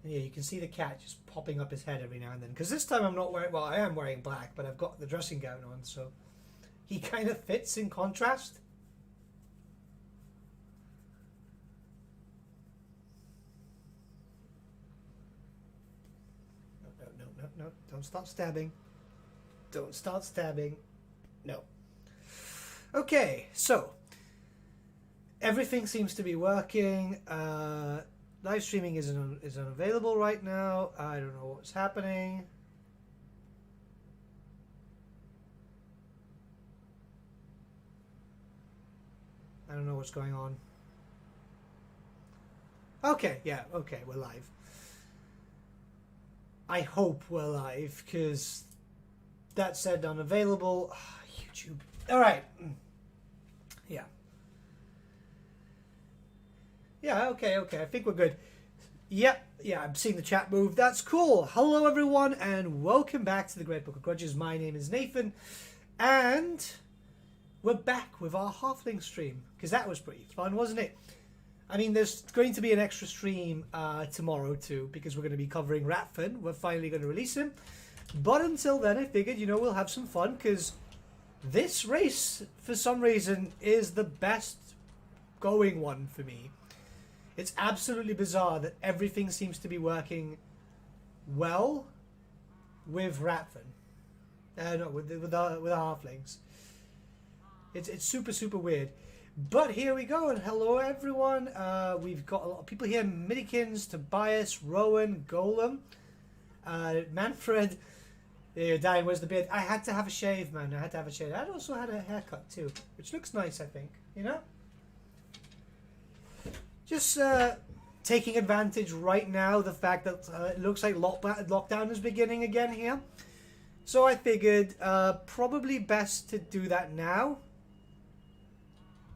And yeah, you can see the cat just popping up his head every now and then. Because this time I'm not wearing... Well, I am wearing black, but I've got the dressing gown on, so... He kind of fits in contrast. No. Don't start stabbing. Don't start stabbing. No. Okay, so... Everything seems to be working. Live streaming is unavailable right now. I don't know what's happening. I don't know what's going on. Okay, yeah, okay, we're live. I hope we're live, because that said unavailable. YouTube. Alright. Yeah. Yeah, okay, I think we're good. Yeah, I'm seeing the chat move. That's cool. Hello, everyone, and welcome back to the Great Book of Grudges. My name is Nathan, and we're back with our Halfling stream, because that was pretty fun, wasn't it? I mean, there's going to be an extra stream tomorrow, too, because we're going to be covering Ratfin. We're finally going to release him. But until then, I figured, you know, we'll have some fun, because this race, for some reason, is the best going one for me. It's absolutely bizarre that everything seems to be working well with Ratfin. No, with the Halflings. It's super, super weird. But here we go, and hello everyone. We've got a lot of people here. Midikins, Tobias, Rowan, Golem, Manfred. You're dying, where's the beard? I had to have a shave, man. I had to have a shave. I also had a haircut too, which looks nice, I think. You know? Just taking advantage right now the fact that it looks like lockdown is beginning again here. So I figured probably best to do that now.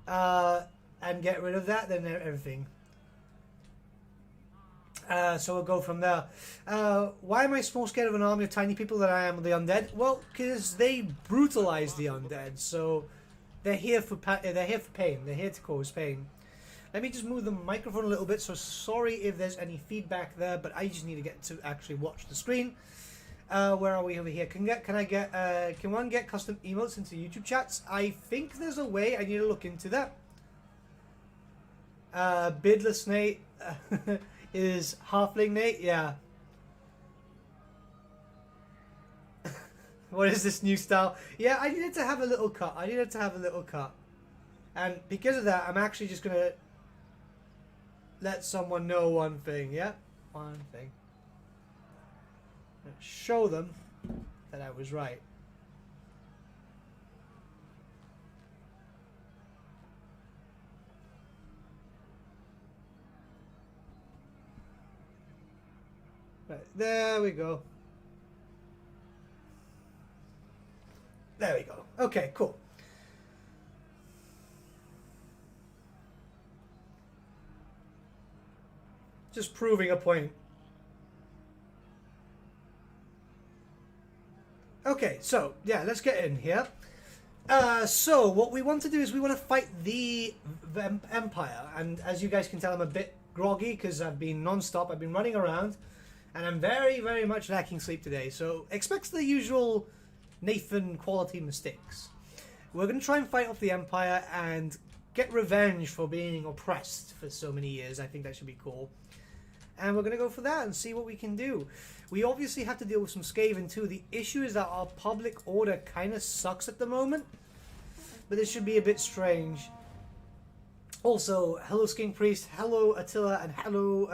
And get rid of that, then everything. So we'll go from there. Why am I more scared of an army of tiny people than I am of the undead? Well, because they brutalize the undead, so they're here for pain. They're here to cause pain. Let me just move the microphone a little bit. So sorry if there's any feedback there, but I just need to get to actually watch the screen. Where are we over here? Can one get custom emotes into YouTube chats? I think there's a way. I need to look into that. Beardless Nate is Halfling Nate. Yeah. What is this new style? Yeah, I needed to have a little cut. And because of that, I'm actually just gonna let someone know one thing. Yeah, one thing. Show them that I was right. Right, there we go. There we go. Okay, cool. Just proving a point. Okay, so, yeah, let's get in here. So, what we want to do is we want to fight the Empire. And as you guys can tell, I'm a bit groggy because I've been non-stop. I've been running around. And I'm very, very much lacking sleep today. So, expect the usual Nathan quality mistakes. We're going to try and fight off the Empire and get revenge for being oppressed for so many years. I think that should be cool. And we're going to go for that and see what we can do. We obviously have to deal with some Skaven too. The issue is that our public order kind of sucks at the moment. But this should be a bit strange. Also, hello Skin Priest, hello Attila, and hello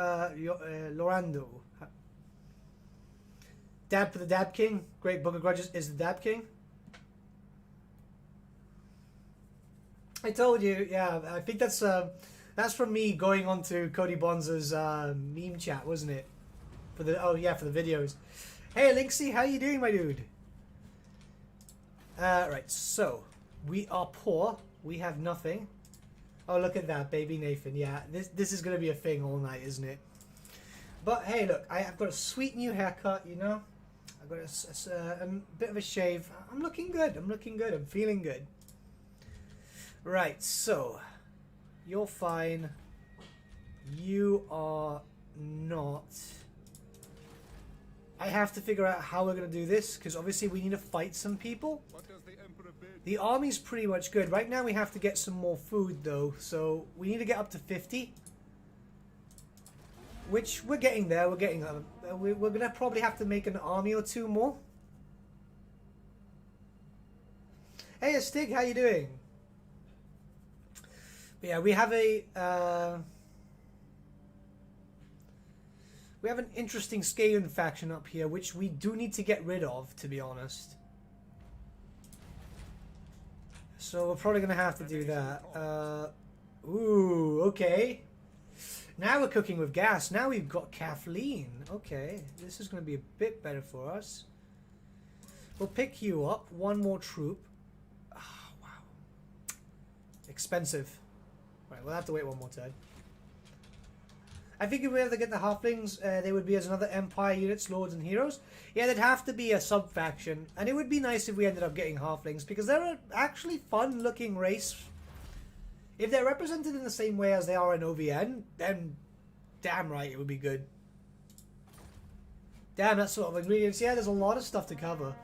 Lorando. Dab for the Dab King. Great Book of Grudges is the Dab King. I told you, yeah, I think that's from me going on to Cody Bonza's meme chat, wasn't it? For the for the videos. Hey Linksy, how you doing, my dude? Right, so we are poor. We have nothing. Oh, look at that, baby Nathan. Yeah, this is gonna be a thing all night, isn't it? But hey, look, I've got a sweet new haircut. You know, I've got a bit of a shave. I'm looking good. I'm feeling good. Right, so you're fine. You are not. I have to figure out how we're going to do this, because obviously we need to fight some people. The army's pretty much good. Right now we have to get some more food, though, so we need to get up to 50. Which, we're getting there, we're getting there. We're going to probably have to make an army or two more. Hey, Stig, how you doing? But yeah, we have a... we have an interesting Skaven faction up here, which we do need to get rid of, to be honest. So we're probably going to have to do that. Ooh, okay. Now we're cooking with gas. Now we've got Kathleen. Okay, this is going to be a bit better for us. We'll pick you up. One more troop. Oh, wow. Expensive. Right, we'll have to wait one more turn. I think if we ever get the Halflings, they would be as another Empire units, Lords and Heroes. Yeah, they'd have to be a sub-faction. And it would be nice if we ended up getting Halflings, because they're an actually fun-looking race. If they're represented in the same way as they are in OVN, then damn right it would be good. Damn, that sort of ingredients. Yeah, there's a lot of stuff to cover.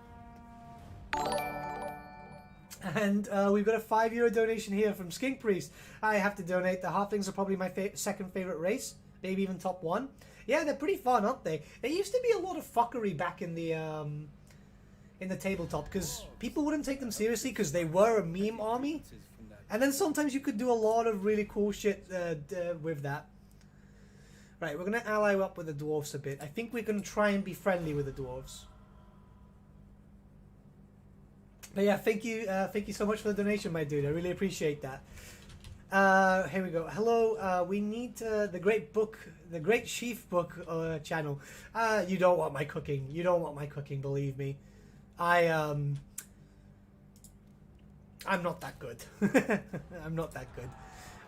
And we've got a €5 donation here from Skink Priest. I have to donate. The Halflings are probably my second favorite race. Maybe even top one. Yeah, they're pretty fun, aren't they? There used to be a lot of fuckery back in the tabletop, because people wouldn't take them seriously because they were a meme army. And then sometimes you could do a lot of really cool shit with that. Right, we're going to ally up with the dwarves a bit. I think we're going to try and be friendly with the dwarves. But yeah, thank you so much for the donation, my dude. I really appreciate that. Here we go. Hello, we need the Great Sheaf Book channel. You don't want my cooking. You don't want my cooking, believe me. I'm not that good. I'm not that good.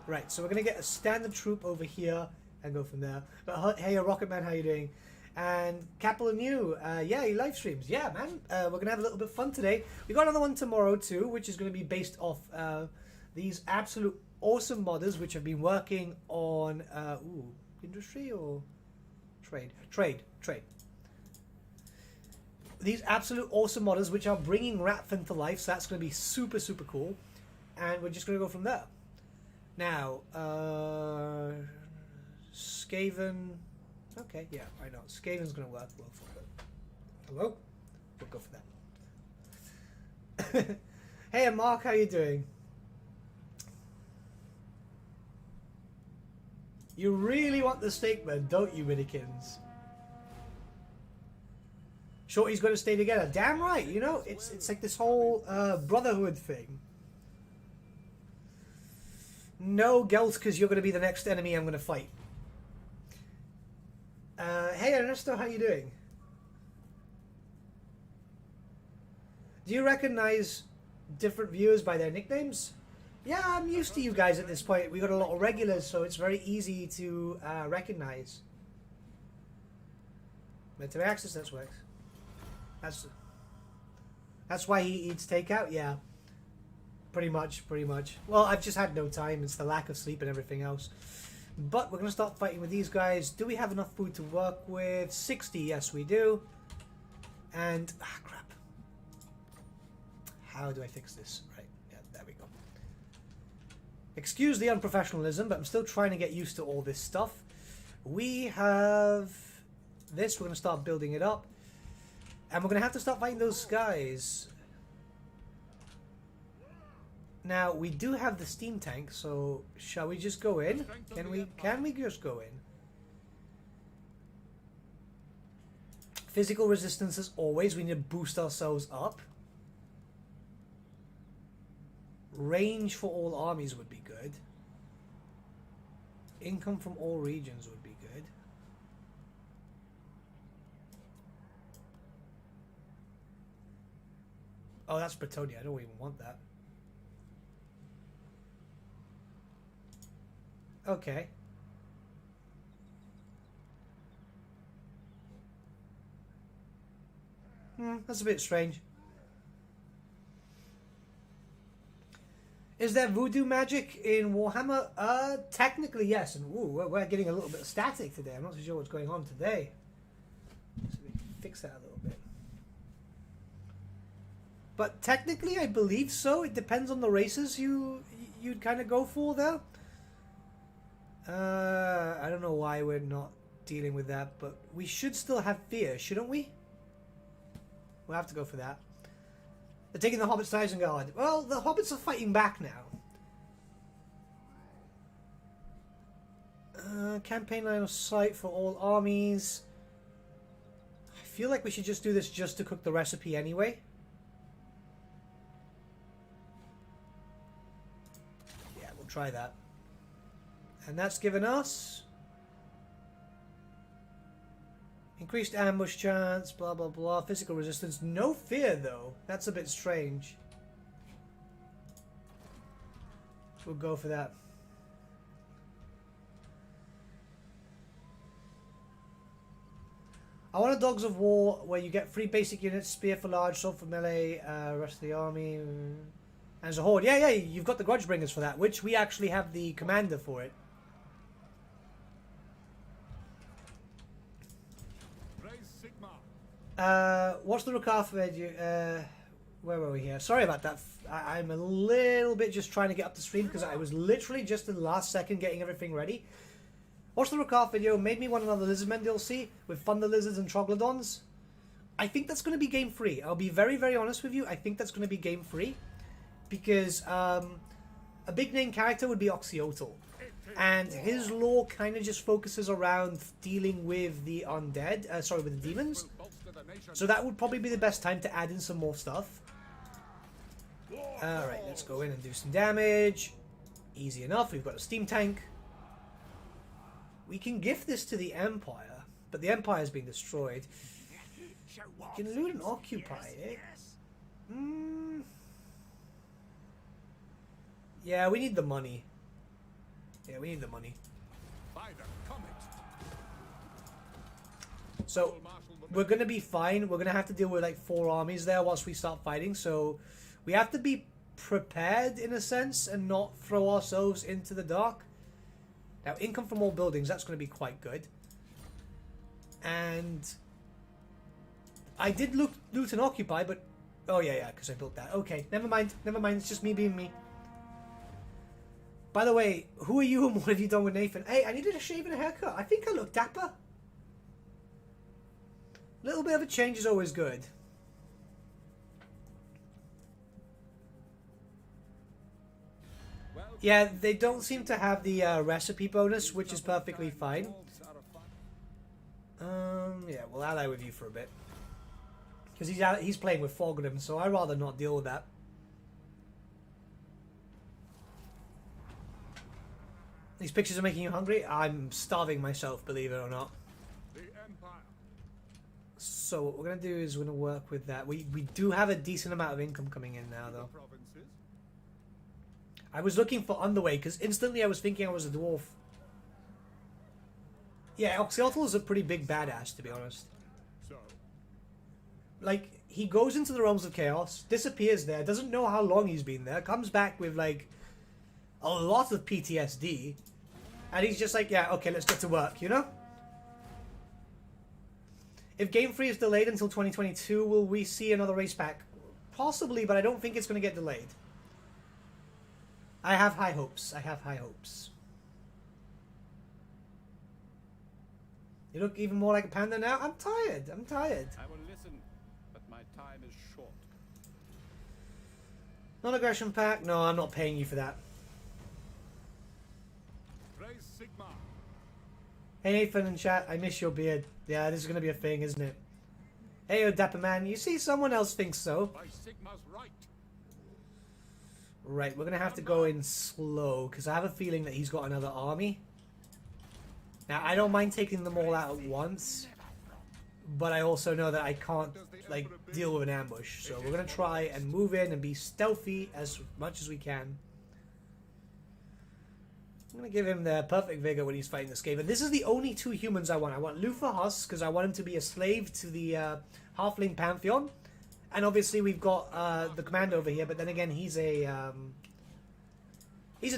Right, so we're going to get a standard troop over here and go from there. But hey, Rocketman, how you doing? And Capel and you, yeah, he live streams. Yeah, man, we're going to have a little bit of fun today. We got another one tomorrow too, which is going to be based off these absolute awesome modders which have been working on industry or trade. These absolute awesome modders which are bringing Ratfin to life, so that's going to be super cool, and we're just going to go from there. Now Skaven, okay, yeah, I know Skaven's going to work well for it. Hello, we'll go for that. Hey Mark, how you doing? You really want the statement, don't you, Minikins? Shorty's going to stay together. Damn right, you know, it's like this whole brotherhood thing. No, Gelt, because you're going to be the next enemy I'm going to fight. Hey, Ernesto, how you doing? Do you recognize different viewers by their nicknames? Yeah, I'm used to you guys at this point. We got a lot of regulars, so it's very easy to recognize. Military access, that's works. That's why he eats takeout. Yeah, pretty much. Well, I've just had no time. It's the lack of sleep and everything else. But we're gonna start fighting with these guys. Do we have enough food to work with? 60. Yes, we do. And crap. How do I fix this? Right. Yeah, there we go. Excuse the unprofessionalism, but I'm still trying to get used to all this stuff. We have this. We're going to start building it up. And we're going to have to start fighting those guys. Now, we do have the steam tank, so shall we just go in? Can we just go in? Physical resistance as always. We need to boost ourselves up. Range for all armies would be good. Income from all regions would be good. Oh, that's Bretonia. I don't even want that. Okay. That's a bit strange. Is there voodoo magic in Warhammer? Technically yes. And ooh, we're getting a little bit of static today. I'm not so sure what's going on today. fix that a little bit. But technically, I believe so. It depends on the races you'd kind of go for there. I don't know why we're not dealing with that, but we should still have fear, shouldn't we? We'll have to go for that. They're taking the hobbits to Isengard. Well, the hobbits are fighting back now. Campaign line of sight for all armies. I feel like we should just do this just to cook the recipe anyway. Yeah, we'll try that. And that's given us increased ambush chance, blah blah blah, physical resistance, no fear though. That's a bit strange. We'll go for that. I want a Dogs of War where you get 3 basic units, spear for large, sword for melee, rest of the army, and as a horde. Yeah, you've got the Grudge Bringers for that, which we actually have the commander for it. What's the Rukar for where were we here? Sorry about that. I'm a little bit just trying to get up the stream because I was literally just in the last second getting everything ready. Watch the Rukar video made me want another Lizardmen DLC with Thunder Lizards and Troglodons. I think that's going to be game free. I'll be very, very honest with you. I think that's going to be game free because a big name character would be Oxyotl. And his lore kind of just focuses around dealing with the undead, with the demons. So that would probably be the best time to add in some more stuff. Alright, let's go in and do some damage. Easy enough, we've got a steam tank. We can gift this to the Empire, but the Empire's been destroyed. We can loot and occupy it. Yeah, we need the money. Yeah, we need the money. So, we're going to be fine. We're going to have to deal with like 4 armies there once we start fighting. So, we have to be prepared in a sense and not throw ourselves into the dark. Now, income from all buildings, that's going to be quite good. And I did loot and occupy, but... Oh, yeah, because I built that. Okay, never mind. It's just me being me. By the way, who are you and what have you done with Nathan? Hey, I needed a shave and a haircut. I think I look dapper. A little bit of a change is always good. Yeah, they don't seem to have the recipe bonus, which is perfectly fine. Yeah, we'll ally with you for a bit. Because he's playing with Fogrim, so I'd rather not deal with that. These pictures are making you hungry? I'm starving myself, believe it or not. So what we're going to do is we're going to work with that. We do have a decent amount of income coming in now, though. I was looking for underway, because instantly I was thinking I was a dwarf. Yeah, Oxyotl is a pretty big badass, to be honest. Like, he goes into the realms of chaos, disappears there, doesn't know how long he's been there, comes back with, like, a lot of PTSD, and he's just like, yeah, okay, let's get to work, you know? If Game 3 is delayed until 2022, will we see another race pack? Possibly, but I don't think it's going to get delayed. I have high hopes. You look even more like a panda now. I'm tired. I will listen, but my time is short. Non-aggression pack? No, I'm not paying you for that. Hey Nathan in chat, I miss your beard. Yeah, this is going to be a thing, isn't it? Hey, Dapper Man, you see someone else thinks so. Right, we're going to have to go in slow, because I have a feeling that he's got another army. Now, I don't mind taking them all out at once, but I also know that I can't, like, deal with an ambush. So we're going to try and move in and be stealthy as much as we can. I'm going to give him the perfect vigor when he's fighting the Skaven. This is the only 2 humans I want. I want Luther Huss, because I want him to be a slave to the Halfling Pantheon. And obviously we've got the commander over here, but then again he's a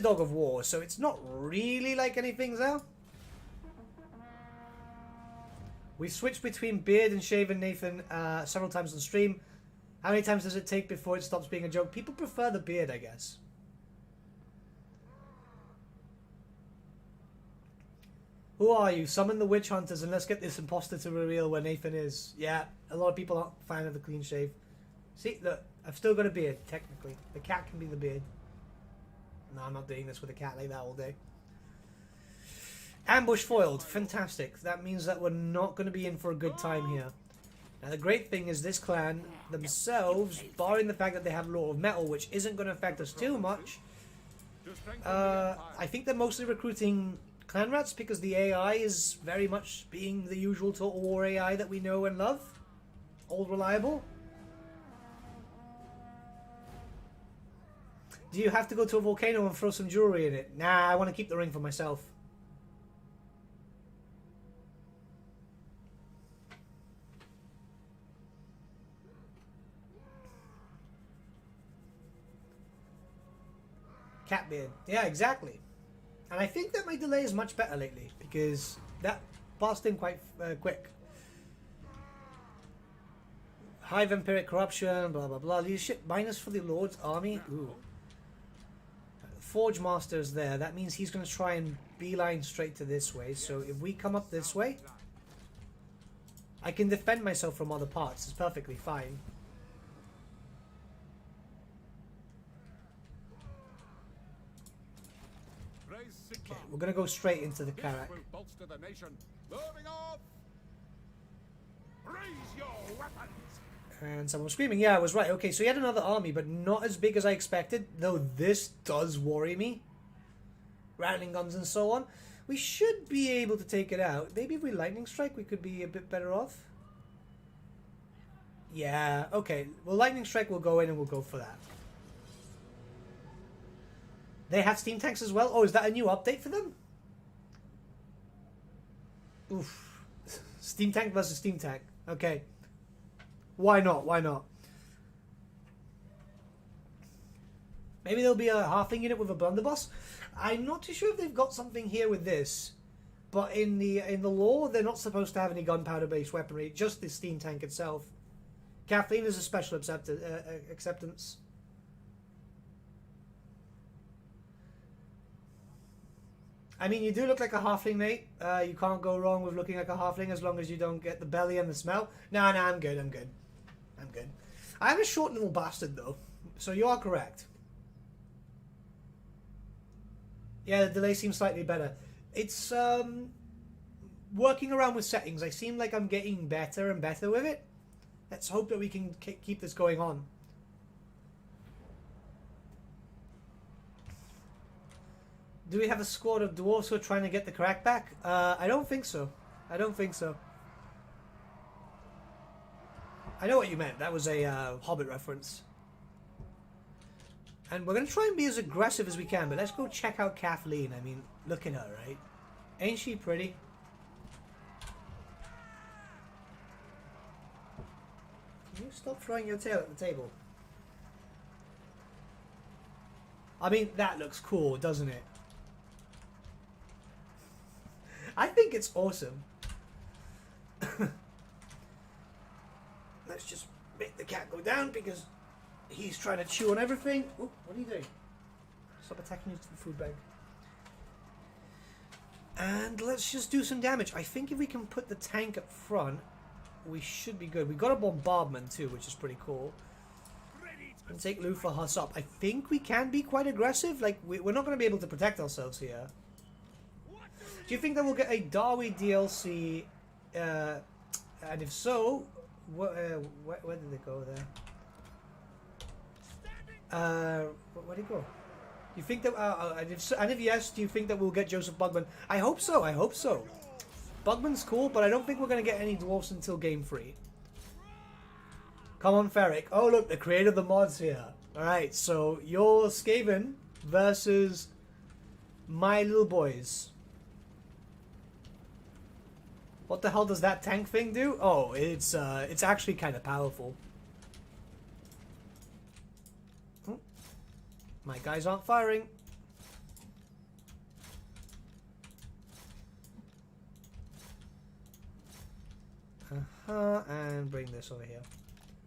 dog of war, so it's not really like anything's out. We switched between beard and shaven, Nathan, several times on stream. How many times does it take before it stops being a joke? People prefer the beard, I guess. Who are you? Summon the witch hunters and let's get this imposter to reveal where Nathan is. Yeah, a lot of people aren't a fan of the clean shave. See, look, I've still got a beard, technically. The cat can be the beard. No, I'm not doing this with a cat like that all day. Ambush foiled. Fantastic. That means that we're not going to be in for a good time here. Now, the great thing is this clan themselves, barring the fact that they have Law of Metal, which isn't going to affect us too much, I think they're mostly recruiting clan rats because the AI is very much being the usual Total War AI that we know and love. Old reliable. Do you have to go to a volcano and throw some jewelry in it? Nah, I want to keep the ring for myself. Catbeard. Yeah, exactly. And I think that my delay is much better lately because that passed in quite quick. High vampiric corruption, blah blah blah. Leadership minus for the Lord's army. Ooh. Forge Master's there. That means he's going to try and beeline straight to this way. So if we come up this way, I can defend myself from other parts. It's perfectly fine. Okay, we're going to go straight into the Karak. And someone was screaming. Yeah, I was right. Okay, so he had another army, but not as big as I expected. Though this does worry me. Rattling guns and so on. We should be able to take it out. Maybe if we lightning strike, we could be a bit better off. Yeah, okay. Well, lightning strike will go in and we'll go for that. They have steam tanks as well? Oh, is that a new update for them? Oof. Steam tank versus steam tank. Okay. Why not? Why not? Maybe there'll be a halfling unit with a blunderbuss. I'm not too sure if they've got something here with this. But in the lore, they're not supposed to have any gunpowder-based weaponry. Just the steam tank itself. Kathleen is a special acceptance. I mean, you do look like a halfling, mate. You can't go wrong with looking like a halfling as long as you don't get the belly and the smell. Nah, I'm good, I'm good. I'm good. I am a short little bastard, though. So you are correct. Yeah, the delay seems slightly better. It's, working around with settings. I seem like I'm getting better and better with it. Let's hope that we can keep this going on. Do we have a squad of dwarves who are trying to get the crack back? I don't think so. I don't think so. I know what you meant. That was a Hobbit reference. And we're going to try and be as aggressive as we can, but let's go check out Kathleen. I mean, look at her, right? Ain't she pretty? Can you stop throwing your tail at the table? I mean, that looks cool, doesn't it? I think it's awesome. Let's just make the cat go down because he's trying to chew on everything. Oh, what are you doing? Stop attacking you to the food bag. And let's just do some damage. I think if we can put the tank up front, we should be good. We've got a bombardment too, which is pretty cool. And take Lufa Huss up. I think we can be quite aggressive. Like, we're not going to be able to protect ourselves here. Do you think that we'll get a Darwi DLC? And if so, where did they go there? Where'd he go? You think that? And if yes, do you think that we'll get Joseph Bugman? I hope so. I hope so. Bugman's cool, but I don't think we're going to get any dwarfs until game 3. Come on, Ferric. Oh, look, the creator of the mods here. Alright, so you're Skaven versus my little boys. What the hell does that tank thing do? Oh, it's actually kind of powerful. My guys aren't firing. And bring this over here.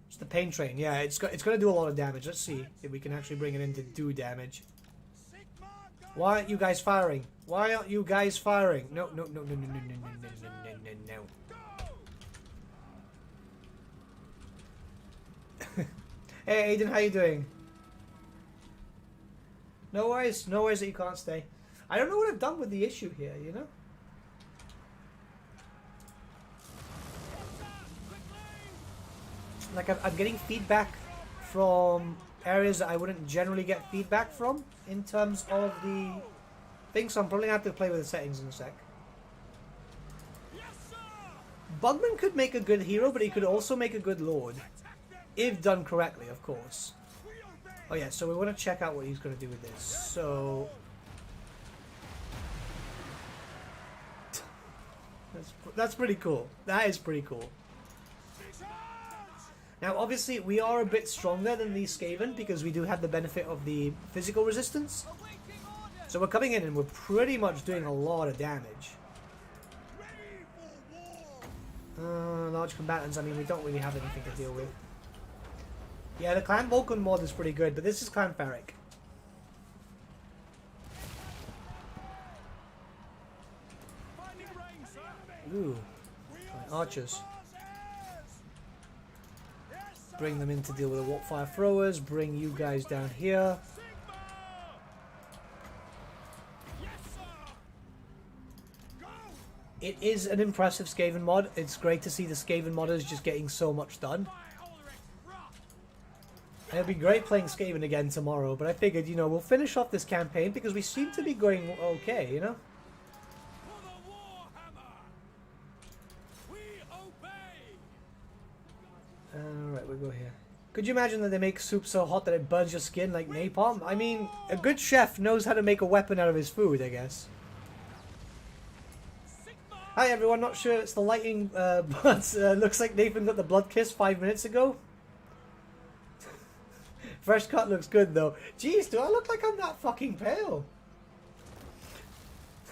It's the pain train. Yeah, it's going to do a lot of damage. Let's see if we can actually bring it in to do damage. Why aren't you guys firing? Why aren't you guys firing? No, no, no, no, no, no, no, no, no, no, no, no. Hey Aiden, how you doing? No worries that you can't stay. I don't know what I've done with the issue here, you know? Like I'm getting feedback from areas that I wouldn't generally get feedback from in terms of the thing, so I'm probably gonna have to play with the settings in a sec. Bugman could make a good hero, but he could also make a good lord. If done correctly, of course. Oh yeah, so we want to check out what he's going to do with this. So... That's pretty cool. That is pretty cool. Now, obviously, we are a bit stronger than these Skaven because we do have the benefit of the physical resistance. So we're coming in and we're pretty much doing a lot of damage. Large combatants, I mean, we don't really have anything to deal with. Yeah, the Clan Vulcan mod is pretty good, but this is Clan Ferric. Ooh, archers. Bring them in to deal with the warp fire throwers. Bring you guys down here. It is an impressive Skaven mod. It's great to see the Skaven modders just getting so much done. It'll be great playing Skaven again tomorrow, but I figured, you know, we'll finish off this campaign because we seem to be going okay, you know? Alright, we'll go here. Could you imagine that they make soup so hot that it burns your skin like napalm? I mean, a good chef knows how to make a weapon out of his food, I guess. Hi everyone, not sure it's the lighting, but looks like Nathan got the blood kiss 5 minutes ago. Fresh cut looks good though. Jeez, do I look like I'm that fucking pale?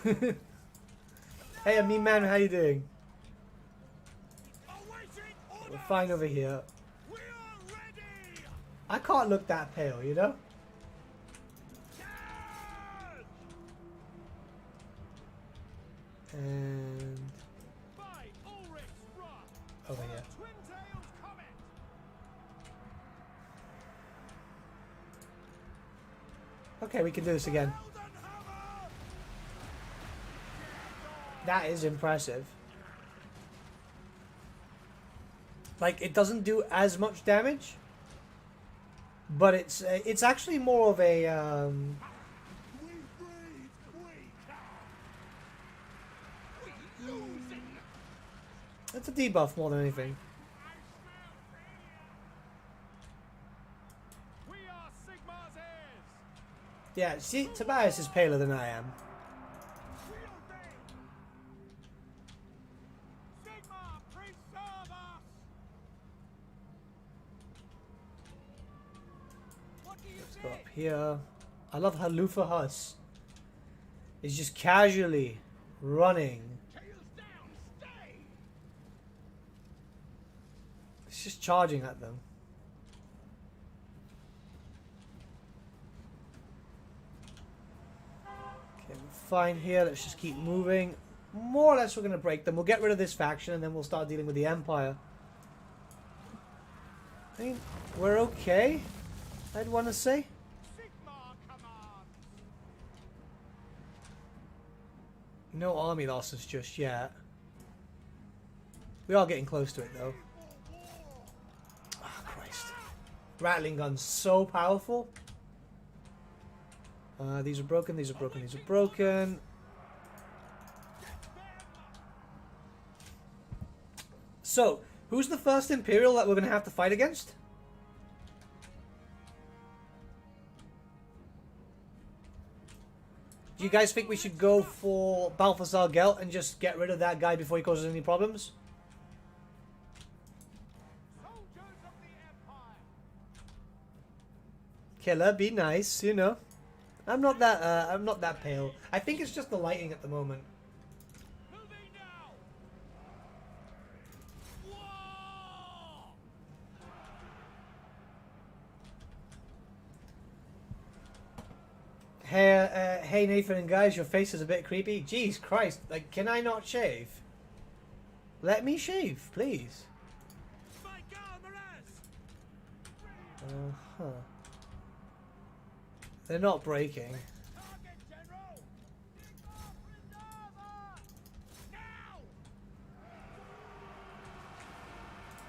Hey, mean man, how you doing? We're fine over here. I can't look that pale, you know? And over here. Okay, we can do this again. That is impressive. Like, it doesn't do as much damage, but it's actually more of a it's a debuff more than anything. Yeah, see, Tobias is paler than I am. Let's go up here. I love how Lufa Huss is just casually running. It's just charging at them. Fine here, let's just keep moving. More or less we're going to break them. We'll get rid of this faction and then we'll start dealing with the Empire. I mean, we're okay, I'd want to say. No army losses just yet. We are getting close to it though. Oh Christ. Rattling gun's so powerful. These are broken, these are broken, these are broken. So, who's the first Imperial that we're going to have to fight against? Do you guys think we should go for Balthazar Gelt and just get rid of that guy before he causes any problems? Killer, be nice, you know. I'm not that pale. I think it's just the lighting at the moment. Hey Nathan and guys, your face is a bit creepy. Jeez Christ, like, can I not shave? Let me shave, please. Uh-huh. They're not breaking.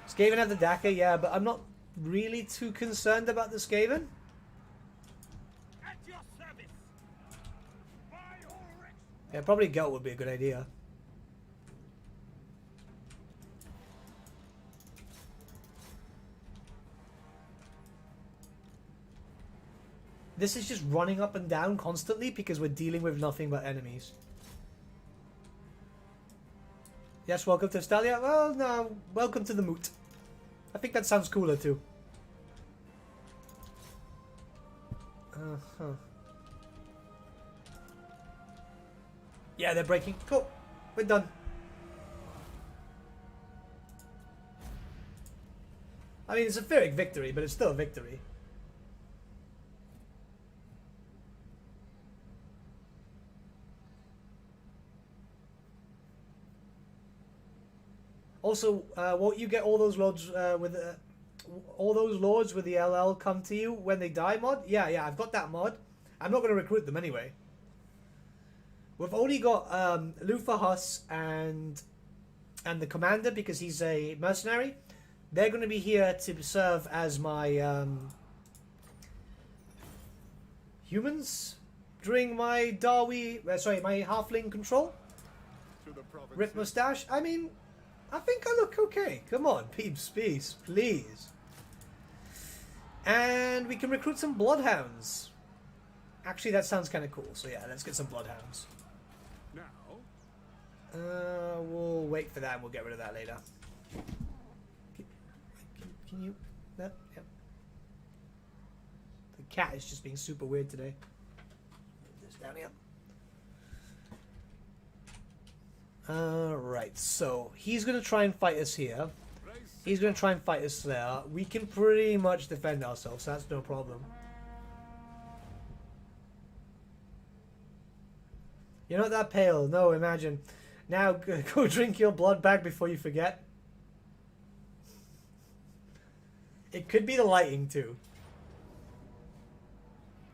Skaven have the Daka, yeah, but I'm not really too concerned about the Skaven. Yeah, probably goat would be a good idea. This is just running up and down constantly because we're dealing with nothing but enemies. Yes, welcome to Stalia. Well, no, welcome to the moot. I think that sounds cooler too. Uh-huh. Yeah, they're breaking. Cool. We're done. I mean, it's a Pyrrhic victory, but it's still a victory. Also, won't you get all those lords with the LL come to you when they die mod? Yeah, I've got that mod. I'm not going to recruit them anyway. We've only got Lufa Huss and the commander because he's a mercenary. They're going to be here to serve as my humans during my my halfling control. Rip mustache. I mean, I think I look okay. Come on, peeps, please. And we can recruit some bloodhounds. Actually, that sounds kind of cool. So yeah, let's get some bloodhounds. We'll wait for that and we'll get rid of that later. Can you... That? Yep. The cat is just being super weird today. Put this down here. Alright, so he's going to try and fight us here. He's going to try and fight us there. We can pretty much defend ourselves, so that's no problem. You're not that pale. No, imagine. Now, go drink your blood back before you forget. It could be the lighting, too.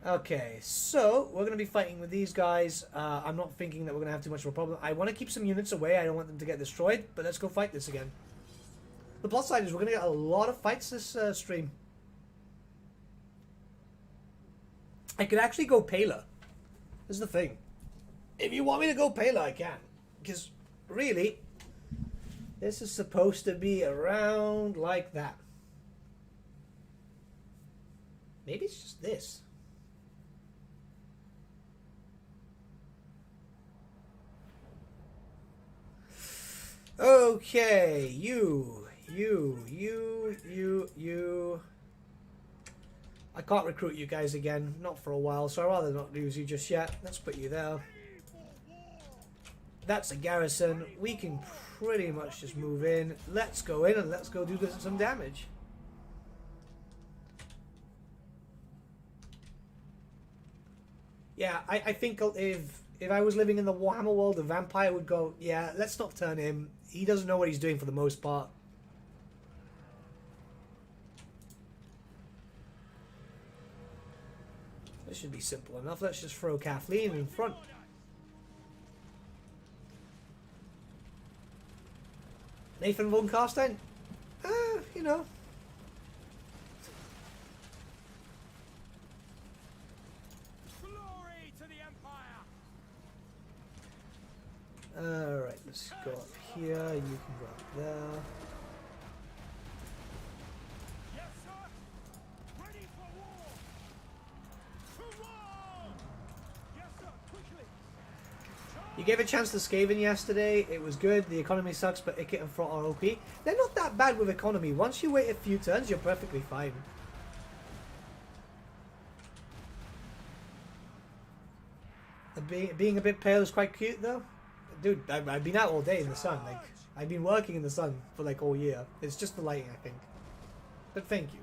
Okay, so we're going to be fighting with these guys. I'm not thinking that we're going to have too much of a problem. I want to keep some units away. I don't want them to get destroyed, but let's go fight this again. The plus side is we're going to get a lot of fights this stream. I could actually go paler. This is the thing. If you want me to go paler, I can. Because, really, this is supposed to be around like that. Maybe it's just this. Okay, you. I can't recruit you guys again, not for a while, so I'd rather not lose you just yet. Let's put you there. That's a garrison. We can pretty much just move in. Let's go in and let's go do some damage. Yeah, I think if I was living in the Warhammer world, a vampire would go, yeah, let's not turn him. He doesn't know what he's doing for the most part. This should be simple enough. Let's just throw Kathleen in front. Nathan von Carstein? You know. Glory to the Empire. Alright, let's go up here. You can go up there. Yes, sir. Ready for war. To war. Yes, sir. Quickly. You gave a chance to Skaven yesterday. It was good. The economy sucks, but Ikit and Front are OP. They're not that bad with economy. Once you wait a few turns, you're perfectly fine. Being a bit pale is quite cute, though. Dude, I've been out all day in the sun. Like, I've been working in the sun for like all year. It's just the lighting, I think. But thank you.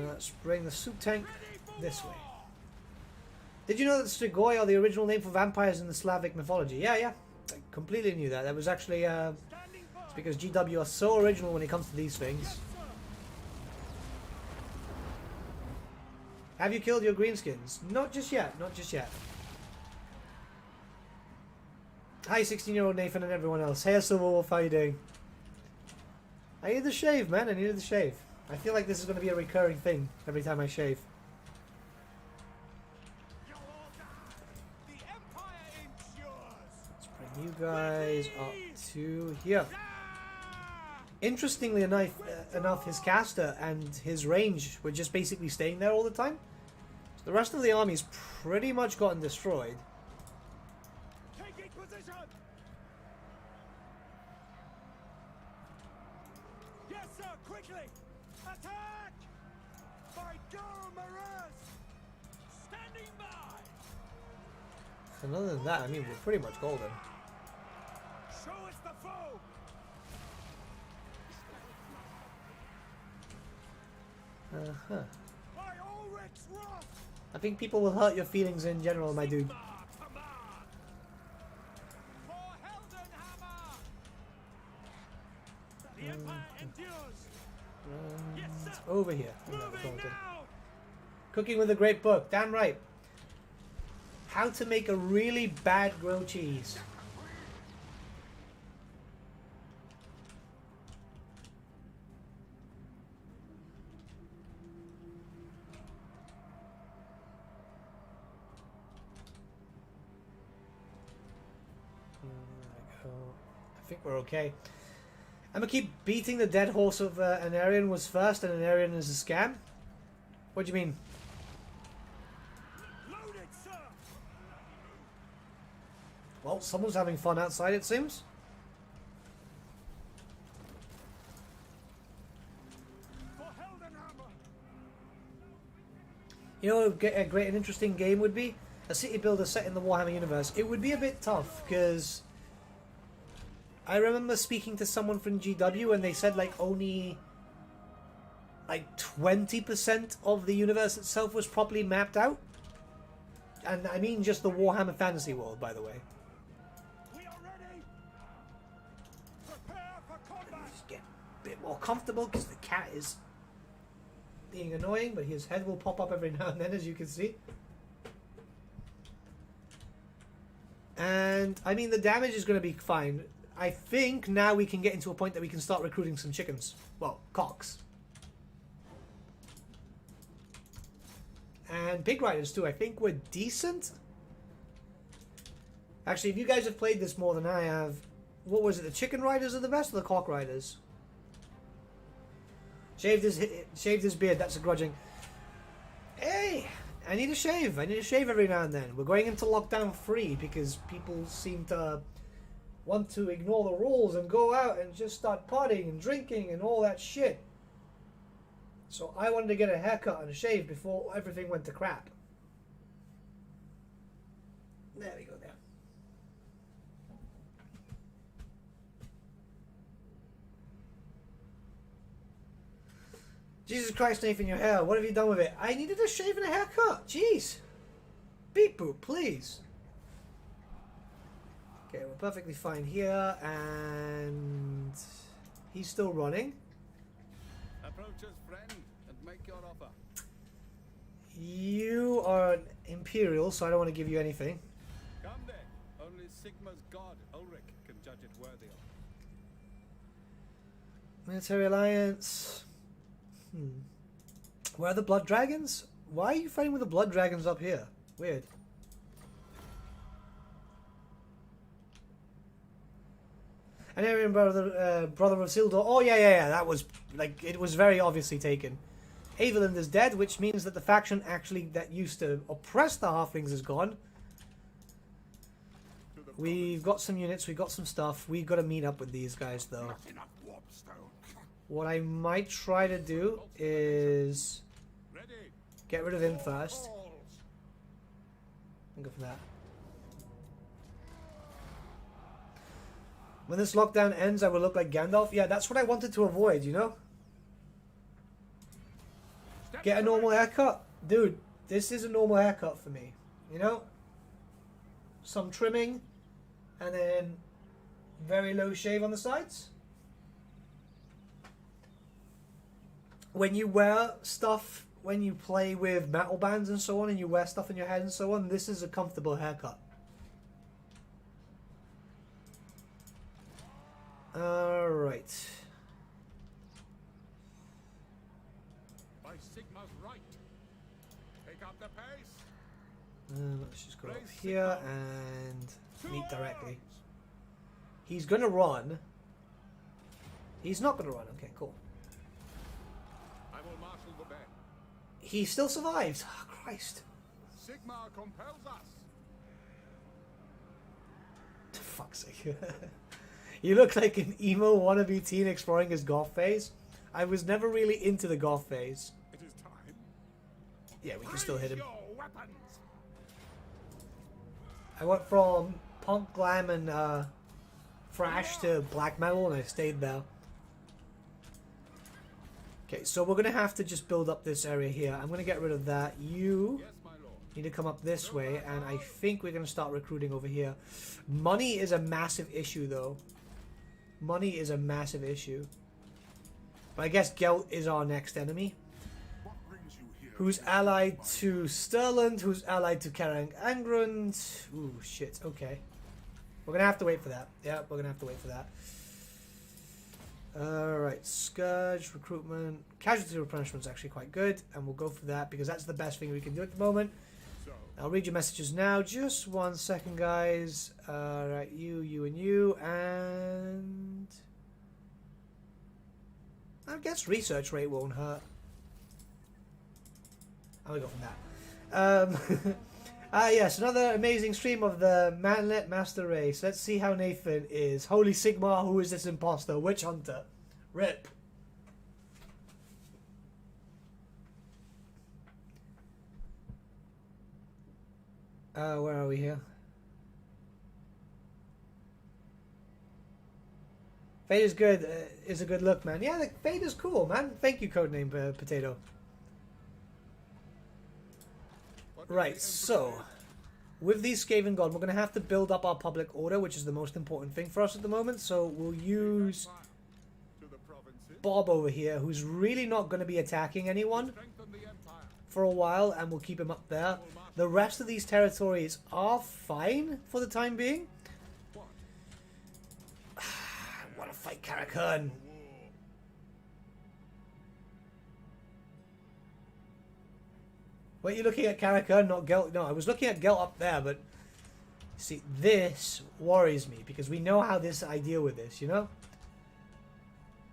Let's bring the soup tank. Ready this way. Did you know that Strigoi are the original name for vampires in the Slavic mythology? Yeah. I completely knew that. That was actually, it's because GW are so original when it comes to these things. Have you killed your greenskins? Not just yet, not just yet. Hi 16-year-old Nathan and everyone else. Hey Silverwolf, how you doing? I need the shave, man, I needed the shave. I feel like this is going to be a recurring thing every time I shave. Let's bring you guys up to here. Interestingly enough, his caster and his range were just basically staying there all the time. So the rest of the army's pretty much gotten destroyed. Taking position. Yes, sir. Quickly. Attack. By Dormaras. Standing by. And other than that, I mean, we're pretty much golden. Show us the foe. Uh-huh. By Ulrich's wrath. I think people will hurt your feelings in general, my dude. For Heldenhammer. The Empire endures. Yes, sir. Over here. Moving now. Cooking with a great book. Damn right. How to make a really bad grilled cheese. There we go. I think we're okay. I'm gonna keep beating the dead horse of an Aryan was first and an Aryan is a scam. What do you mean? Loaded, sir. Well, someone's having fun outside, it seems. For Heldenhammer. You know what a great and interesting game would be? A city builder set in the Warhammer universe. It would be a bit tough, because I remember speaking to someone from GW and they said like only like 20% of the universe itself was properly mapped out. And I mean just the Warhammer fantasy world, by the way. We are ready. Prepare for combat. Just get a bit more comfortable because the cat is being annoying, but his head will pop up every now and then, as you can see. And I mean the damage is going to be fine. I think now we can get into a point that we can start recruiting some chickens. Well, cocks. And pig riders too. I think we're decent. Actually, if you guys have played this more than I have, what was it? The chicken riders are the best or the cock riders? Shaved his beard. That's a grudging. Hey, I need a shave. I need a shave every now and then. We're going into lockdown 3 because people seem to want to ignore the rules and go out and just start partying and drinking and all that shit. So I wanted to get a haircut and a shave before everything went to crap. There we go there. Jesus Christ, Nathan, your hair. What have you done with it? I needed a shave and a haircut. Jeez. Beep boop, please. Okay, we're perfectly fine here, and he's still running. Approach us, friend, and make your offer. You are an imperial, so I don't want to give you anything. Come then. Only Sigma's god, Ulrich, can judge it worthy of. Military alliance. Where are the blood dragons? Why are you fighting with the blood dragons up here? Weird. An Aryan brother, brother of Sildor. Oh yeah. That was like it was very obviously taken. Avelin is dead, which means that the faction actually that used to oppress the halflings is gone. We've got some units. We've got some stuff. We've got to meet up with these guys though. What I might try to do is get rid of him first. And go for that. When this lockdown ends, I will look like Gandalf. Yeah, that's what I wanted to avoid, you know? Get a normal haircut. Dude, This is a normal haircut for me. You know? Some trimming. And then very low shave on the sides. When you wear stuff, when you play with metal bands and so on, and you wear stuff in your head and so on, this is a comfortable haircut. Alright. By Sigma's right. Take up the pace. Let's just go up here and meet directly. He's gonna run. He's not gonna run. Okay, cool. I will marshal the band. He still survives. Oh, Christ. Sigma compels us. For fuck's sake. You look like an emo wannabe teen exploring his goth phase. I was never really into the goth phase. It is time. Yeah, we can still hit him. Your weapons. I went from punk glam and thrash to black metal, and I stayed there. Okay, so we're gonna have to just build up this area here. I'm gonna get rid of that. You Yes, my lord. need to come up this way, and I think we're gonna start recruiting over here. Money is a massive issue, though. Money is a massive issue. But I guess Gelt is our next enemy. What brings you here? Who's allied to Stirland, who's allied to Karang Angrund. Ooh, shit, okay. We're gonna have to wait for that. Yeah, we're gonna have to wait for that. Alright, Scourge, recruitment. Casualty replenishment is actually quite good, and we'll go for that because that's the best thing we can do at the moment. So, I'll read your messages now. Just 1 second, guys. Alright, you, and you, and... I guess research rate won't hurt. I'm gonna go from that. Yes, another amazing stream of the Manlet Master Race. Let's see how Nathan is. Holy Sigmar, who is this imposter? Witch Hunter. Rip. Where are we here? Fade is good. Is a good look, man. Yeah, the Fade is cool, man. Thank you, Codename Potato. what does Right, the so Emperor with these Skaven gone, we're going to have to build up our public order, which is the most important thing for us at the moment. So we'll use to the provinces? Bob over here, who's really not going to be attacking anyone Strengthen the empire. for a while, and we'll keep him up there. The rest of these territories are fine for the time being. What? I want to fight Karakhan. Wait, you're looking at Karakhan, not Gelt? No, I was looking at Gelt up there, but... See, this worries me, because we know how I deal with this, you know?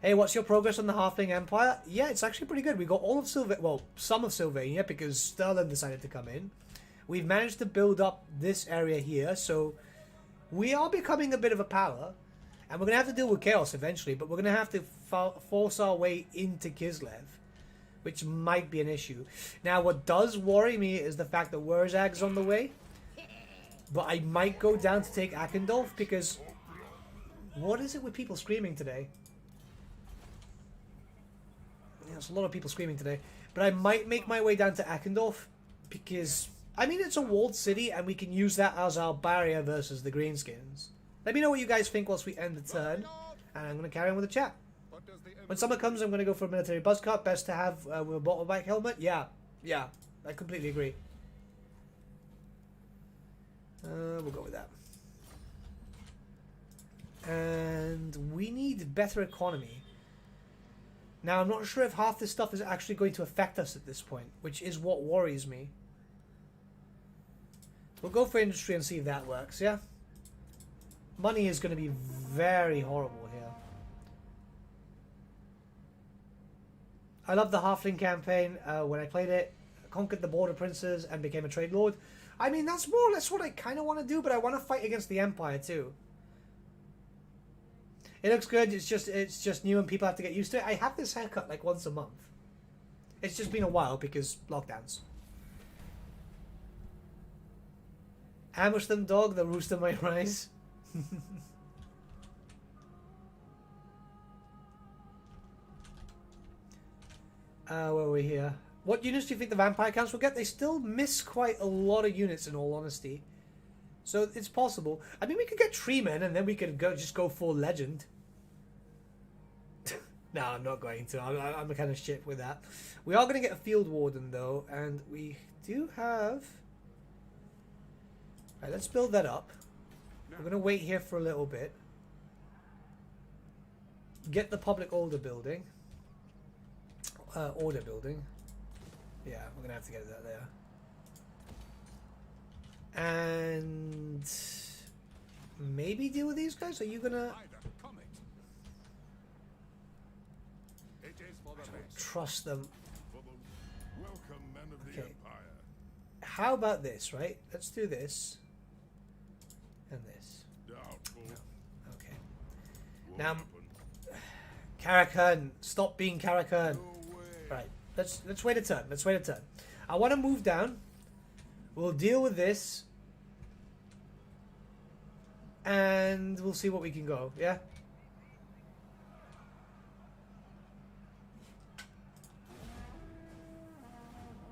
Hey, what's your progress on the Halfling Empire? Yeah, it's actually pretty good. We got all of Sylvania, well, some of Sylvania, because Stirland decided to come in. We've managed to build up this area here, so... We are becoming a bit of a power. And we're going to have to deal with Chaos eventually, but we're going to have to force our way into Kislev, which might be an issue. Now, what does worry me is the fact that Wurzag's on the way. But I might go down to take Akendolf, because... What is it with people screaming today? Yeah, there's a lot of people screaming today. But I might make my way down to Akendolf, because... I mean, it's a walled city, and we can use that as our barrier versus the Greenskins. Let me know what you guys think once we end the turn, and I'm going to carry on with the chat. What does the When summer comes, I'm going to go for a military buzz cut. Best to have with a bottle bike helmet. Yeah, I completely agree. We'll go with that. And we need better economy. Now, I'm not sure if half this stuff is actually going to affect us at this point, which is what worries me. We'll go for industry and see if that works, yeah? Money is going to be very horrible here. I love the Halfling campaign. When I played it, conquered the border princes and became a trade lord. I mean, that's more or less what I kind of want to do, but I want to fight against the Empire too. It looks good. It's just new and people have to get used to it. I have this haircut like once a month. It's just been a while because lockdowns. Ambush them, dog. The rooster might rise. Where are we here? What units do you think the Vampire Counts will get? They still miss quite a lot of units, in all honesty. So it's possible. I mean, we could get Treemen, and then we could just go full Legend. No, I'm not going to. I'm kind of shit with that. We are going to get a Field Warden, though, and we do have... Alright, let's build that up. We're going to wait here for a little bit. Get the Public Order building. Order building. Yeah, we're going to have to get that there. And... maybe deal with these guys? Are you going to... trust them. Okay. How about this, right? Let's do this. And this. No. Okay. Now, Karakhan, stop being Karakhan. Right. Let's wait a turn. Let's wait a turn. I want to move down. We'll deal with this. And we'll see what we can go. Yeah?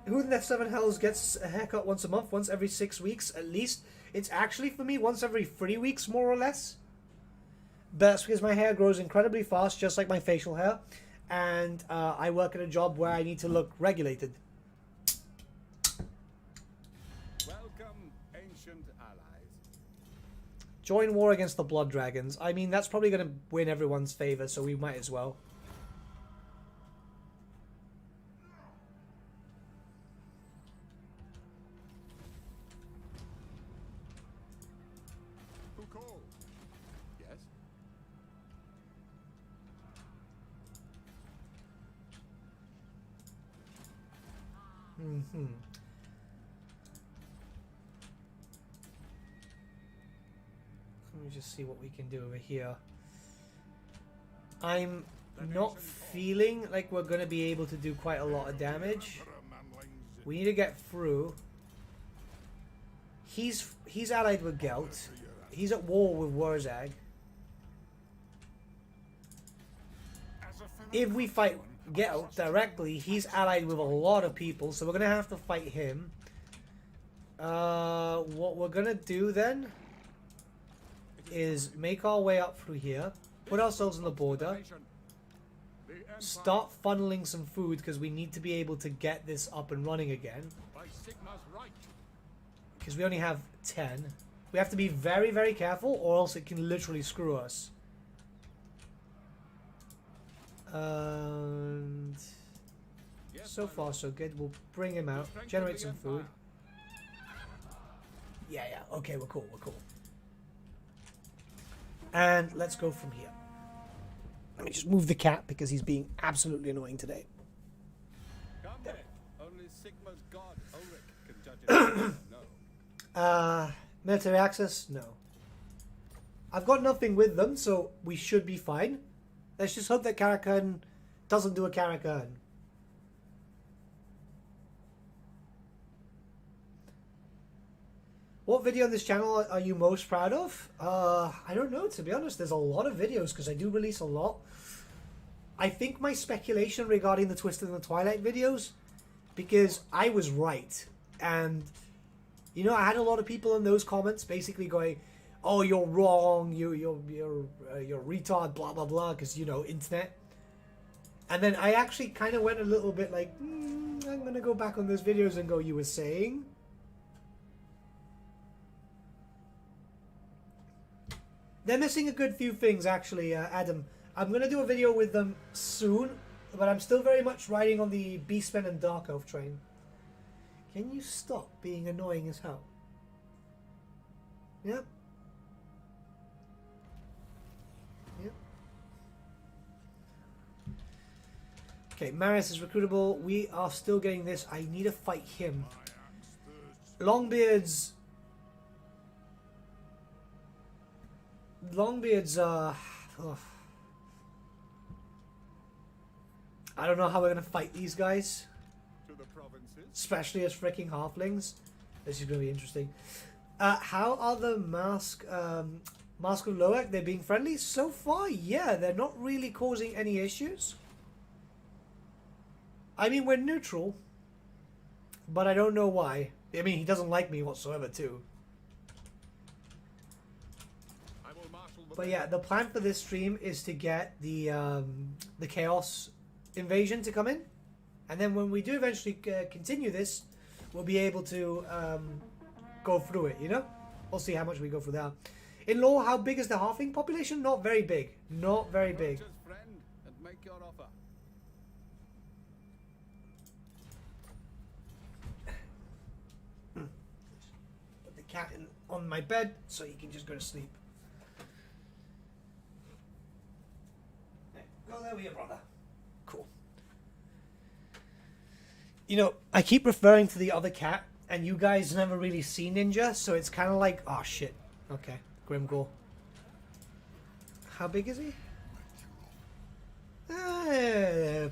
Who in F7 Hells gets a haircut once a month, once every 6 weeks at least? It's actually, for me, once every 3 weeks, more or less. But that's because my hair grows incredibly fast, just like my facial hair. And I work at a job where I need to look regulated. Welcome, ancient allies. Join war against the Blood Dragons. I mean, that's probably going to win everyone's favor, so we might as well. Let me just see what we can do over here. I'm not feeling like we're going to be able to do quite a lot of damage. We need to get through. He's allied with Gelt. He's at war with Warzag. If we fight Gelt directly, he's allied with a lot of people, so we're going to have to fight him. What we're going to do then is make our way up through here, put ourselves on the border, start funneling some food because we need to be able to get this up and running again. Because we only have 10. We have to be very, very careful or else it can literally screw us. And so far so good. We'll bring him out, generate some food. Yeah, okay, we're cool. And let's go from here. Let me just move the cat because he's being absolutely annoying today. There. Only Sigma's god Ulrich can judge it. No. Military access? No. I've got nothing with them, so we should be fine. Let's just hope that Karakhan doesn't do a Karakhan. What video on this channel are you most proud of? I don't know, to be honest. There's a lot of videos because I do release a lot. I think my speculation regarding the Twisted and the Twilight videos, because I was right. And, you know, I had a lot of people in those comments basically going, oh, you're wrong, you're retard, blah, blah, blah, because, you know, internet. And then I actually kind of went a little bit like, I'm going to go back on those videos and go, you were saying? They're missing a good few things, actually, Adam. I'm going to do a video with them soon, but I'm still very much riding on the Beastmen and Dark Elf train. Can you stop being annoying as hell? Yep. Okay, Marius is recruitable. We are still getting this. I need to fight him. Longbeard's... I don't know how we're going to fight these guys. Especially as freaking halflings. This is going to be interesting. How are the Mask of Loak? They're being friendly? So far, yeah. They're not really causing any issues. I mean, we're neutral. but I don't know why. I mean, he doesn't like me whatsoever, too. I will marshal the But yeah, the plan for this stream is to get the Chaos invasion to come in. And then when we do eventually continue this, we'll be able to go through it, you know? We'll see how much we go through that. In lore, how big is the Halfling population? Not very big. Not very big. Bertsche's friend and make your offer. Put the cat on my bed so he can just go to sleep. Go there with your brother. Cool. You know, I keep referring to the other cat, and you guys never really see Ninja, so it's kind of like, oh shit. Okay, Grimgore. How big is he?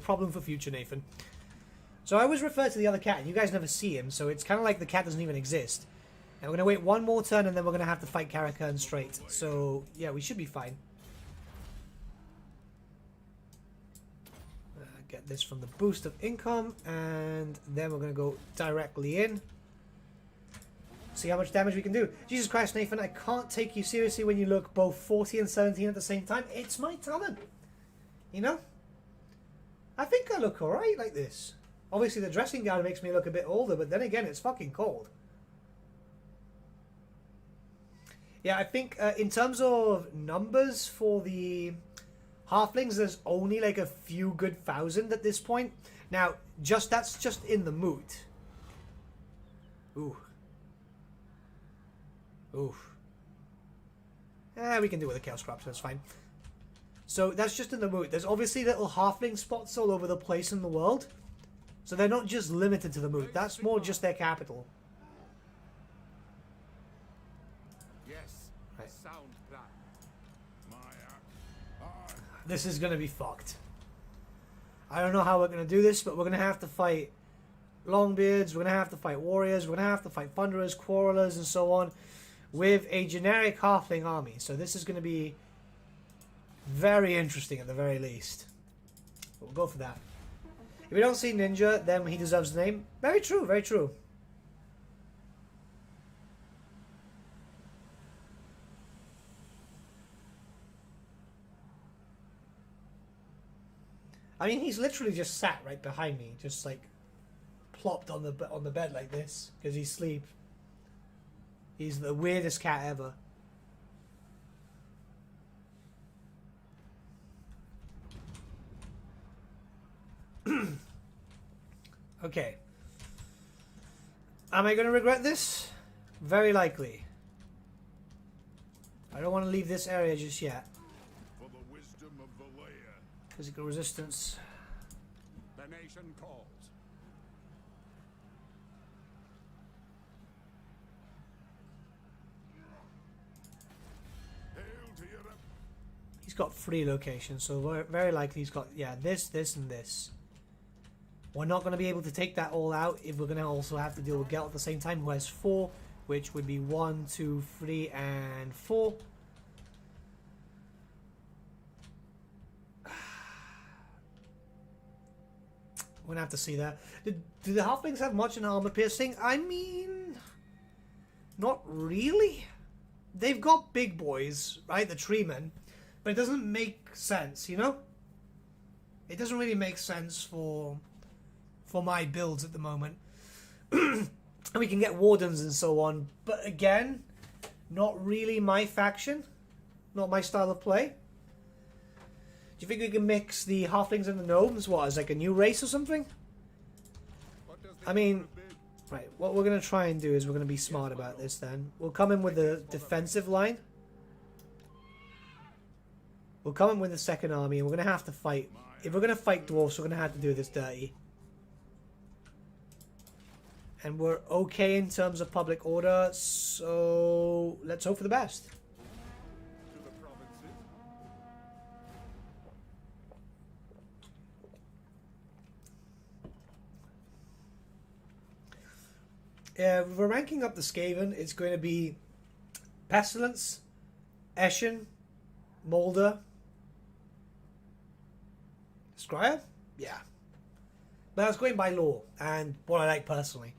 Problem for future, Nathan. So I always refer to the other cat, and you guys never see him, so it's kind of like the cat doesn't even exist. And we're going to wait one more turn, and then we're going to have to fight Karaka straight. So, yeah, we should be fine. Get this from the boost of income, and then we're going to go directly in. See how much damage we can do. Jesus Christ, Nathan, I can't take you seriously when you look both 40 and 17 at the same time. It's my talent. You know? I think I look alright like this. Obviously, the dressing gown makes me look a bit older, but then again, it's fucking cold. Yeah, I think in terms of numbers for the Halflings, there's only like a few good thousand at this point. Now, that's just in the moot. Ooh. Ooh. We can do it with the Chaos Scraps, that's fine. So that's just in the moot. There's obviously little Halfling spots all over the place in the world. So they're not just limited to the moot. That's more just their capital. Yes. Right. Sound plan. This is going to be fucked. I don't know how we're going to do this, but we're going to have to fight Longbeards, we're going to have to fight Warriors, we're going to have to fight Thunderers, Quarrelers, and so on, with a generic Halfling army. So this is going to be very interesting at the very least. But we'll go for that. If we don't see Ninja, then he deserves the name. Very true, very true. I mean, he's literally just sat right behind me, just like plopped on the bed like this because he's asleep. He's the weirdest cat ever. Okay. Am I going to regret this? Very likely. I don't want to leave this area just yet. For the wisdom of the layer. Physical resistance. The nation calls. Hail to your He's got 3 locations, so very likely he's got, yeah, this, and this. We're not going to be able to take that all out if we're going to also have to deal with Gelt at the same time, who has 4, which would be 1, 2, 3, and 4. We're going to have to see that. Do the Halflings have much in armor piercing? I mean, not really. They've got big boys, right? The treemen. But it doesn't make sense, you know? It doesn't really make sense for my builds at the moment. And we can get wardens and so on. But again, not really my faction. Not my style of play. Do you think we can mix the Halflings and the Gnomes? What, as like a new race or something? I mean, right, what we're going to try and do is we're going to be smart about this then. We'll come in with a defensive line. We'll come in with the second army, and we're going to have to fight. If we're going to fight dwarfs, we're going to have to do this dirty. And we're okay in terms of public order, so let's hope for the best. To the provinces. We're ranking up the Skaven. It's going to be Pestilence, Eshin, Molder, Scryer? Yeah. But I was going by lore and what I like personally.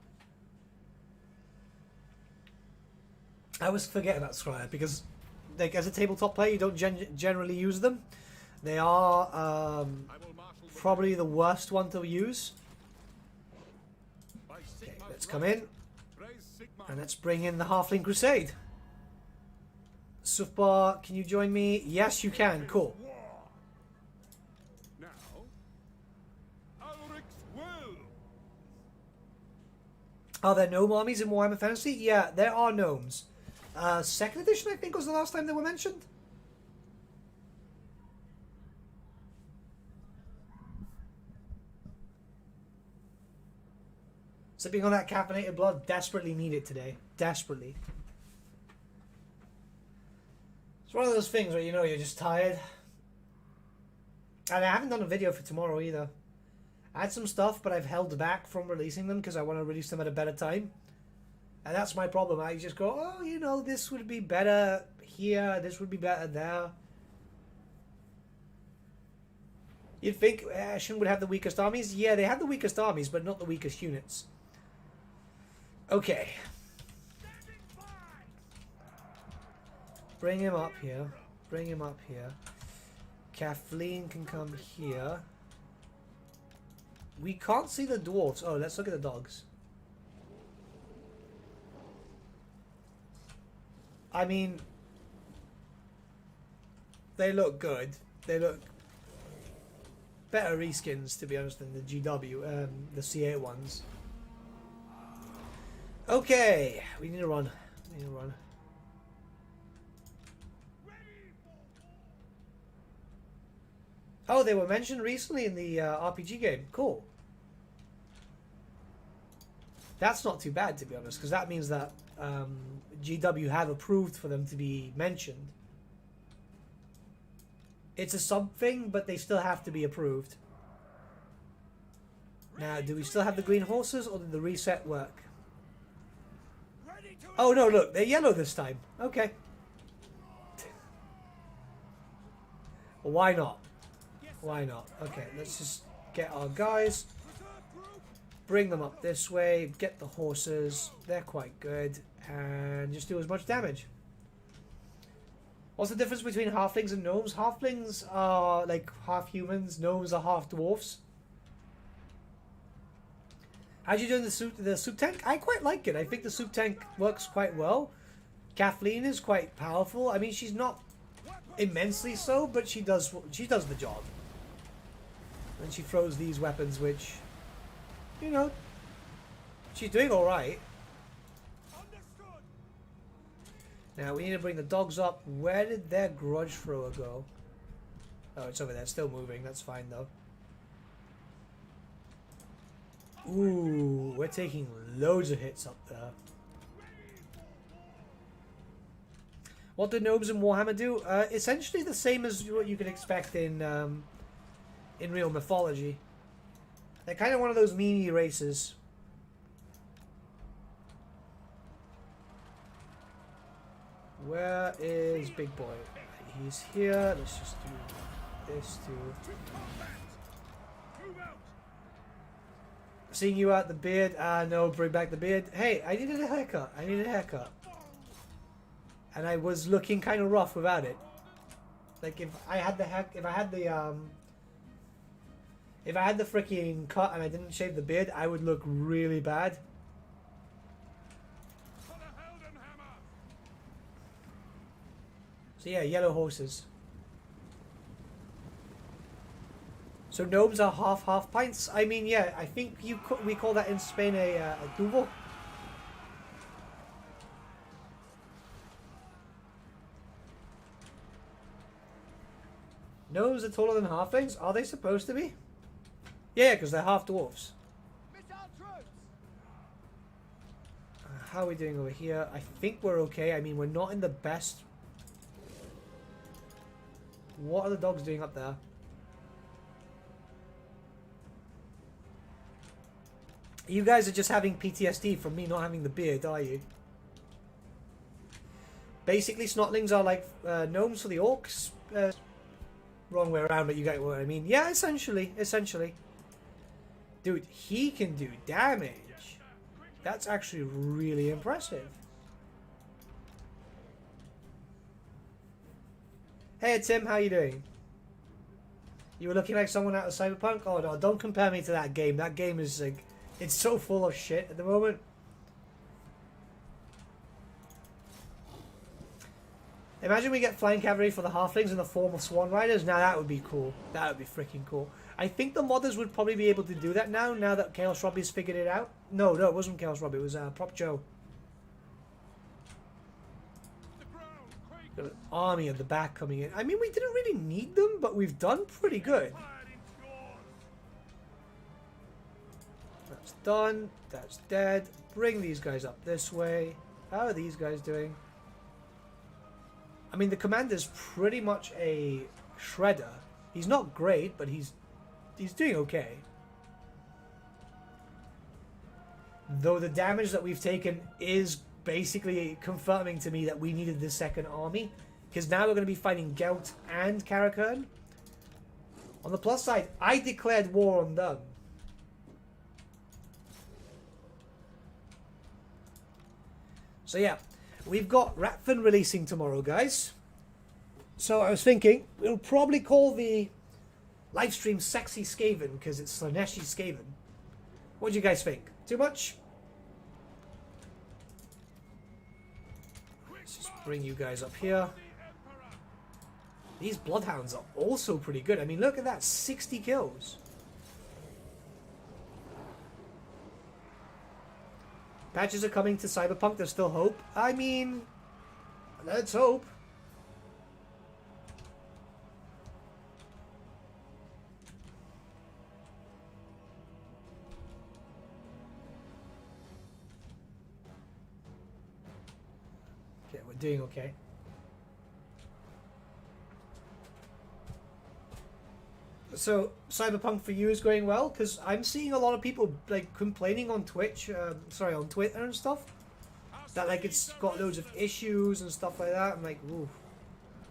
I always forget about Scryer because, like, as a tabletop player, you don't generally use them. They are I will marshal the probably the worst one to use. by Okay, Sigma's let's right. come in Praise Sigma. and let's bring in the Halfling Crusade. Sufbar, can you join me? Yes, you can. Cool. War. Now, Ulrich's will. Are there gnome armies in Warhammer Fantasy? Yeah, there are gnomes. Second edition, I think, was the last time they were mentioned. Sipping on that caffeinated blood, desperately need it today. Desperately. It's one of those things where you know you're just tired. And I haven't done a video for tomorrow either. I had some stuff, but I've held back from releasing them because I want to release them at a better time. And that's my problem. I just go, oh, you know, this would be better here, this would be better there. You'd think Ashen would have the weakest armies. Yeah, they have the weakest armies, but not the weakest units. Okay. Bring him up here. Bring him up here. Kathleen can come here. We can't see the dwarves. Oh, let's look at the dogs. I mean, they look good. They look better reskins, to be honest, than the GW, the C8 ones. Okay, we need to run. We need to run. Oh, they were mentioned recently in the RPG game. Cool. That's not too bad, to be honest, because that means that GW have approved for them to be mentioned. It's a something, but they still have to be approved. Now, do we still have the green horses, or did the reset work? Oh no, look, they're yellow this time. Okay. Well, why not? Why not? Okay, let's just get our guys. Bring them up this way. Get the horses. They're quite good. And just do as much damage. What's the difference between halflings and gnomes? Halflings are like half humans. Gnomes are half dwarfs. How'd you do in the soup tank? I quite like it. I think the soup tank works quite well. Kathleen is quite powerful. I mean, she's not immensely so, but she does the job. And she throws these weapons, which, you know, she's doing all right. Now we need to bring the dogs up. Where did their grudge thrower go? Oh, it's over there. Still moving. That's fine though. Ooh, we're taking loads of hits up there. What do gnomes in Warhammer do? Essentially the same as what you can expect in real mythology. They're kind of one of those meme races. Where is Big Boy? He's here. Let's just do this too. Seeing you out the beard. No, bring back the beard. Hey, I needed a haircut. I needed a haircut. And I was looking kind of rough without it. Like if I had the freaking cut and I didn't shave the beard, I would look really bad. So yeah, yellow horses. So gnomes are half pints. I mean, yeah, I think we call that in Spain a tubo. Gnomes are taller than halflings. Are they supposed to be? Yeah, because they're half dwarfs. How are we doing over here? I think we're okay. I mean, we're not in the best. What are the dogs doing up there? You guys are just having PTSD from me not having the beard, are you? Basically, snotlings are like gnomes for the orcs. Wrong way around, but you get what I mean. Yeah, essentially. Dude, he can do damage. That's actually really impressive. Hey Tim, how you doing? You were looking like someone out of Cyberpunk? Oh no, don't compare me to that game. That game is like, it's so full of shit at the moment. Imagine we get flying cavalry for the halflings in the form of swan riders. Now that would be cool. That would be freaking cool. I think the modders would probably be able to do that now that Chaos Robbie's figured it out. No, it wasn't Chaos Robbie. It was Prop Joe. Got an army at the back coming in. I mean, we didn't really need them, but we've done pretty good. That's done. That's dead. Bring these guys up this way. How are these guys doing? I mean, the commander's pretty much a shredder. He's not great, but he's doing okay. Though the damage that we've taken is basically confirming to me that we needed this second army. Because now we're going to be fighting Gelt and Karakern. On the plus side, I declared war on them. So yeah. We've got Ratfin releasing tomorrow, guys. So I was thinking, we'll probably call the live stream Sexy Skaven, because it's Slaneshi Skaven. What do you guys think? Too much? Let's just bring you guys up here. These Bloodhounds are also pretty good. I mean, look at that, 60 kills. Patches are coming to Cyberpunk, there's still hope. I mean, let's hope. Okay, we're doing okay. So, Cyberpunk for you is going well? Because I'm seeing a lot of people like complaining on Twitch, on Twitter and stuff, that like it's got loads of issues and stuff like that. I'm like, ooh.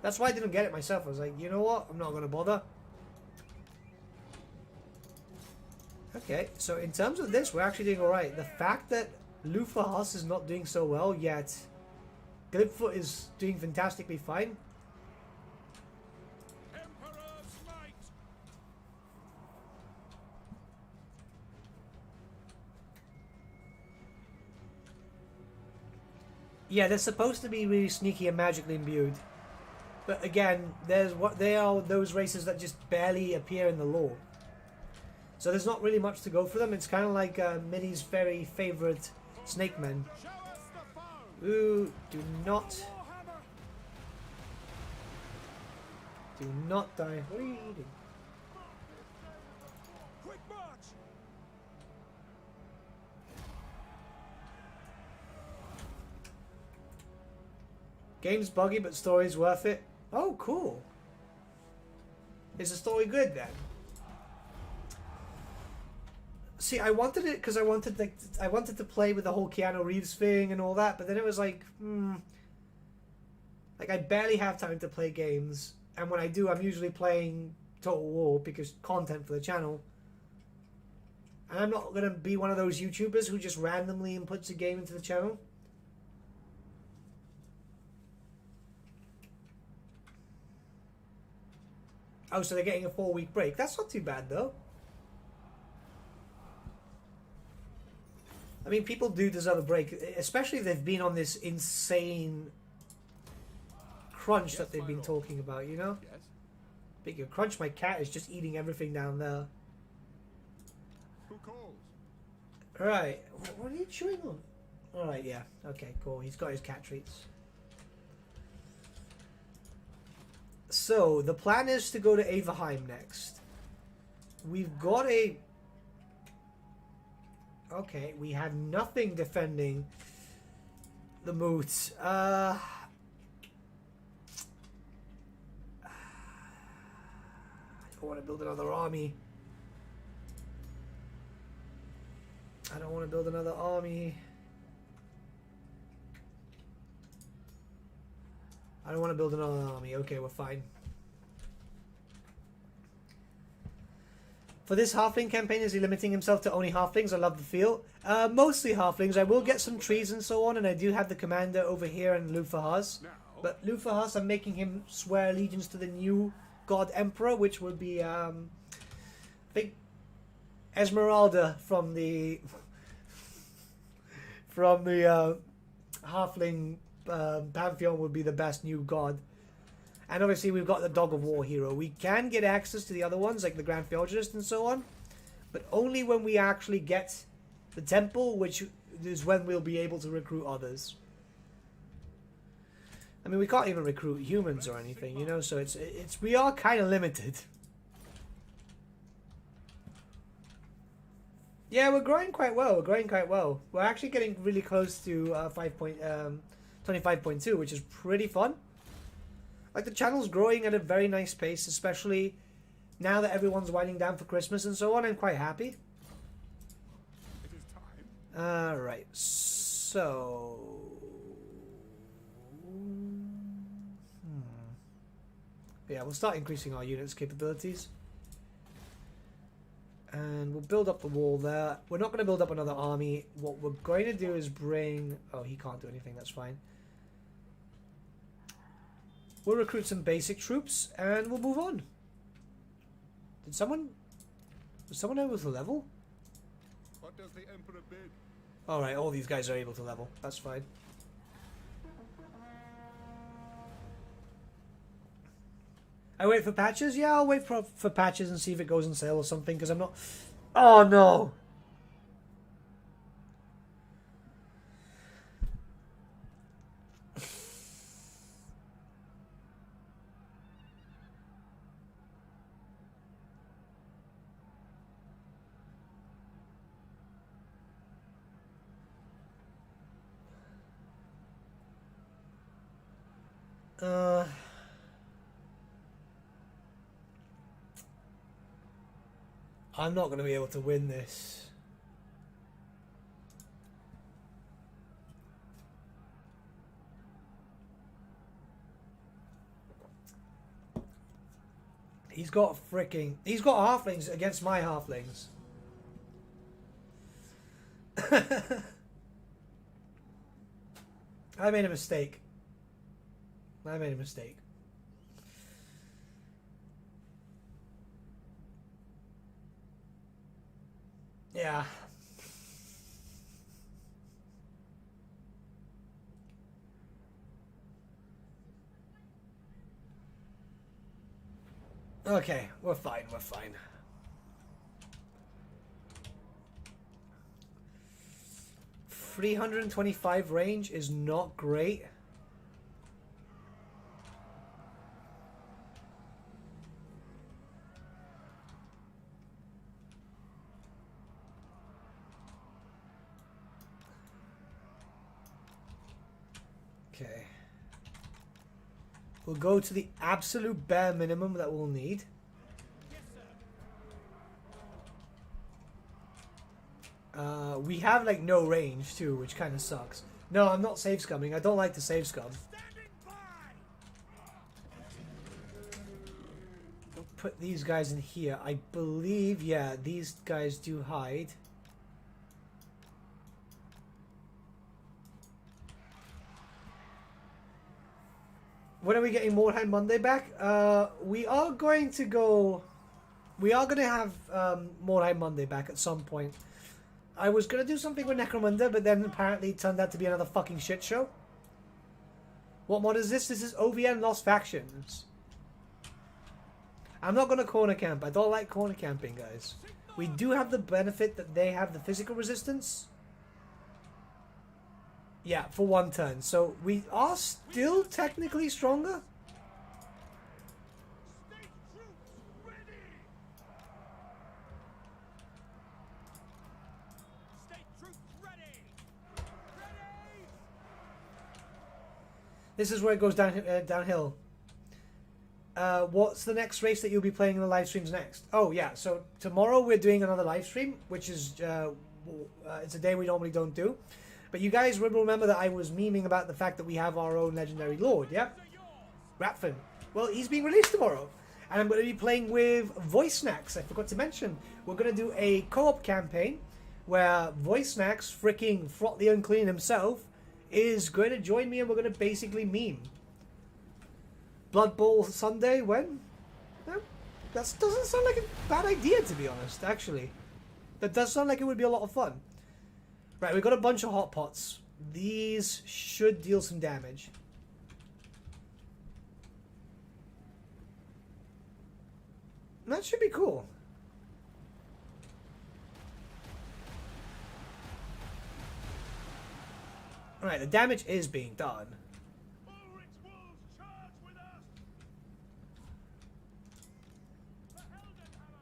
That's why I didn't get it myself. I was like, you know what? I'm not going to bother. Okay, so in terms of this, we're actually doing alright. The fact that Lufthansa is not doing so well yet, Glibfoot is doing fantastically fine. Yeah, they're supposed to be really sneaky and magically imbued. But again, they are those races that just barely appear in the lore. So there's not really much to go for them. It's kind of like Minnie's very favourite snake men. Ooh, do not die. What are you eating? Game's buggy, but story's worth it. Oh, cool. Is the story good then? See, I wanted it because I wanted to play with the whole Keanu Reeves thing and all that, but then it was like, like I barely have time to play games, and when I do, I'm usually playing Total War because content for the channel. And I'm not gonna be one of those YouTubers who just randomly inputs a game into the channel. Oh, so they're getting a 4-week break. That's not too bad, though. I mean, people do deserve a break, especially if they've been on this insane crunch that they've been talking about, you know? Yes. Speaking of crunch, my cat is just eating everything down there. Who calls? Alright, what are you chewing on? Alright, yeah. Okay, cool. He's got his cat treats. So, the plan is to go to Averheim next. We've got a... Okay, we have nothing defending the moots. I don't want to build another army. I don't want to build another army. I don't want to build another army. Okay, we're fine. For this halfling campaign, is he limiting himself to only halflings? I love the feel. Mostly halflings. I will get some trees and so on, and I do have the commander over here in Lufthansa. But Lufahas, I'm making him swear allegiance to the new God Emperor, which will be, I think, Esmeralda from the Halfling Pantheon would be the best new god. And obviously we've got the Dog of War hero. We can get access to the other ones, like the Grand Theologist and so on, but only when we actually get the temple, which is when we'll be able to recruit others. I mean, we can't even recruit humans or anything, you know, so it's we are kind of limited. Yeah, we're growing quite well. We're actually getting really close to 25.2, which is pretty fun. Like, the channel's growing at a very nice pace, especially now that everyone's winding down for Christmas and so on. I'm quite happy. It is time. Alright, so... Yeah, we'll start increasing our units' capabilities. And we'll build up the wall there. We're not going to build up another army. What we're going to do is bring... Oh, he can't do anything, that's fine. We'll recruit some basic troops, and we'll move on. Was someone able to level? What does the Emperor bid? Alright, all these guys are able to level. That's fine. I wait for patches? Yeah, I'll wait for patches and see if it goes on sale or something, because I'm not... Oh, no! I'm not going to be able to win this. He's got halflings against my halflings. I made a mistake. Yeah. Okay, we're fine. 325 range is not great. Okay. We'll go to the absolute bare minimum that we'll need. We have like no range too, which kind of sucks. No, I'm not save scumming. I don't like to save scum. We'll put these guys in here. I believe, yeah, these guys do hide. When are we getting Mordheim Monday back? We are going to have Mordheim Monday back at some point. I was going to do something with Necromunda, but then apparently it turned out to be another fucking shit show. What mod is this? This is OVN Lost Factions. I'm not going to corner camp. I don't like corner camping, guys. We do have the benefit that they have the physical resistance. Yeah, for one turn. So we are still technically stronger. This is where it goes downhill. What's the next race that you'll be playing in the live streams next? Oh yeah, so tomorrow we're doing another live stream, which is it's a day we normally don't do. But you guys will remember that I was memeing about the fact that we have our own legendary lord, yeah? Rapfin. Well, he's being released tomorrow. And I'm going to be playing with Voice Snacks. I forgot to mention. We're going to do a co-op campaign where Voice Snacks, freaking Frot the Unclean himself, is going to join me and we're going to basically meme. Blood Bowl Sunday, when? No, that doesn't sound like a bad idea, to be honest, actually. That does sound like it would be a lot of fun. Right, we've got a bunch of hot pots. These should deal some damage. That should be cool. Alright, the damage is being done. Ulrich's wolves charge with us! The Heldenhammer!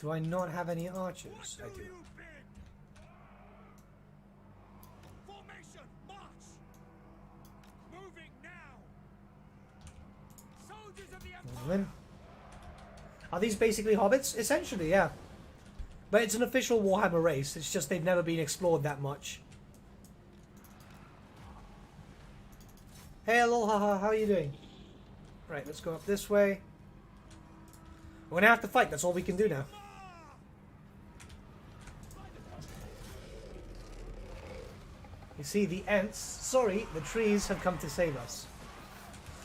Do I not have any archers? I do. You big? Formation, march! Moving now! Soldiers of the Empire! Then. Are these basically hobbits? Essentially, yeah. But it's an official Warhammer race. It's just they've never been explored that much. Hey, aloha, how are you doing? Right, let's go up this way. We're gonna have to fight. That's all we can do now. You see, the Ents, sorry, the trees have come to save us.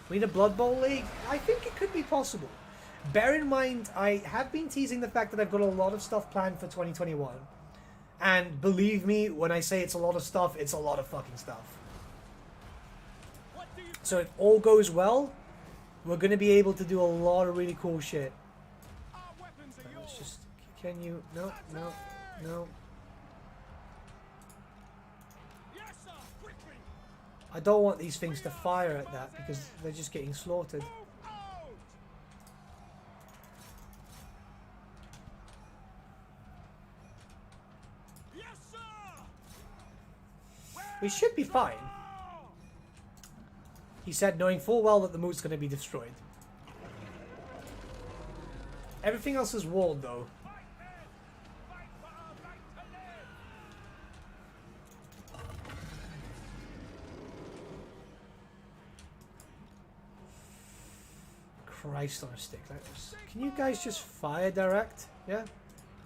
We need a Blood Bowl League? I think it could be possible. Bear in mind, I have been teasing the fact that I've got a lot of stuff planned for 2021. And believe me, when I say it's a lot of stuff, it's a lot of fucking stuff. So if all goes well, we're going to be able to do a lot of really cool shit. Our weapons are Right, yours! let's just, can you, no. Yes, sir! Quickly! I don't want these things to fire at that because they're just getting slaughtered. Move out! Yes, sir! We should be fine. He said, knowing full well that the moat's going to be destroyed. Everything else is walled, though. Fight, men! Fight for our right to live! Christ on a stick. Can you guys just fire direct? Yeah?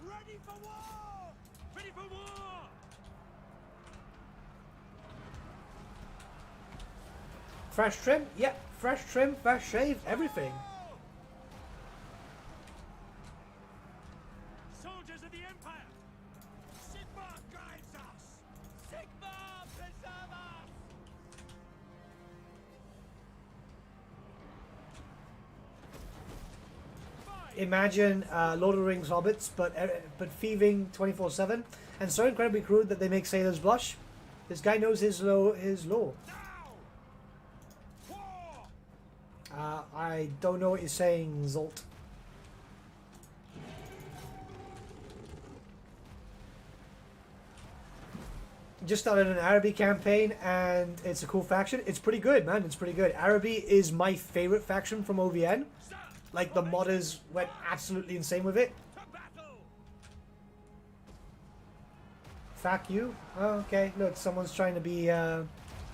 Ready for war! Ready for war! Fresh trim? Yep. Fresh trim, fresh shave, everything. Soldiers of the Empire! Sigma guides us! Sigma preserve us! Imagine Lord of the Rings hobbits, but thieving 24/7, and so incredibly crude that they make sailors blush. This guy knows his law. Now! War! I don't know what you're saying, Zolt. Just started an Araby campaign, and it's a cool faction. It's pretty good, man. It's pretty good. Araby is my favorite faction from OVN. Like, the modders went absolutely insane with it. To battle! Fuck you. Oh, okay. Look, someone's trying to be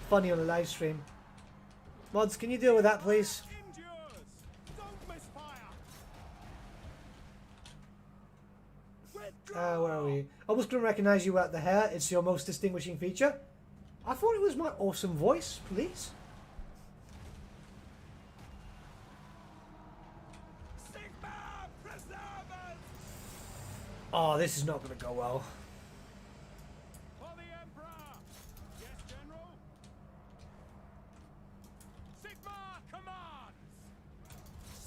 funny on a live stream. Mods, can you deal with that, please? Endures! Don't misfire! Withdraw! Where are we? Almost couldn't recognize you without the hair. It's your most distinguishing feature. I thought it was my awesome voice, please. Sigma preserve us! Oh, this is not going to go well. For the Emperor! Yes, General? Sigma commands!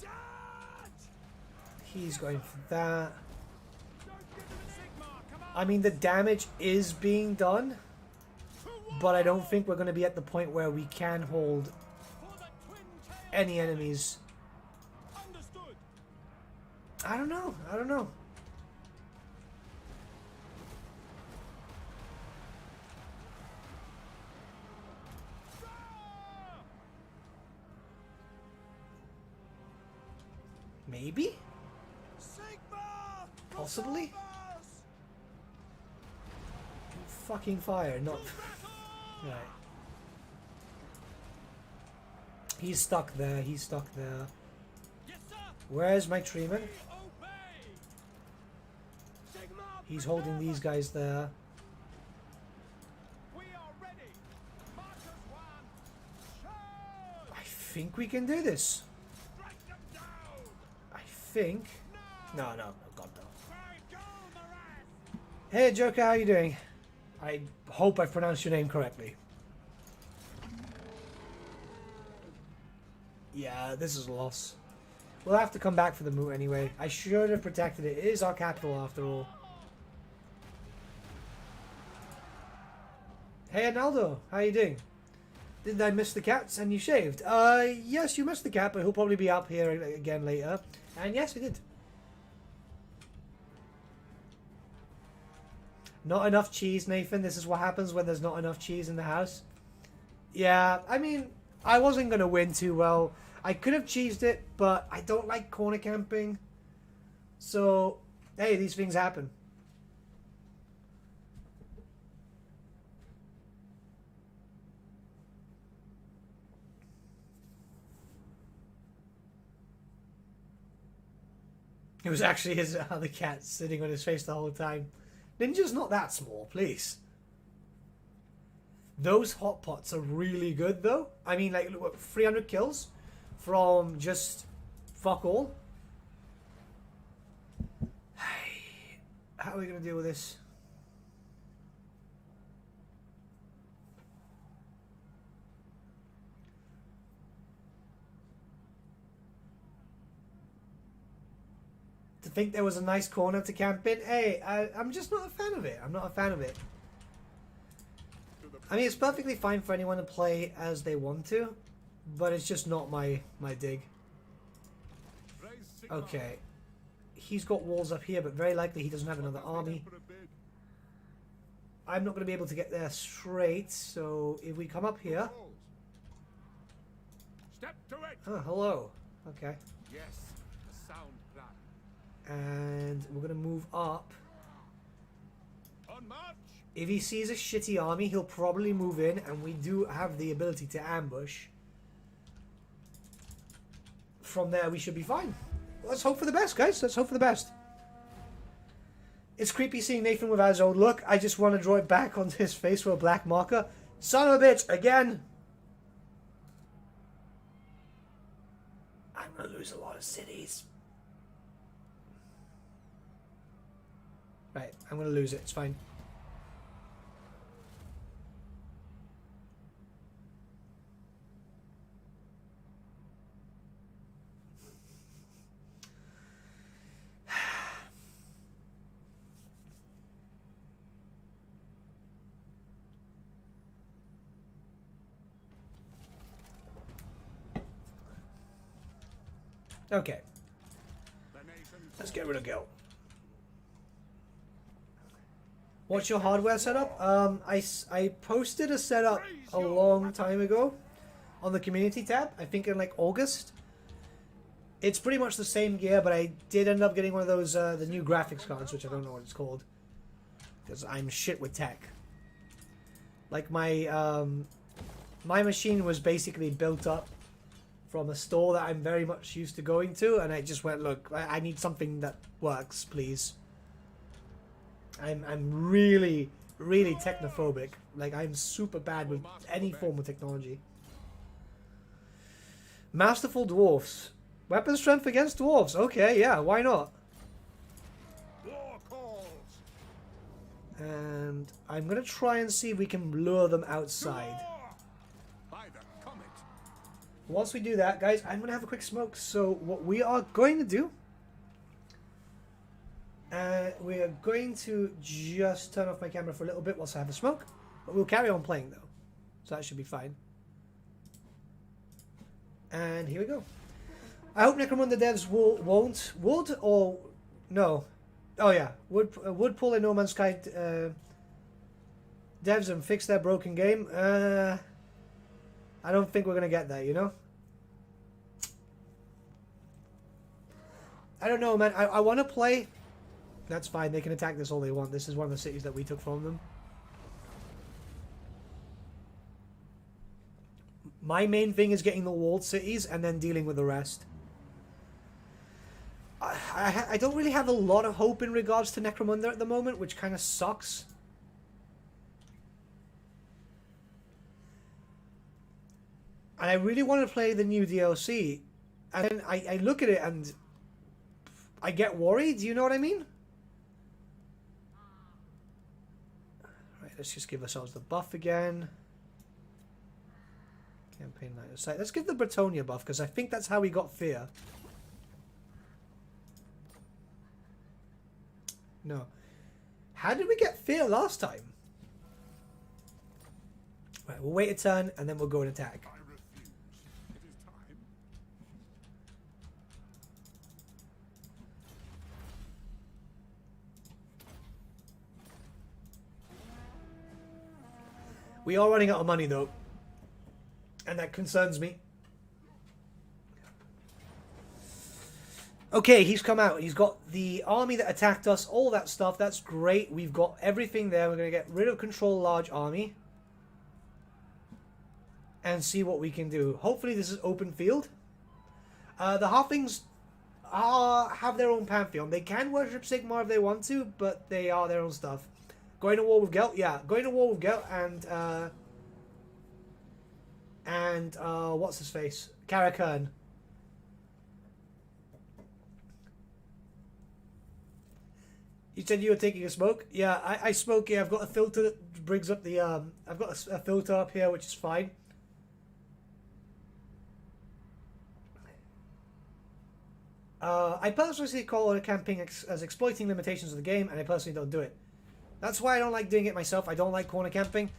Charge! He's going for that. Don't give them Sigma commands! I mean, the damage is being done, To war! but I don't think we're going to be at the point where we can hold For the twin tail! any enemies. Understood! I don't know. I don't know. Fire! Maybe? Sigma! Possibly? preserve us! Fucking fire, not... Battle! Right. He's stuck there. He's stuck there. Yes, sir! Where's my treeman? We obey! He's holding these guys there. We are ready. Markers one. Shoot! I think we can do this. Strike them down. I think. No, God no. By go, Moran! Hey Joker, how you doing? I hope I pronounced your name correctly. Yeah, this is a loss. We'll have to come back for the moot anyway. I should have protected it. It is our capital after all. Hey Arnaldo, how you doing? Did I miss the cats and you shaved? Yes, you missed the cat, but he'll probably be up here again later. And yes, I did. Not enough cheese, Nathan. This is what happens when there's not enough cheese in the house. Yeah, I mean, I wasn't going to win too well. I could have cheesed it, but I don't like corner camping. So, hey, these things happen. It was actually his other cat sitting on his face the whole time. Ninja's not that small, please. Those hot pots are really good, though. I mean, like, look, 300 kills from just fuck all. How are we going to deal with this? To think there was a nice corner to camp in. Hey, I'm just not a fan of it. I'm not a fan of it. I mean, it's perfectly fine for anyone to play as they want to, but it's just not my dig. Okay. He's got walls up here, but very likely he doesn't have another army. I'm not going to be able to get there straight, so if we come up here... Step to it. Oh, hello. Okay. Yes, a sound plan. And we're going to move up. On march. If he sees a shitty army, he'll probably move in, and we do have the ability to ambush. From there, we should be fine. Let's hope for the best, guys. Let's hope for the best. It's creepy seeing Nathan without his old look. I just want to draw it back onto his face with a black marker. Son of a bitch, again. I'm going to lose a lot of cities. Right, I'm going to lose it. It's fine. Okay. Let's get rid of Gil. What's your hardware setup? I posted a setup a long time ago on the community tab. I think in like August. It's pretty much the same gear, but I did end up getting one of those the new graphics cards, which I don't know what it's called, because I'm shit with tech. Like my my machine was basically built up from a store that I'm very much used to going to, and I just went, look, I need something that works, please. I'm really, really technophobic. Like, I'm super bad with any form of technology. Masterful dwarfs. Weapon strength against dwarves. Okay, yeah, why not? War calls. And I'm going to try and see if we can lure them outside. By the comet. Once we do that, guys, I'm going to have a quick smoke. So what we are going to do... we are going to just turn off my camera for a little bit whilst I have a smoke. But we'll carry on playing, though. So that should be fine. And here we go. I hope Necromunda devs won't... Would or... No. Oh, yeah. Would pull in No Man's Sky devs and fix their broken game. I don't think we're going to get there, you know? I don't know, man. I want to play... That's fine. They can attack this all they want. This is one of the cities that we took from them. My main thing is getting the walled cities and then dealing with the rest. I don't really have a lot of hope in regards to Necromunda at the moment, which kind of sucks. And I really want to play the new DLC. And then I look at it and I get worried, you know what I mean? Right, let's just give ourselves the buff again. Campaign line of sight. Let's give the Bretonia buff, because I think that's how we got Fear. No. How did we get Fear last time? Right, we'll wait a turn and then we'll go and attack. I refuse. It is time. We are running out of money though. And that concerns me. Okay, he's come out. He's got the army that attacked us, all that stuff. That's great. We've got everything there. We're going to get rid of control large army. And see what we can do. Hopefully this is open field. The Halflings have their own pantheon. They can worship Sigmar if they want to, but they are their own stuff. Going to war with Gelt? Yeah, going to war with Gelt and what's his face? Karakern. You said you were taking a smoke? Yeah, I smoke. Yeah, I've got a filter that brings up the I've got a filter up here, which is fine. I personally call a camping as exploiting limitations of the game, and I personally don't do it. That's why I don't like doing it myself. I don't like corner camping.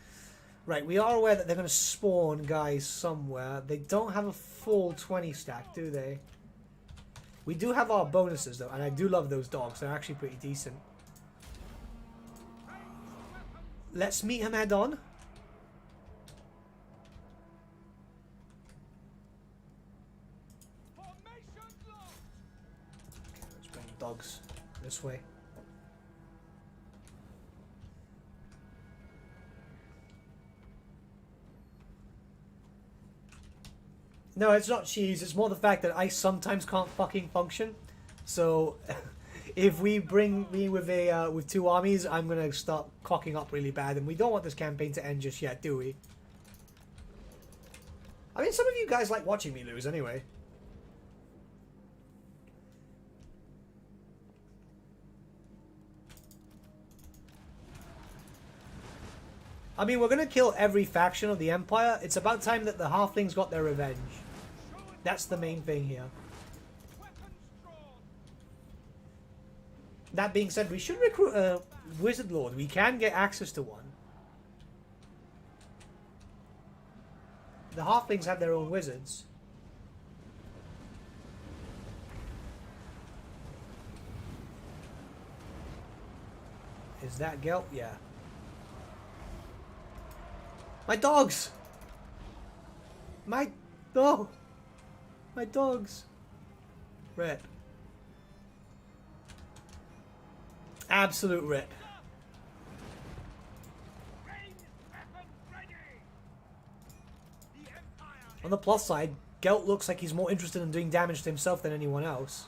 Right, we are aware that they're going to spawn guys somewhere. They don't have a full 20 stack, do they? We do have our bonuses, though, and I do love those dogs. They're actually pretty decent. Let's meet him head on. Let's bring the dogs this way. No, it's not cheese. It's more the fact that I sometimes can't fucking function. So, if we bring me with a with two armies, I'm gonna start cocking up really bad, and we don't want this campaign to end just yet, do we? I mean, some of you guys like watching me lose, anyway. I mean, we're gonna kill every faction of the Empire. It's about time that the Halflings got their revenge. That's the main thing here. That being said, we should recruit a Wizard Lord. We can get access to one. The Halflings have their own wizards. Is that Gelt? Yeah. My dogs! No! My dogs! Rip. Absolute rip. On the plus side, Gelt looks like he's more interested in doing damage to himself than anyone else.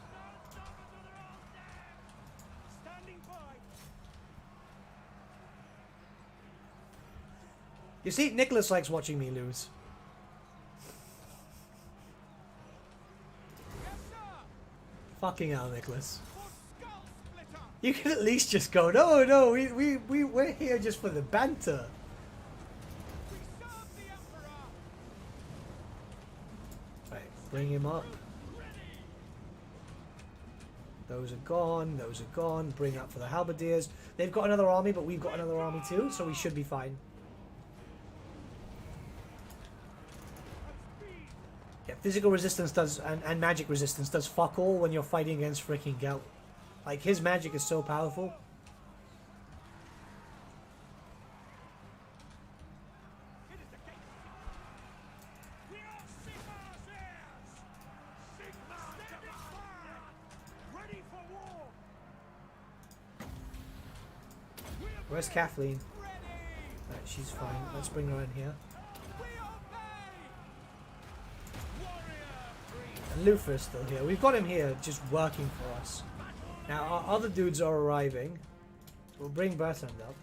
You see, Nicholas likes watching me lose. Fucking hell, Nicholas. You can at least just go, no, we're here just for the banter. Right, bring him up. Those are gone, those are gone. Bring up for the halberdiers. They've got another army, but we've got another army too, so we should be fine. Yeah, physical resistance does, and magic resistance does fuck all when you're fighting against freaking Gelt. Like, his magic is so powerful. Where's Kathleen? Right, she's fine. Let's bring her in here. Luther's still here. We've got him here just working for us. Now our other dudes are arriving. We'll bring Bertrand up.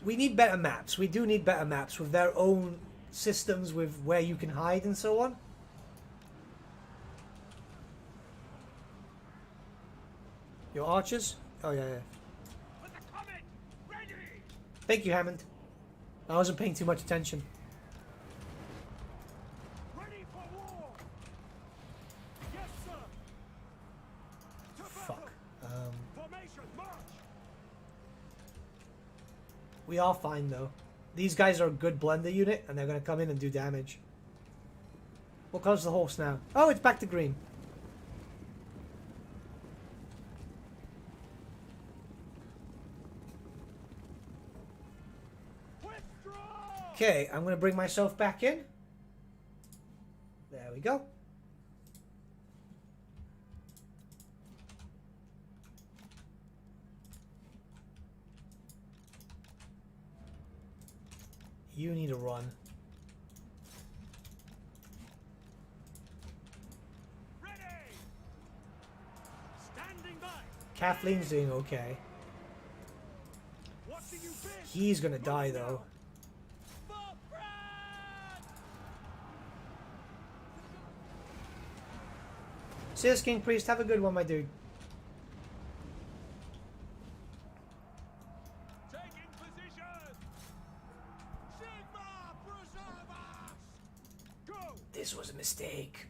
We need better maps. We do need better maps with their own systems with where you can hide and so on. Your archers? Oh yeah, yeah. Thank you, Hammond. I wasn't paying too much attention. Ready for war. Yes, sir. To Fuck. formation, march. We are fine though. These guys are a good blender unit, and they're going to come in and do damage. What color's the horse now? Oh, it's back to green. Okay, I'm going to bring myself back in. There we go. You need to run. Ready. Standing by. Kathleen's doing okay. What do you bid? He's going to die though. Cheers, King Priest. Have a good one, my dude. Taking position. Sigma, preserve us. Go. This was a mistake.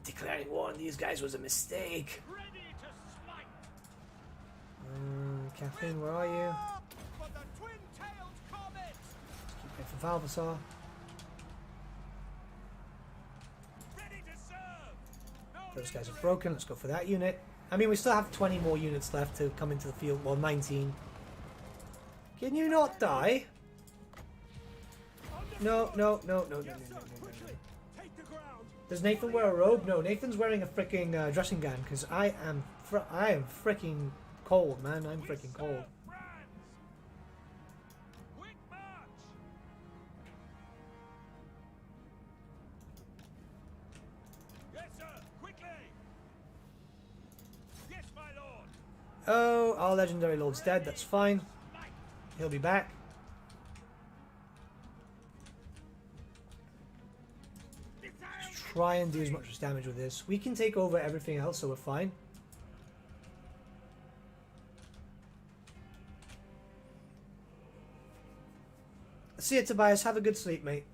Declaring war on these guys was a mistake. Ready to smite. Kathleen, where are you? For the twin-tailed comet. Keep it for Valvasar. Ready to serve. No Those guys are lingering. broken. Let's go for that unit. I mean, we still have 20 more units left to come into the field. Well, 19. Can you not die? No, no, no, no, no, no, Yes, no, sir. no, no, no. Quickly. Take the ground. Does Nathan wear a robe? No, Nathan's wearing a freaking dressing gown because I am freaking cold, man. I'm We freaking serve cold. France. Quick march. Yes, sir. Quickly. Yes, my lord. Oh, our legendary lord's dead. That's fine. Smite. He'll be back. Just try and do as much damage with this. We can take over everything else, so we're fine. See you, Tobias. Have a good sleep, mate.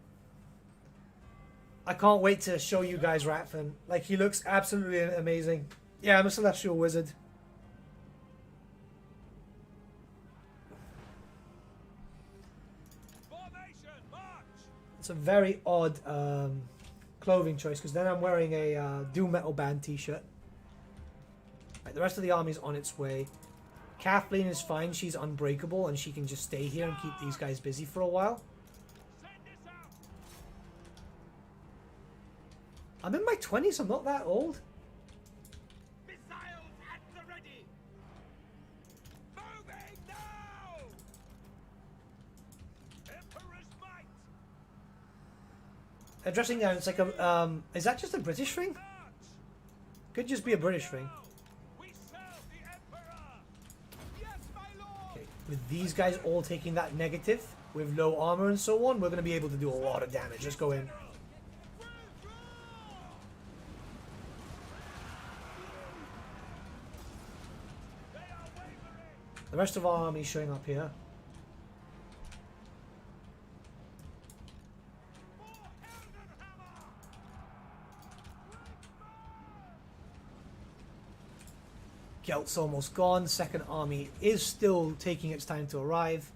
I can't wait to show you guys Ratfin. Like, he looks absolutely amazing. Yeah, I'm a celestial wizard. Formation. March. It's a very odd clothing choice, because then I'm wearing a Doom Metal Band t-shirt. Right, the rest of the army's on its way. Kathleen is fine. She's unbreakable, and she can just stay here and keep these guys busy for a while. Send this out. I'm in my 20s. I'm not that old. Missiles at the ready. Moving now. Emperor's might. Dressing down, it's like a... is that just a British thing? March. Could just be a British thing. We serve the Emperor. Yes, my lord. Okay, with these guys all taking that negative, with low armor and so on, we're going to be able to do a lot of damage. Let's go in. They are wavering. The rest of our army is showing up here. For Heldenhammer. Gelt's almost gone. Second army is still taking its time to arrive.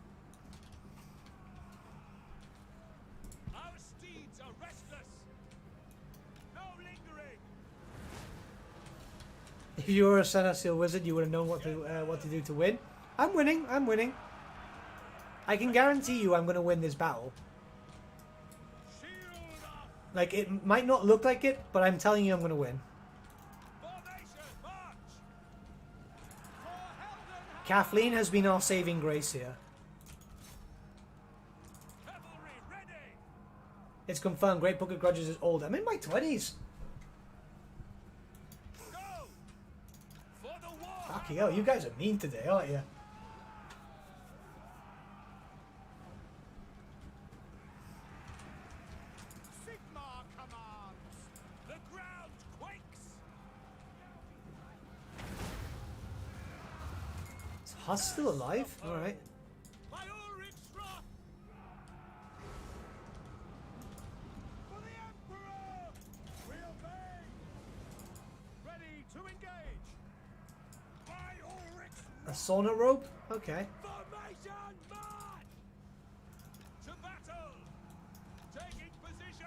Our steeds are restless. No lingering. If you were a celestial wizard, you would have known what to do to win. I'm winning. I'm winning. I can guarantee you I'm going to win this battle. Shield up. Like, it might not look like it, but I'm telling you I'm going to win. Formation. March. For Heldenhammer. Kathleen has been our saving grace here. Cavalry. It's confirmed. Great Book of Grudges is old. I'm in my 20s. Go! For the war! Fucking hell, you guys are mean today, aren't you? Sigmar commands! The ground quakes! Is Huss still alive? Alright. By Ulrich's wrath! For the Emperor! We obey! Ready to engage! By Ulrich's A sauna robe? Okay. formation march! To battle! Taking position!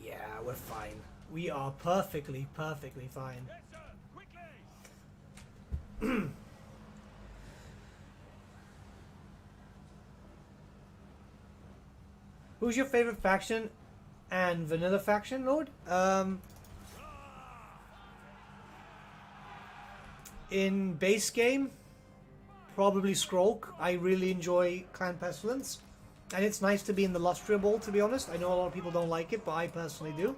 Yeah, we're fine. We are perfectly fine. Yes, sir! Quickly! Who's your favorite faction and vanilla faction, Lord? In base game, probably Skrulk. I really enjoy Clan Pestilence. And it's nice to be in the Lustria Bowl, to be honest. I know a lot of people don't like it, but I personally do.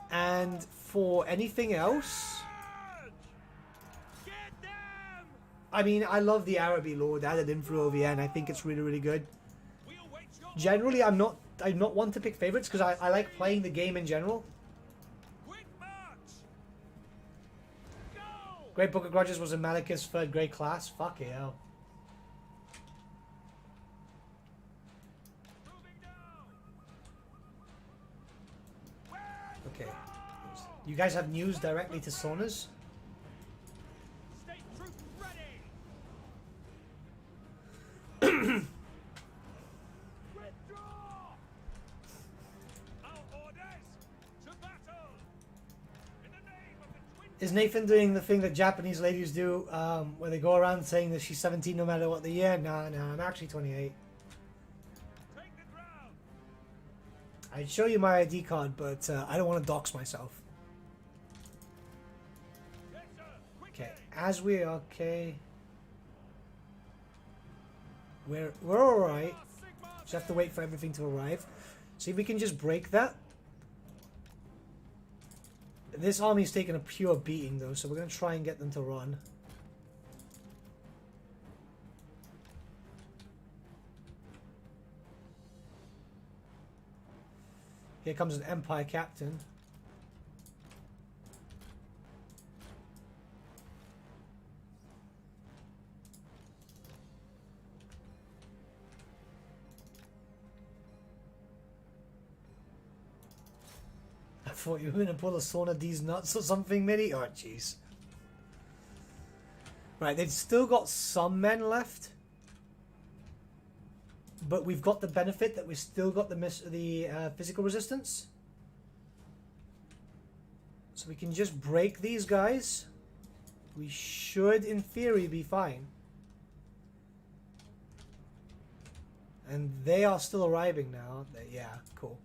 And for anything else, Get them! I mean, I love the Araby Lord added in for OVN. I think it's really good. We await your Generally, I'm not one to pick favorites because I like playing the game in general. quick march! Go! Great Book of Grudges was a Malekith's third grade class. Fuck it, hell. Moving down! Okay. You guys have news directly to saunas? State troops ready! Withdraw! Our orders to battle! In the name of the twin... Is Nathan doing the thing that Japanese ladies do, where they go around saying that she's 17 no matter what the year? Nah, I'm actually 28. Take the ground! I'd show you my ID card, but I don't want to dox myself. Yes, sir! Quickly! Okay, as we are okay. We're alright. Sigmar Just have to wait for everything to arrive. See if we can just break that. This army's taking a pure beating though, so we're gonna try and get them to run. Here comes an Empire captain. I thought you were going to pull a sauna D's nuts or something, Mitty. Oh, jeez. Right, they've still got some men left. But we've got the benefit that we've still got the physical resistance. So we can just break these guys. We should, in theory, be fine. And they are still arriving now, aren't they? Yeah, cool.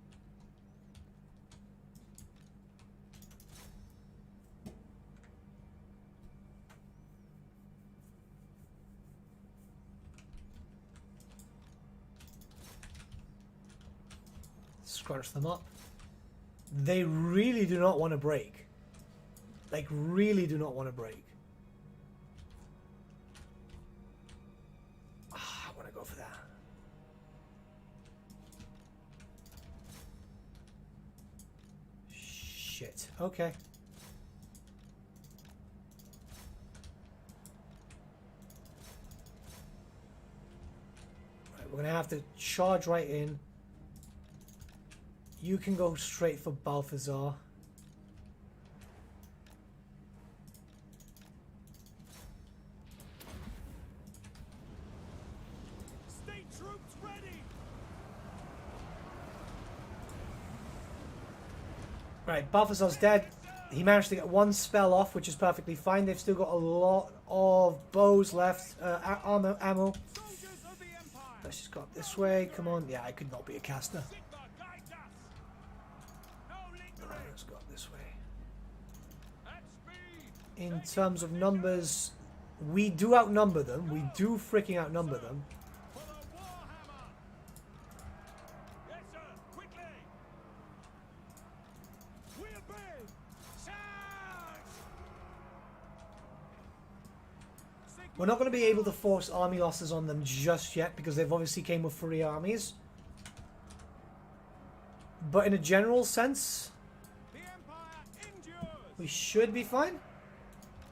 Scrunch them up. They really do not want to break. Like, really do not want to break. Ah, I want to go for that. Shit. Okay. Right, we're going to have to charge right in. You can go straight for Balthazar. State troops ready! Right, Balthazar's dead. He managed to get one spell off, which is perfectly fine. They've still got a lot of bows left, ammo. Soldiers of the Empire! Let's just go up this way. Come on. Yeah, I could not be a caster. Sigmar guides us! No lingering! Let's go up this way. At speed! In terms of numbers, We do outnumber them. We do freaking outnumber them. For the Warhammer! Yes, sir! Quickly! We obey! Charge! We're not going to be able to force army losses on them just yet because they've obviously came with 3 armies. But in a general sense, The Empire endures! we should be fine.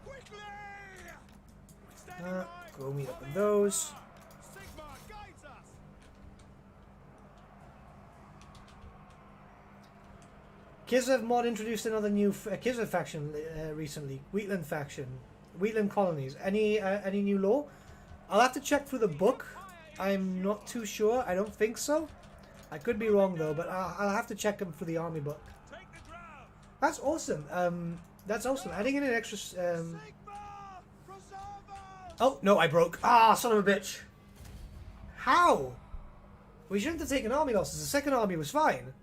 Quickly! Standing by! Go meet up with those. Sigma guides us! Kislev mod introduced another new Kislev faction recently. Wheatland faction. Wheatland colonies. Any new law? I'll have to check through the book. I'm not too sure. I don't think so. I could be wrong though, but I'll have to check them for the army book. Take the ground! That's awesome. That's awesome. Adding in an extra. Sigma! Preserve us! Oh no, I broke. Ah, son of a bitch. How? We shouldn't have taken army losses. The second army was fine.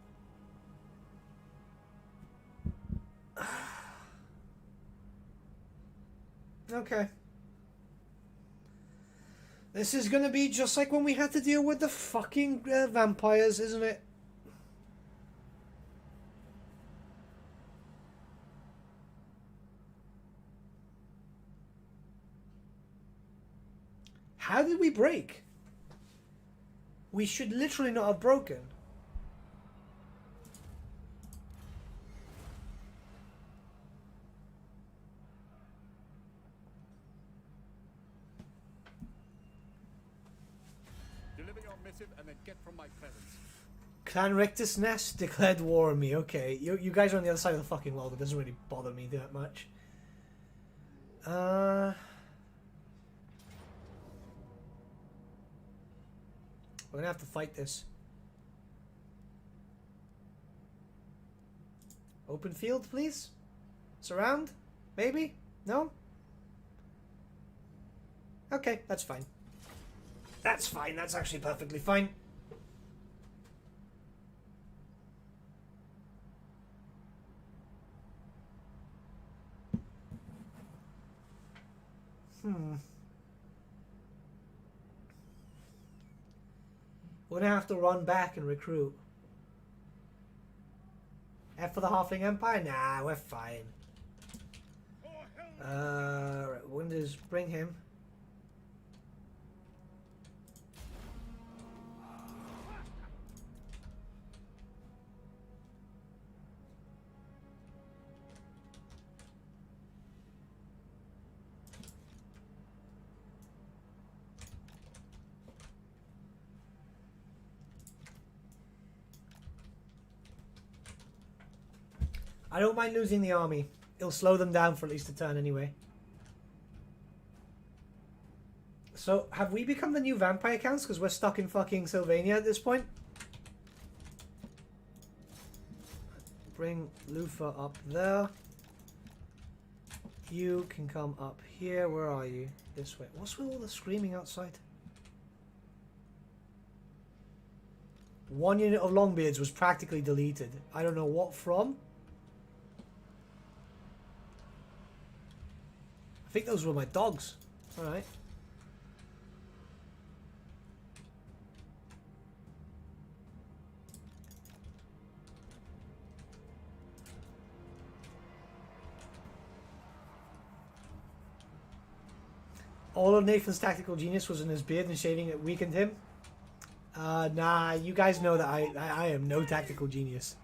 Okay. This is gonna be just like when we had to deal with the fucking vampires, isn't it? How did we break? We should literally not have broken. Deliver your missive and then get from my presence. Clan Rictus Nest declared war on me. Okay, you guys are on the other side of the fucking world. It doesn't really bother me that much. We're gonna have to fight this. Open field, please? Surround? Maybe? No? Okay, that's fine. That's fine, that's actually perfectly fine. We're gonna have to run back and recruit. F for the Halfling Empire? Nah, we're fine. Right, Windows, bring him. I don't mind losing the army. It'll slow them down for at least a turn anyway. So, have we become the new vampire counts because we're stuck in fucking Sylvania at this point? Bring Lufa up there. You can come up here. Where are you? This way. What's with all the screaming outside? 1 unit of Longbeards was practically deleted. I don't know what from. I think those were my dogs. Alright. All of Nathan's tactical genius was in his beard and shaving it weakened him. Nah, you guys know that I am no tactical genius.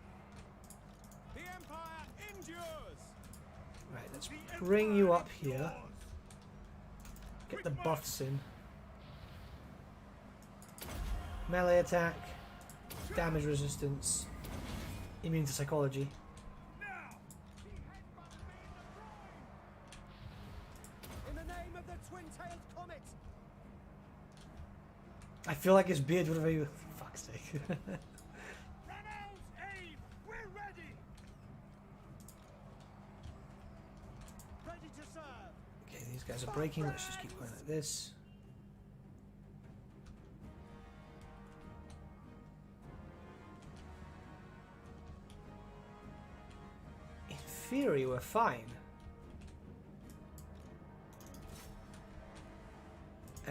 The Empire endures! Right, let's bring you up here. Get the buffs in. Melee attack, damage resistance, immune to psychology. Now! In the name of the twin-tailed comet! I feel like his beard would have been... Fuck's sake. Ronald's aim! We're ready! Ready to serve! Okay, these guys are breaking. Let's just keep going like this. In theory, we're fine.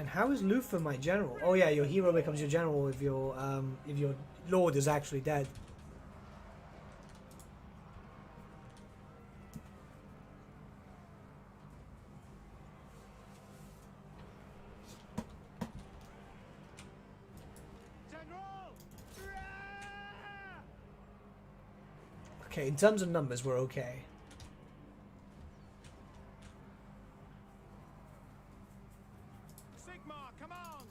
And how is Luther my general? Oh yeah, your hero becomes your general if your lord is actually dead. Okay, in terms of numbers, we're okay. Sigma, come on!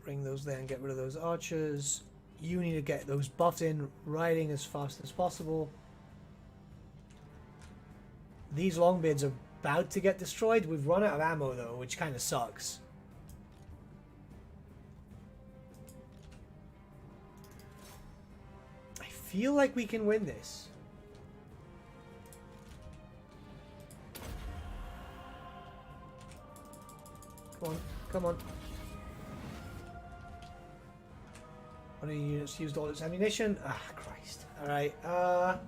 Bring those there and get rid of those archers. You need to get those buffs in, riding as fast as possible. These longbeards are about to get destroyed. We've run out of ammo though, which kind of sucks. I feel like we can win this. Come on, come on. One of the units used all its ammunition. Ah, Christ. Alright, come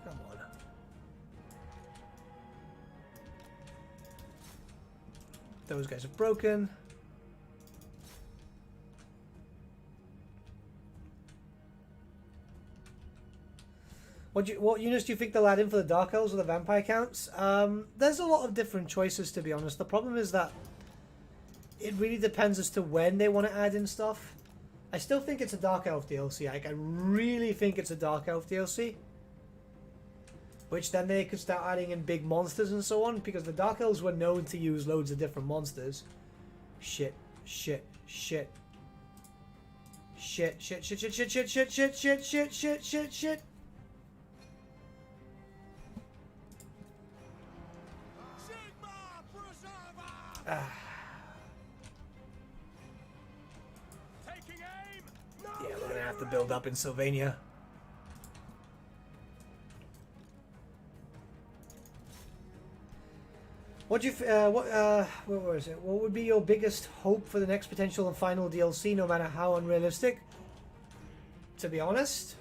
on. Those guys are broken. What units do you think they'll add in for the Dark Elves or the Vampire counts? There's a lot of different choices, to be honest. The problem is that it really depends as to when they want to add in stuff. I still think it's a Dark Elf DLC. Like, I really think it's a Dark Elf DLC. Which then they could start adding in big monsters and so on, because the Dark Elves were known to use loads of different monsters. Shit, shit, shit. Shit, shit, shit, shit, shit, shit, shit, shit, shit, shit, shit, shit, shit. Sigma, preserver! Taking aim! No! Yeah, we're gonna have to build up in Sylvania. What do you? What was it? What would be your biggest hope for the next potential and final DLC, no matter how unrealistic? To be honest,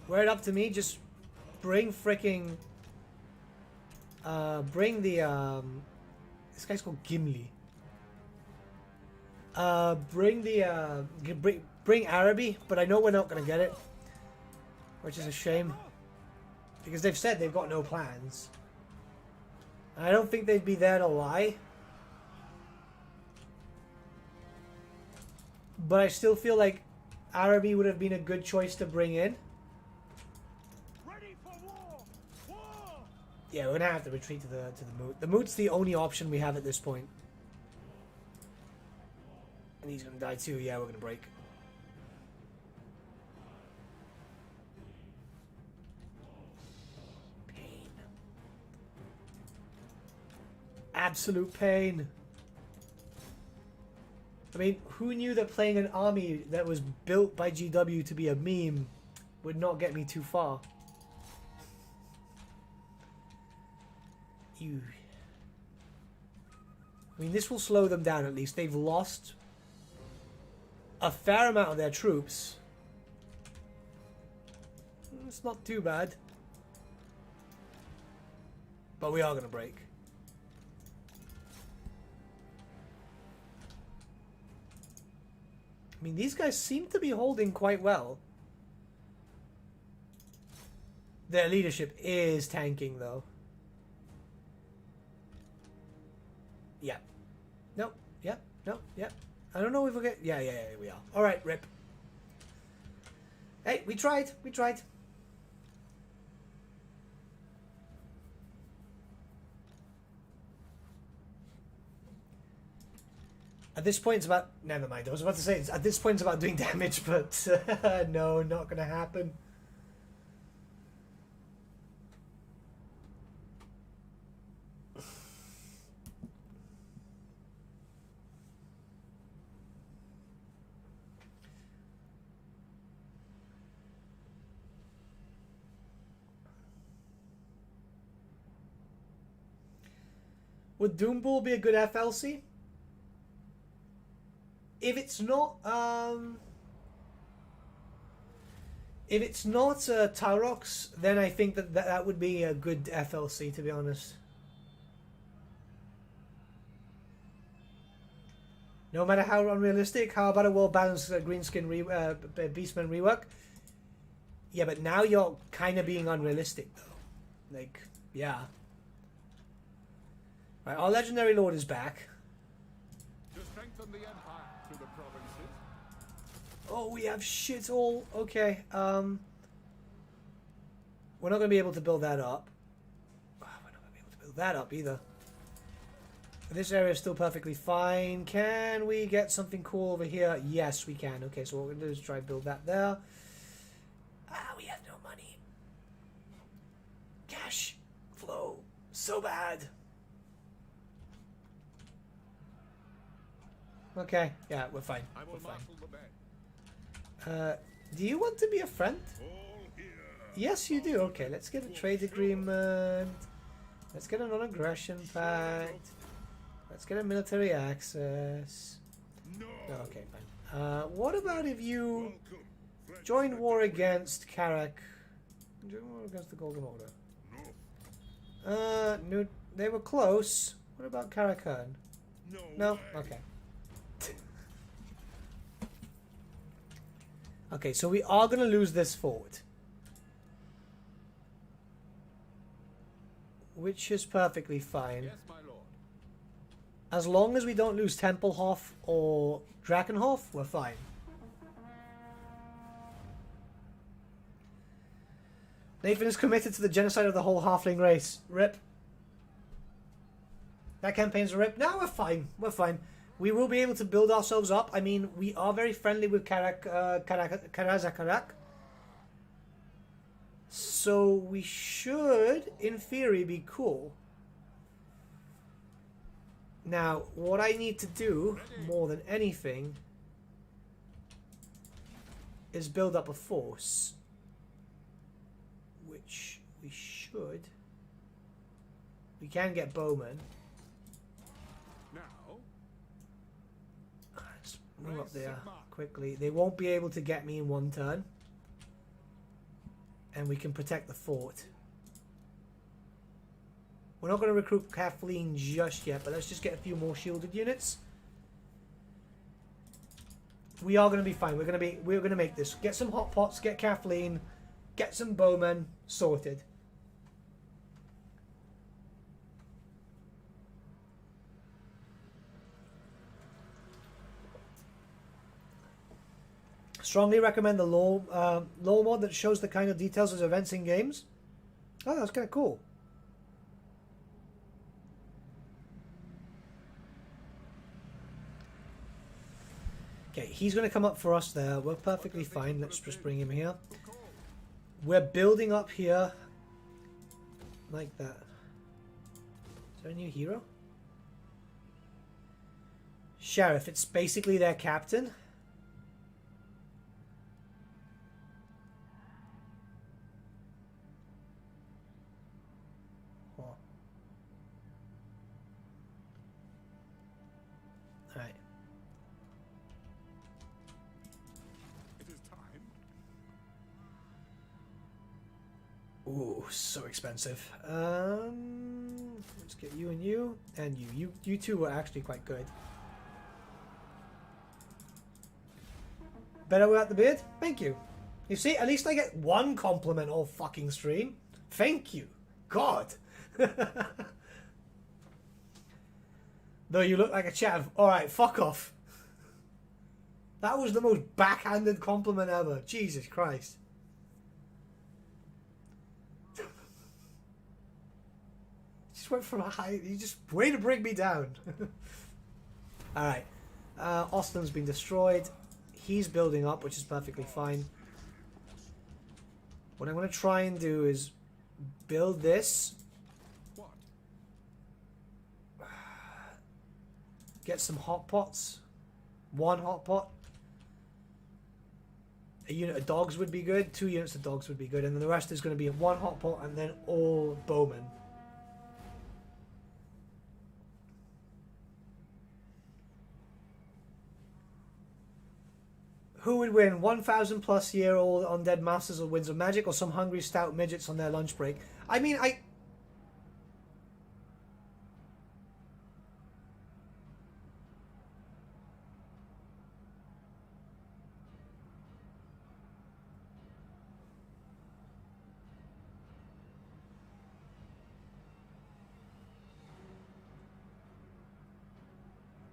were it up to me, just bring freaking. Bring the this guy's called Gimli. Bring Araby, but I know we're not gonna get it, which is a shame, because they've said they've got no plans. And I don't think they'd be there to lie. But I still feel like Araby would have been a good choice to bring in. Ready for war! War! Yeah, we're gonna have to retreat to the moot. The moot's the only option we have at this point. And he's gonna die too. Yeah, we're gonna break. Pain. Absolute pain. I mean, who knew that playing an army that was built by GW to be a meme would not get me too far? I mean, this will slow them down at least. They've lost a fair amount of their troops. It's not too bad. But we are going to break. I mean, these guys seem to be holding quite well. Their leadership is tanking, though. Yeah. Nope. Yep. Nope. Yep. I don't know if we get... Yeah, we are. Alright, rip. Hey, we tried. We tried. At this point, it's about... Never mind. I was about to say, at this point, it's about doing damage, but no, not going to happen. Would Doombull be a good FLC? If it's not, If it's not Tyrox, then I think that would be a good FLC, to be honest. No matter how unrealistic, how about a well-balanced greenskin Beastman rework? Yeah, but now you're kind of being unrealistic, though. Like, yeah. Right, our legendary lord is back. To strengthen the empire through the provinces. Oh, we have shit all. Okay, we're not going to be able to build that up. Oh, we're not going to be able to build that up either. This area is still perfectly fine. Can we get something cool over here? Yes, we can. Okay, so what we're going to do is try and build that there. Ah, we have no money. Cash flow. So bad. Okay, yeah, we're fine. I will We're fine. marshal the men. Do you want to be a friend? Yes, you do. Okay, let's get a trade agreement. Let's get a non-aggression pact. Let's get a military access. No. Oh, okay, fine. What about if you join war against Karak? Join war against the Golden Order. No, they were close. What about Karakan? No? Okay. Okay, so we are going to lose this fort. Which is perfectly fine. Yes, my lord. As long as we don't lose Templehoff or Drakenhoff, we're fine. Nathan is committed to the genocide of the whole Halfling race. RIP. That campaign's a RIP. No, we're fine. We're fine. We will be able to build ourselves up. I mean, we are very friendly with Karazakarak. So we should, in theory, be cool. Now, what I need to do, more than anything, is build up a force. Which we should. We can get bowmen. Now, Let's move up there quickly. They won't be able to get me in one turn. And we can protect the fort. We're not going to recruit Kathleen just yet, but let's just get a few more shielded units. We are going to be fine. We're going to make this. Get some hot pots, get Kathleen, get some bowmen sorted. Strongly recommend the lore mod that shows the kind of details of events in games. Oh, that's kind of cool. Okay, he's going to come up for us there. We're perfectly fine. Let's just bring him here. We're building up here. Like that. Is there a new hero? Sheriff. It's basically their captain. Alright. It is time. Ooh, so expensive. Let's get you and you and you. You two were actually quite good. Better without the beard? Thank you. You see, at least I get one compliment all fucking stream. Thank you. God. Though you look like a chav. Alright, fuck off. That was the most backhanded compliment ever. Jesus Christ. Just went from a high. You just way to bring me down. Alright. Austin's been destroyed. He's building up, which is perfectly fine. What I'm going to try and do is build this. what? Get some hot pots. One hot pot. A unit of dogs would be good. 2 units of dogs would be good. And then the rest is going to be one hot pot and then all bowmen. Who would win? 1,000 plus year old undead masters of winds of magic, or some hungry stout midgets on their lunch break? I mean,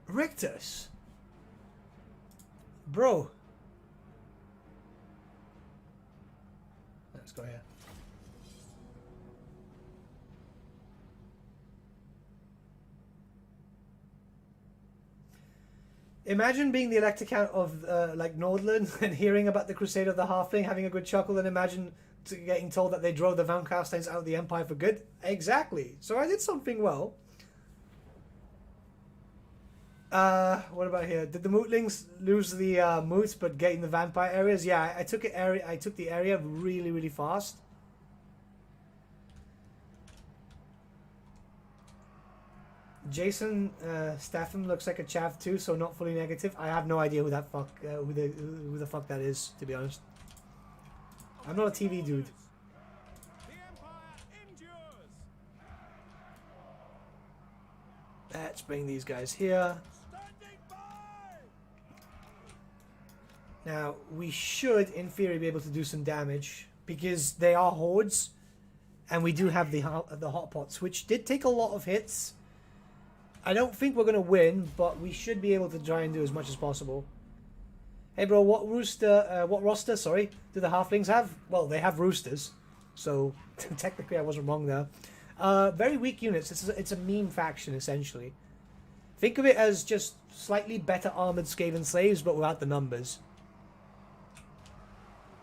Rictus, bro. Let's go here. Imagine being the elector count of like Nordland and hearing about the Crusade of the Halfling, having a good chuckle, and imagine getting told that they drove the Van Carsteins out of the Empire for good. Exactly. So I did something well. What about here? Did the Mootlings lose the moot but get in the vampire areas? Yeah, I took the area really, really fast. Jason Statham looks like a chav too, so not fully negative. I have no idea who that fuck who the fuck that is, to be honest. I'm not a TV dude. The Empire endures. Let's bring these guys here. Standing by. Now, we should, in theory, be able to do some damage, because they are hordes, and we do have the hot pots, which did take a lot of hits. I don't think we're going to win, but we should be able to try and do as much as possible. Hey bro, what roster, sorry, do the halflings have? Well, they have roosters, so technically I wasn't wrong there. Very weak units. It's a meme faction, essentially. Think of it as just slightly better armored Skaven slaves, but without the numbers.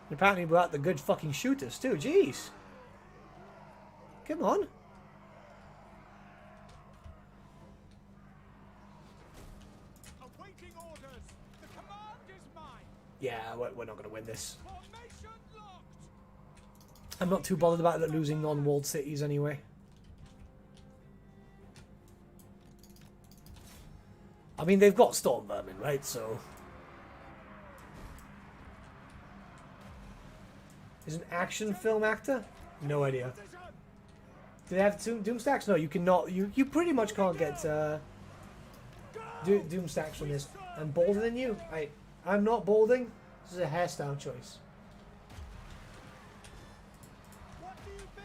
And apparently without the good fucking shooters, too. Jeez. Come on. Awaiting orders. The command is mine. Yeah, we're not going to win this. Formation locked. I'm not too bothered about losing non-walled cities anyway. I mean, they've got storm vermin, right? So, is an action film actor? No idea. Do they have doom stacks? No, you cannot. You pretty much can't get doom stacks from this. I'm bolder than you. I'm not balding. This is a hairstyle choice. What do you bid?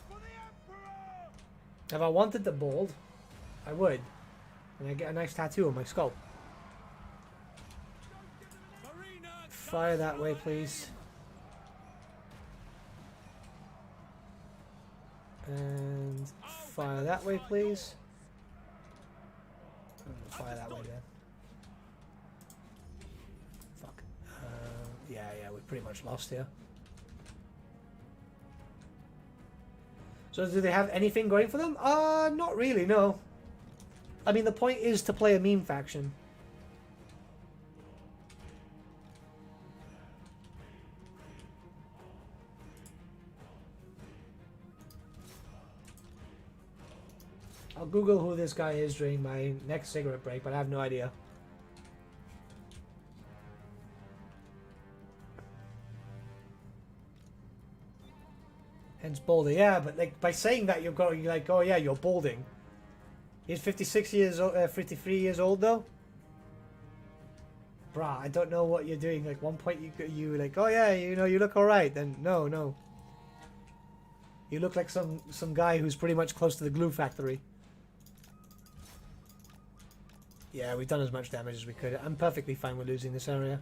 For the Emperor. If I wanted to bald, I would. And I get a nice tattoo on my skull. Marina. Fire that way, please. And fire that way, please. Fire that way then. Fuck. Yeah, we pretty much lost here. So do they have anything going for them? Not really, no. I mean, the point is to play a meme faction. I'll Google who this guy is during my next cigarette break, but I have no idea. Hence balding. Yeah, but like by saying that you're going like, oh yeah, you're balding. He's 56 years old, 53 years old though. Bruh, I don't know what you're doing. Like one point you like, oh yeah, you know, you look alright. Then no. You look like some guy who's pretty much close to the glue factory. Yeah, we've done as much damage as we could. I'm perfectly fine with losing this area.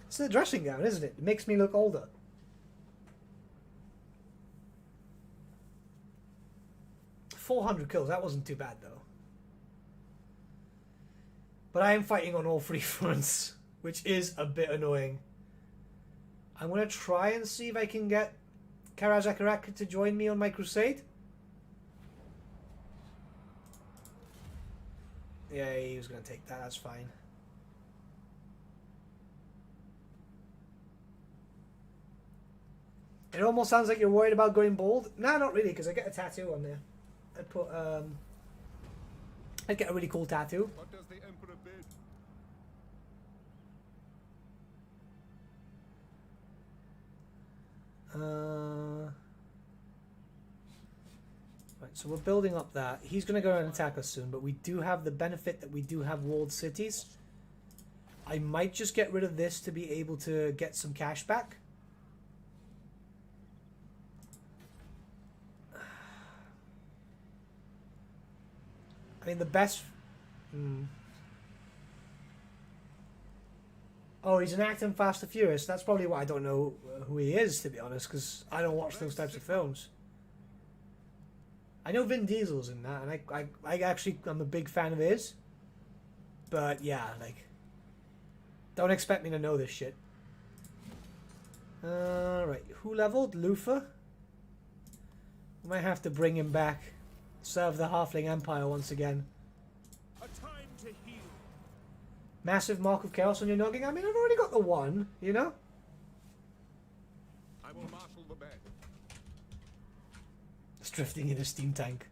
It's the dressing gown, isn't it? It makes me look older. $400 kills. That wasn't too bad, though. But I am fighting on all three fronts, which is a bit annoying. I'm going to try and see if I can get Karazakarak to join me on my crusade. Yeah, he was going to take that. That's fine. It almost sounds like you're worried about going bald. Nah, not really, because I get a tattoo on there. I'd put, I'd get a really cool tattoo. What does the Emperor bid? Right, so we're building up that. He's going to go and attack us soon, but we do have the benefit that we do have walled cities. I might just get rid of this to be able to get some cash back. I mean, the best... Oh, he's an actor in Fast and Furious. That's probably why I don't know who he is, to be honest, because I don't watch those types of films. I know Vin Diesel's in that, and I actually, I'm a big fan of his. But, yeah, like... Don't expect me to know this shit. Alright, who leveled? Lufa? We might have to bring him back. Serve the Halfling Empire once again. A time to heal. Massive Mark of Chaos on your noggin? I mean, I've already got the one, you know? I will marshal the bed. It's drifting in a steam tank.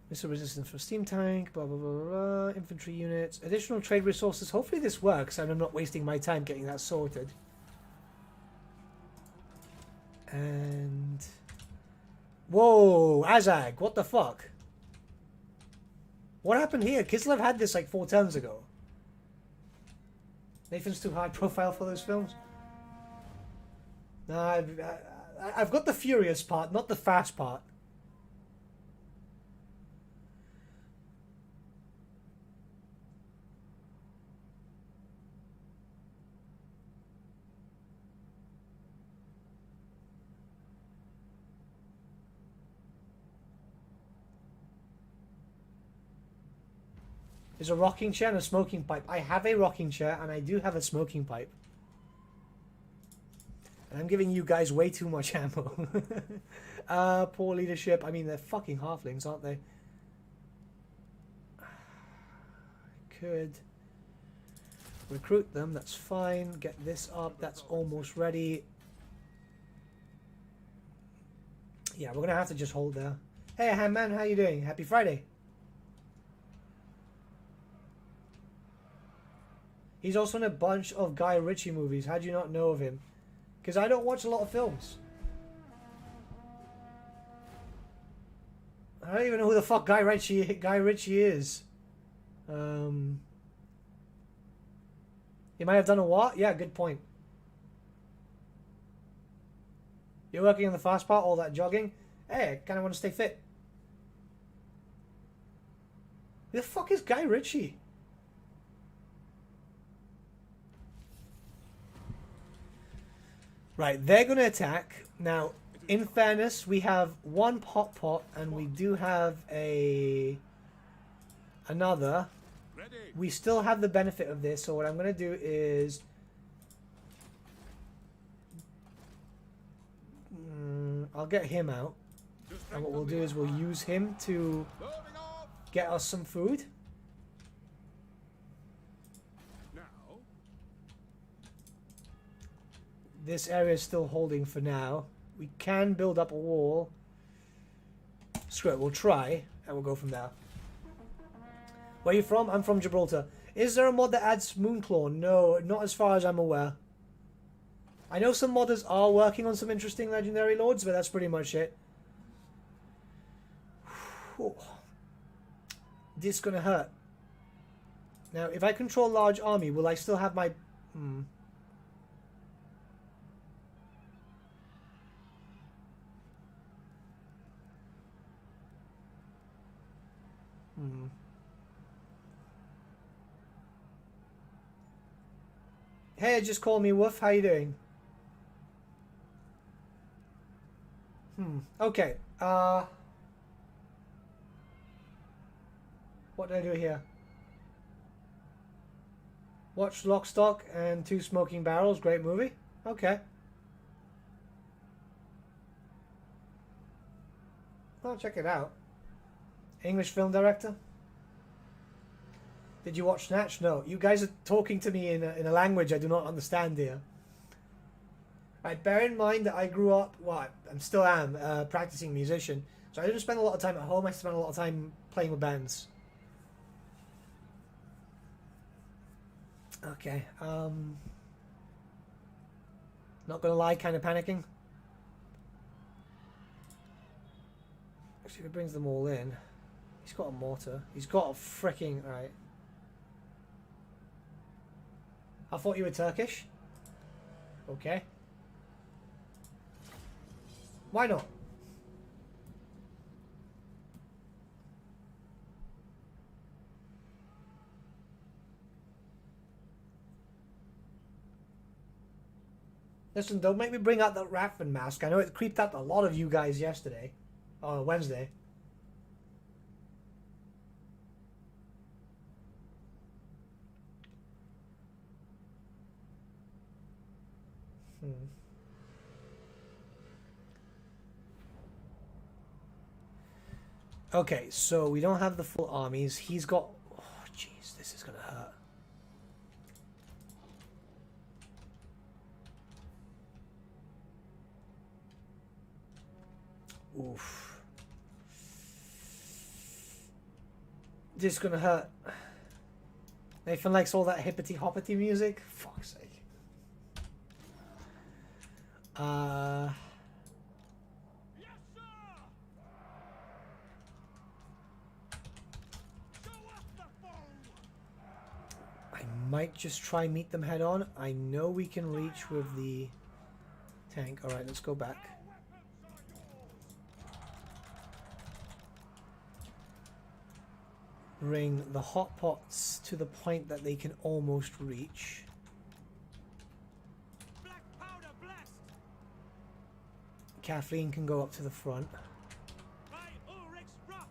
Missile resistance for steam tank, blah, blah, blah, blah, blah. Infantry units. Additional trade resources. Hopefully this works and I'm not wasting my time getting that sorted. And... Whoa! Azag! What the fuck? What happened here? Kislev had this like 4 turns ago. Nathan's too high profile for those films? Nah, I've got the furious part, not the fast part. There's a rocking chair and a smoking pipe. I have a rocking chair and I do have a smoking pipe. And I'm giving you guys way too much ammo. Poor leadership. I mean, they're fucking halflings, aren't they? Could recruit them. That's fine. Get this up. That's almost ready. Yeah, we're going to have to just hold there. Hey, Hamman, how you doing? Happy Friday. He's also in a bunch of Guy Ritchie movies. How do you not know of him? Because I don't watch a lot of films. I don't even know who the fuck Guy Ritchie is. He might have done a what? Yeah, good point. You're working on the fast part, all that jogging? Hey, I kind of want to stay fit. Who the fuck is Guy Ritchie? Right, they're going to attack. Now, in fairness, we have one pot and we do have another. Ready. We still have the benefit of this, so what I'm going to do is... I'll get him out. And what we'll do is we'll use him to Loading off. get us some food. Now. This area is still holding for now. We can build up a wall. Screw it, we'll try, and we'll go from there. Where are you from? I'm from Gibraltar. Is there a mod that adds Moonclaw? No, not as far as I'm aware. I know some modders are working on some interesting legendary lords, but that's pretty much it. Whew. This is gonna hurt. Now, if I control large army, will I still have my... Hey, just call me Woof. How you doing? Okay. What did I do here? Watch Lock, Stock and Two Smoking Barrels. Great movie. Okay. I'll check it out. English film director. Did you watch Snatch? No. You guys are talking to me in a language I do not understand here. Right, bear in mind that I grew up, well, I'm still am, practicing musician. So I didn't spend a lot of time at home, I spent a lot of time playing with bands. Okay, not gonna lie, kind of panicking. Actually, if it brings them all in, he's got a mortar. He's got a freaking, alright. I thought you were Turkish. Okay. Why not? Listen, don't make me bring out that Raffin mask. I know it creeped out a lot of you guys yesterday. Wednesday. Okay, so we don't have the full armies. He's got... Oh, jeez, this is gonna hurt. Oof. This is gonna hurt. Nathan likes all that hippity-hoppity music. Fuck's sake. Yes, sir. Go up the foe. I might just try meet them head on. I know we can reach with the tank. Alright, let's go back. Bring the hot pots to the point that they can almost reach. Black powder blast. Kathleen can go up to the front. By Ulrich's rock.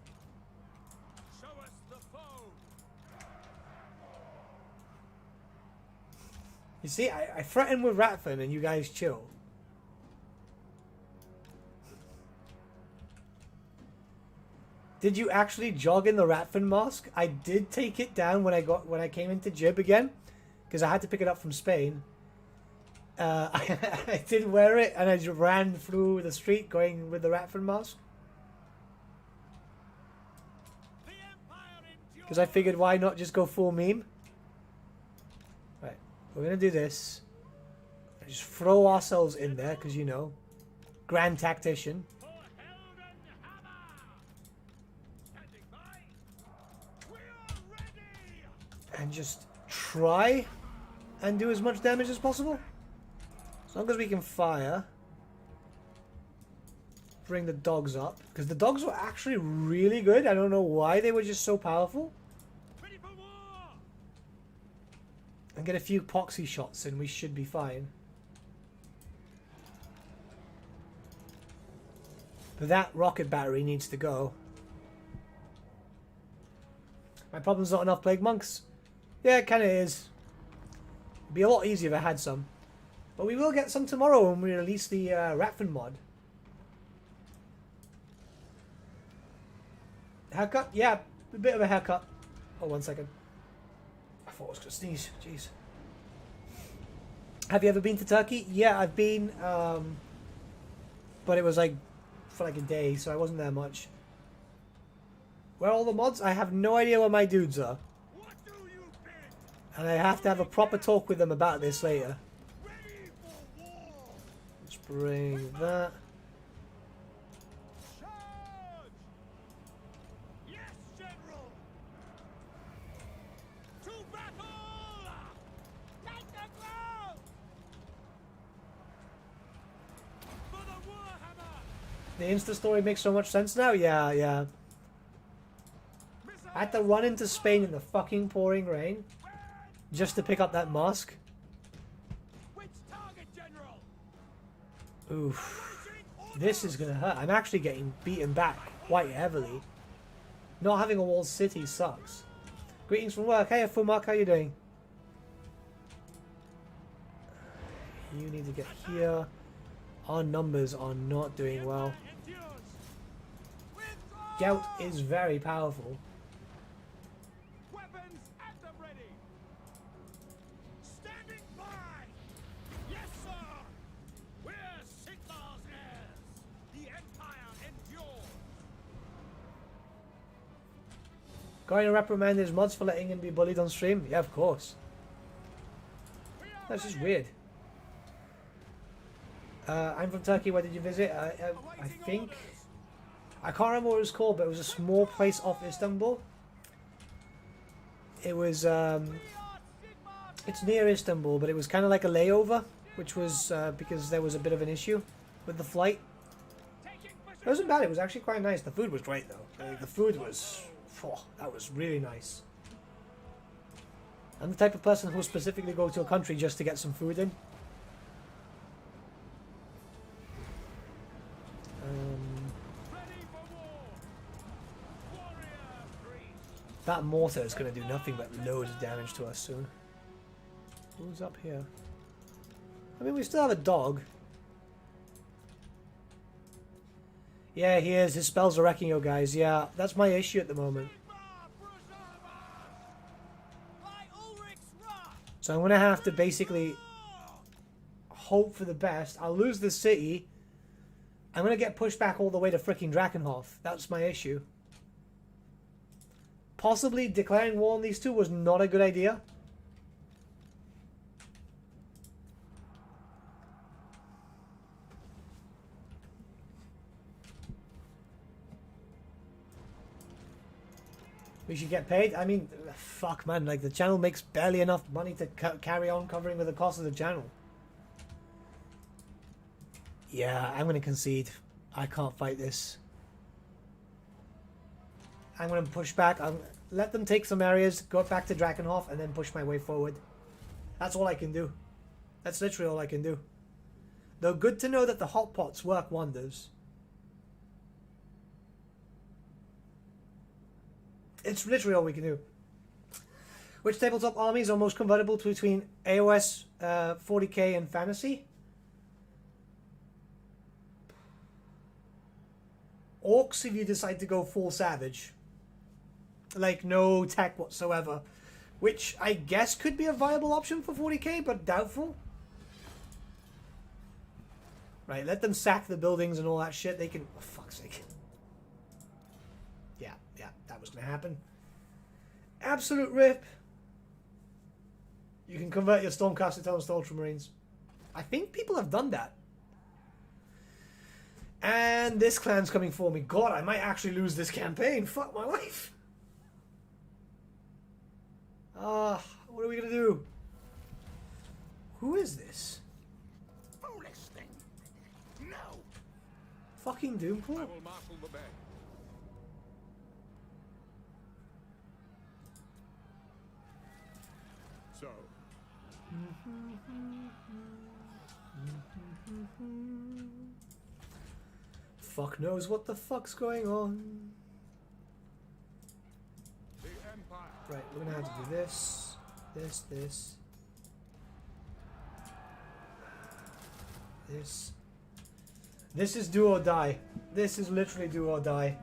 Show us the foe. You see, I threaten with Ratfin and you guys chill. Did you actually jog in the Ratfin mask? I did take it down when I came into Gib again, because I had to pick it up from Spain. I did wear it and I just ran through the street going with the Ratfin mask. Because I figured, why not just go full meme? Right, we're gonna do this. Just throw ourselves in there, because you know, grand tactician. And just try and do as much damage as possible. As long as we can fire. Bring the dogs up. Because the dogs were actually really good. I don't know why they were just so powerful. Ready for war. And get a few poxy shots and we should be fine. But that rocket battery needs to go. My problem's not enough plague monks. Yeah, it kind of is. It'd be a lot easier if I had some. But we will get some tomorrow when we release the Ratfin mod. Haircut? Yeah, a bit of a haircut. Oh, 1 second. I thought I was going to sneeze. Jeez. Have you ever been to Turkey? Yeah, I've been. But it was like for like a day, so I wasn't there much. Where are all the mods? I have no idea where my dudes are. What do you bid? And I have to have a proper talk with them about this later. Ready for war. Let's bring that. Charge. Yes, General. To battle. Take the ground. For the Warhammer. The Insta story makes so much sense now. Yeah. I had to run into Spain in the fucking pouring rain just to pick up that mask. Which target, General? Oof. This is gonna hurt. I'm actually getting beaten back quite heavily. Not having a walled city sucks. Greetings from work. Hey, Fumak, how you doing? You need to get here. Our numbers are not doing well. Gout is very powerful. Weapons at the ready. Standing by. Yes, sir. Going to reprimand his mods for letting him be bullied on stream? Yeah, of course. That's just weird. I'm from Turkey. Where did you visit? I think... I can't remember what it was called, but it was a small place off Istanbul. It was... it's near Istanbul, but it was kind of like a layover, which was because there was a bit of an issue with the flight. It wasn't bad. It was actually quite nice. The food was great, though. The food was... Oh, that was really nice. I'm the type of person who will specifically go to a country just to get some food in. That mortar is going to do nothing but loads of damage to us soon. Who's up here? I mean, we still have a dog. Yeah, he is. His spells are wrecking you guys. Yeah, that's my issue at the moment. So I'm going to have to basically hope for the best. I'll lose the city. I'm going to get pushed back all the way to freaking Drakenhoff. That's my issue. Possibly declaring war on these two was not a good idea. We should get paid. I mean, fuck, man. Like, the channel makes barely enough money to carry on covering with the cost of the channel. Yeah, I'm going to concede. I can't fight this. I'm going to push back. Let them take some areas, go back to Drakenhoff, and then push my way forward. That's all I can do. That's literally all I can do. Though good to know that the hot pots work wonders. It's literally all we can do. Which tabletop armies are most convertible between AOS, 40k, and fantasy? Orcs if you decide to go full savage. Like, no tech whatsoever. Which I guess could be a viable option for 40k, but doubtful. Right, let them sack the buildings and all that shit. They can... Oh, fuck's sake. Yeah, that was going to happen. Absolute rip. You can convert your Stormcaster Talons to Ultramarines. I think people have done that. And this clan's coming for me. God, I might actually lose this campaign. Fuck my life. What are we going to do? Who is this? Foolish thing. No. Fucking Doompool? I will marshal the band. So, Fuck knows what the fuck's going on. the Empire. Right, we're gonna have to do this, this, this. This is do or die. This is literally do or die.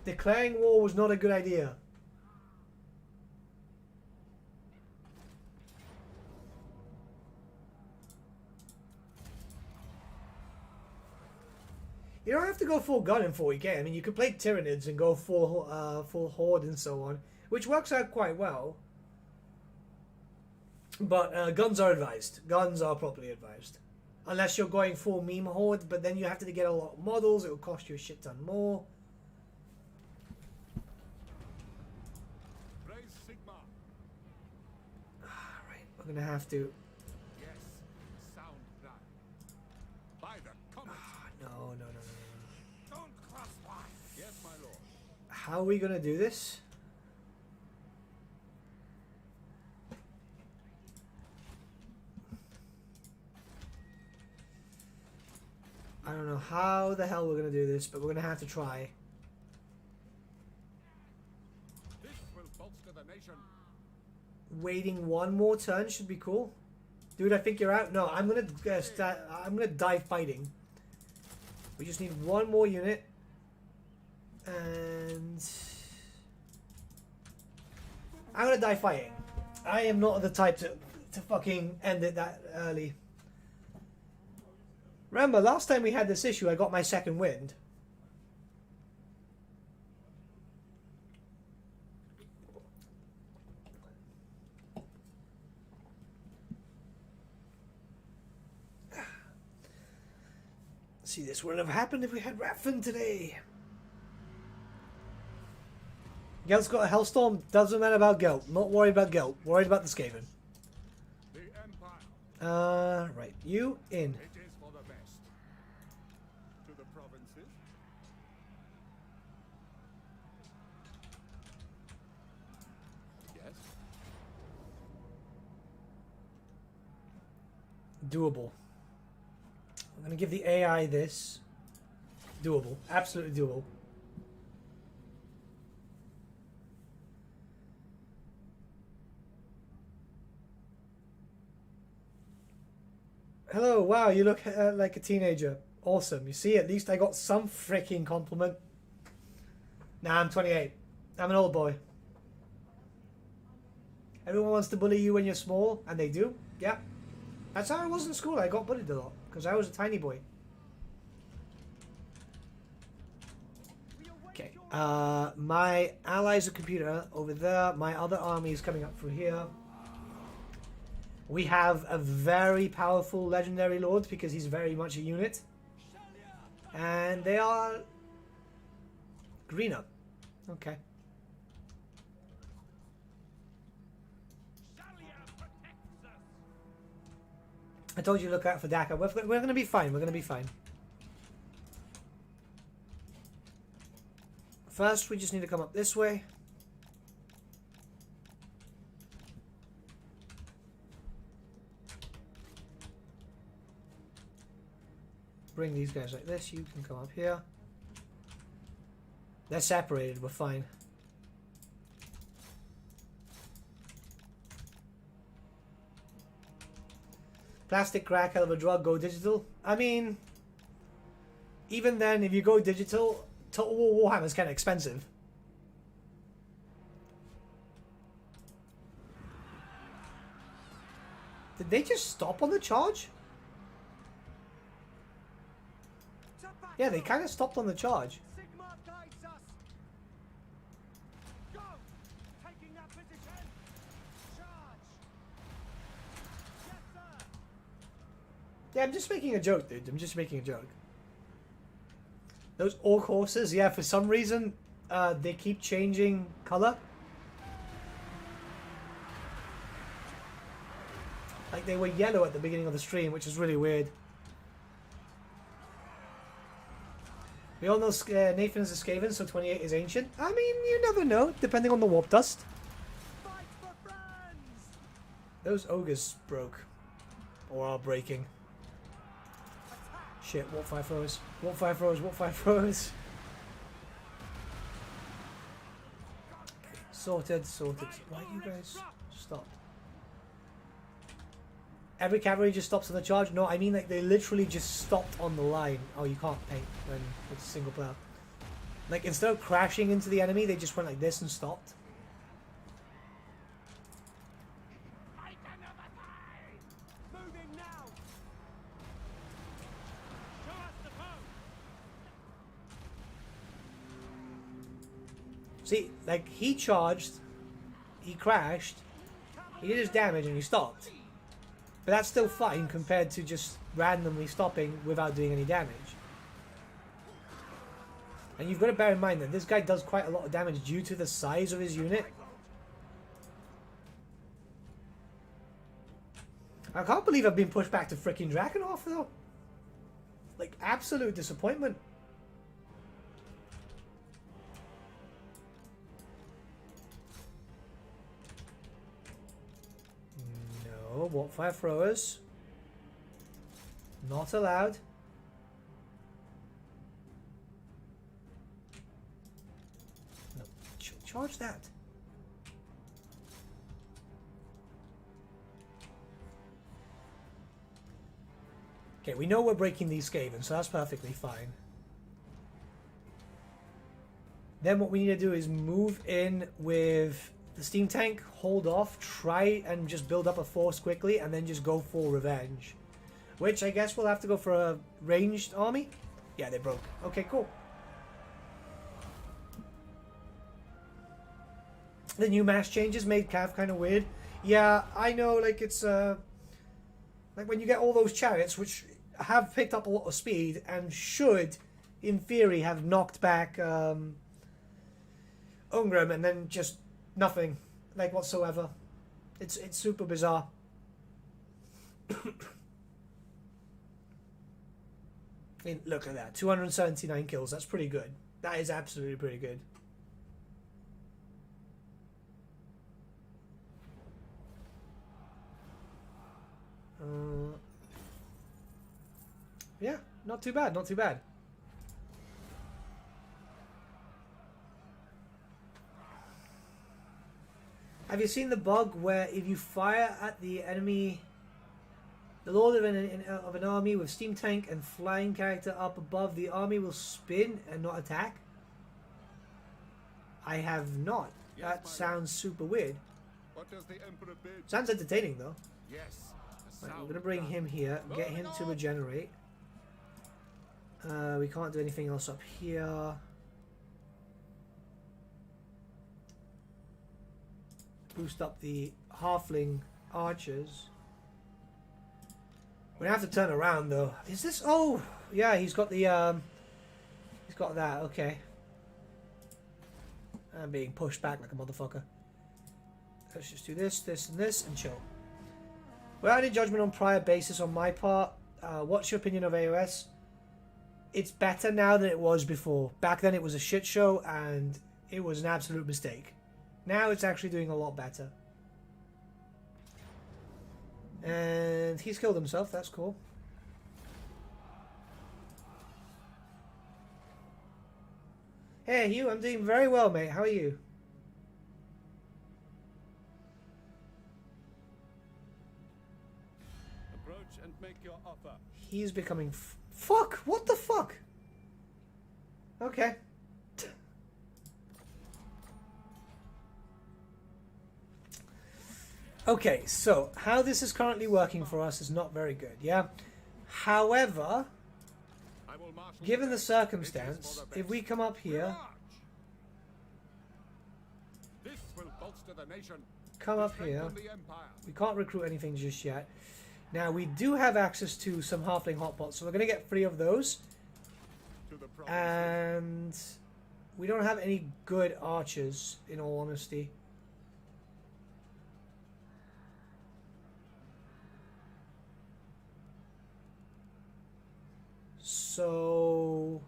Declaring war was not a good idea. You don't have to go full gun in 40k. I mean, you could play Tyranids and go full horde and so on, which works out quite well. But guns are advised. Guns are properly advised. Unless you're going full meme horde, but then you have to get a lot of models. It will cost you a shit ton more. Raise Sigma. Right, we're gonna have to. Yes, sound plan. By the comet. No. Don't cross line. Yes, my lord. How are we gonna do this? I don't know how the hell we're gonna do this, but we're gonna have to try. This will bolster the nation. Waiting one more turn should be cool. Dude, I think you're out. No, I'm gonna I'm gonna die fighting. We just need one more unit, and I'm gonna die fighting. I am not the type to fucking end it that early. Remember, last time we had this issue, I got my second wind. See, this wouldn't have happened if we had Ratfin today. Gelt's got a Hellstorm. Doesn't matter about Gelt. Not worried about Gelt. Worried about the Skaven. The Empire. Right. You in. It is for the best. To the provinces. Yes. Doable. I'm going to give the AI this. Doable. Absolutely doable. Hello, wow, you look like a teenager. Awesome. You see, at least I got some freaking compliment. Nah, I'm 28. I'm an old boy. Everyone wants to bully you when you're small, and they do. Yeah. That's how I was in school. I got bullied a lot, because I was a tiny boy. Okay. My allies are computer over there. My other army is coming up through here. We have a very powerful legendary lord because he's very much a unit. And they are greener. Okay. I told you to look out for Daka. We're going to be fine. We're going to be fine. First, we just need to come up this way. Bring these guys like this. You can come up here. They're separated. We're fine. Plastic crack, hell of a drug. Go digital. I mean, even then, if you go digital, Total War Warhammer's kind of expensive. Did they just stop on the charge? Yeah, they kind of stopped on the charge. Sigma guides us. Go! Taking that position. Charge. Yes, sir. Yeah, I'm just making a joke, dude. I'm just making a joke. Those orc horses, yeah, for some reason, they keep changing color. Like they were yellow at the beginning of the stream, which is really weird. We all know Nathan is a Skaven, so 28 is ancient. I mean, you never know, depending on the warp dust. Fight for friends. Those ogres broke. Or are breaking. Shit, warp 5 throws. Warp 5 throws, warp 5 throws. Sorted, sorted. Why do you guys stop? Every cavalry just stops on the charge? No, I mean like they literally just stopped on the line. Oh, you can't paint when it's a single player. Like instead of crashing into the enemy, they just went like this and stopped. Moving now. Show us the foe. See, like he charged, he crashed, he did his damage and he stopped. But that's still fine compared to just randomly stopping without doing any damage. And you've got to bear in mind that this guy does quite a lot of damage due to the size of his unit. I can't believe I've been pushed back to freaking Drakenhoff though. Like, absolute disappointment. No, warp fire throwers. Not allowed. No, charge that. Okay, we know we're breaking these Skaven, so that's perfectly fine. Then what we need to do is move in with the steam tank, hold off, try and just build up a force quickly, and then just go for revenge. Which I guess we'll have to go for a ranged army. Yeah, they broke. Okay, cool. The new mass changes made Cav kind of weird. Yeah, I know, like it's like when you get all those chariots, which have picked up a lot of speed and should, in theory, have knocked back Ungram and then just nothing, like whatsoever. It's super bizarre. I mean, look at that, 279 kills. That's pretty good. That is absolutely pretty good. Yeah, not too bad, not too bad. Have you seen the bug where if you fire at the enemy, the lord of an army with steam tank and flying character up above, the army will spin and not attack? I have not. Yes, That my sounds super weird. What does the Emperor bid? Sounds entertaining though. Yes. Right, we're going to bring him here, get him to regenerate. We can't do anything else up here. Boost up the Halfling archers. We're going to have to turn around though. Is this... Oh! Yeah, he's got the... he's got that, okay. I'm being pushed back like a motherfucker. Let's just do this, this, and this, and chill. Without any judgment on prior basis on my part, what's your opinion of AOS? It's better now than it was before. Back then it was a shit show and it was an absolute mistake. Now it's actually doing a lot better. And he's killed himself, that's cool. Hey Hugh, I'm doing very well, mate. How are you? Approach and make your offer. He's becoming... Fuck! What the fuck? Okay. Okay, so how this is currently working for us is not very good, yeah? However, I will marshal given the best. circumstance, It is for the if we best. come up here, March. This will bolster the nation. come up here, Strengthen the empire. we can't recruit anything just yet. Now, we do have access to some Halfling hotpots, so we're going to get 3 of those. To the province. And we don't have any good archers, in all honesty. So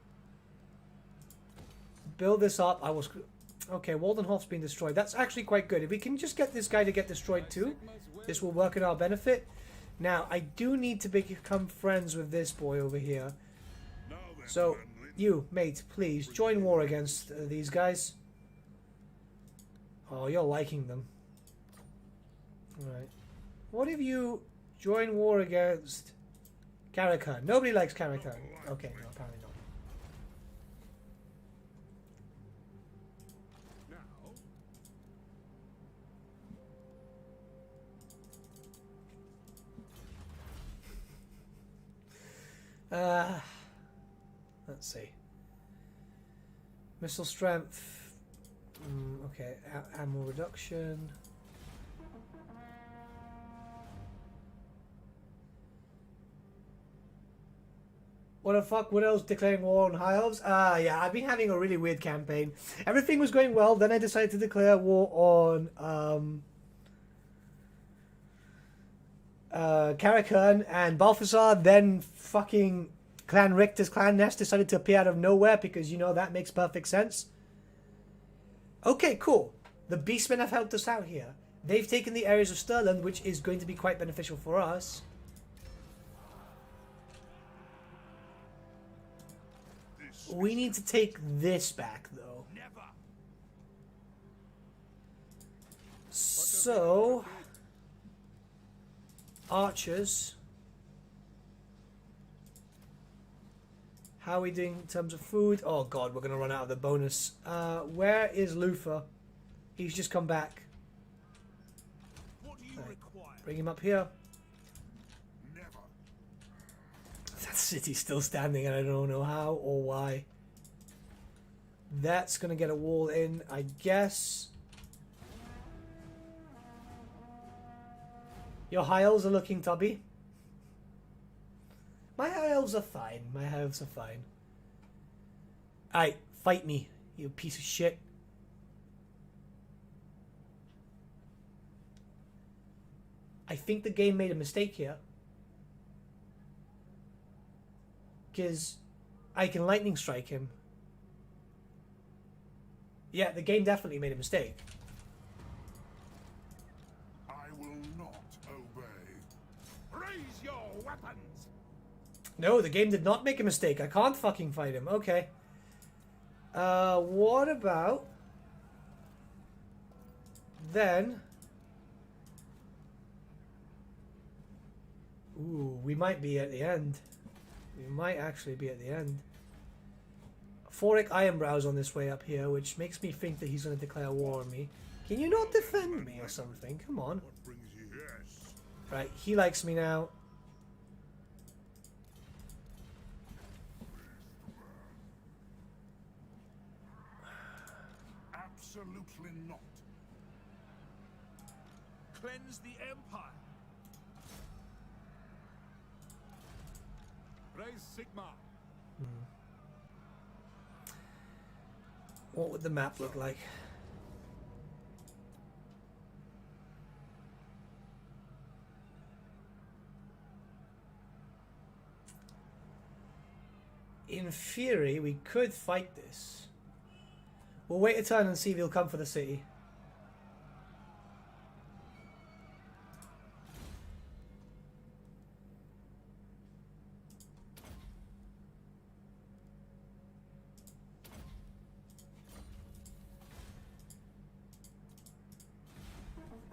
build this up. Okay, Waldenhoff's been destroyed. That's actually quite good. If we can just get this guy to get destroyed too, this will work in our benefit. Now, I do need to become friends with this boy over here. So, you, mate, please, join war against these guys. Oh, you're liking them. Alright. What if you join war against Karakhan? Nobody likes Karakhan. Okay, no, apparently not. Now, Let's see. Missile strength. Okay, ammo reduction. What the fuck? What else? Declaring war on high elves? Yeah, I've been having a really weird campaign. Everything was going well, then I decided to declare war on Karakhan and Balthazar, then fucking Clan Richter's clan nest decided to appear out of nowhere because, you know, that makes perfect sense. Okay, cool. The Beastmen have helped us out here. They've taken the areas of Stirland, which is going to be quite beneficial for us. We need to take this back, though. Never. So, archers. How are we doing in terms of food? Oh god, we're going to run out of the bonus. Where is Luther? He's just come back. What do you require? Bring him up here. Never. That city's still standing and I don't know how or why. That's going to get a wall in, I guess. Your hiles are looking tubby. My high elves are fine. My high elves are fine. Alright, fight me, you piece of shit. I think the game made a mistake here. Because I can lightning strike him. Yeah, the game definitely made a mistake. I will not obey. Raise your weapons. No, the game did not make a mistake. I can't fucking fight him. Okay. What about... Then... Ooh, we might be at the end. We might actually be at the end. Fouric Ironbrow's on this way up here, which makes me think that he's going to declare war on me. Can you not defend me or something? Come on. What brings you here? Right, he likes me now. Absolutely not. Cleanse the Empire. Raise Sigma. What would the map look like? In theory, we could fight this. We'll wait a turn and see if he'll come for the city.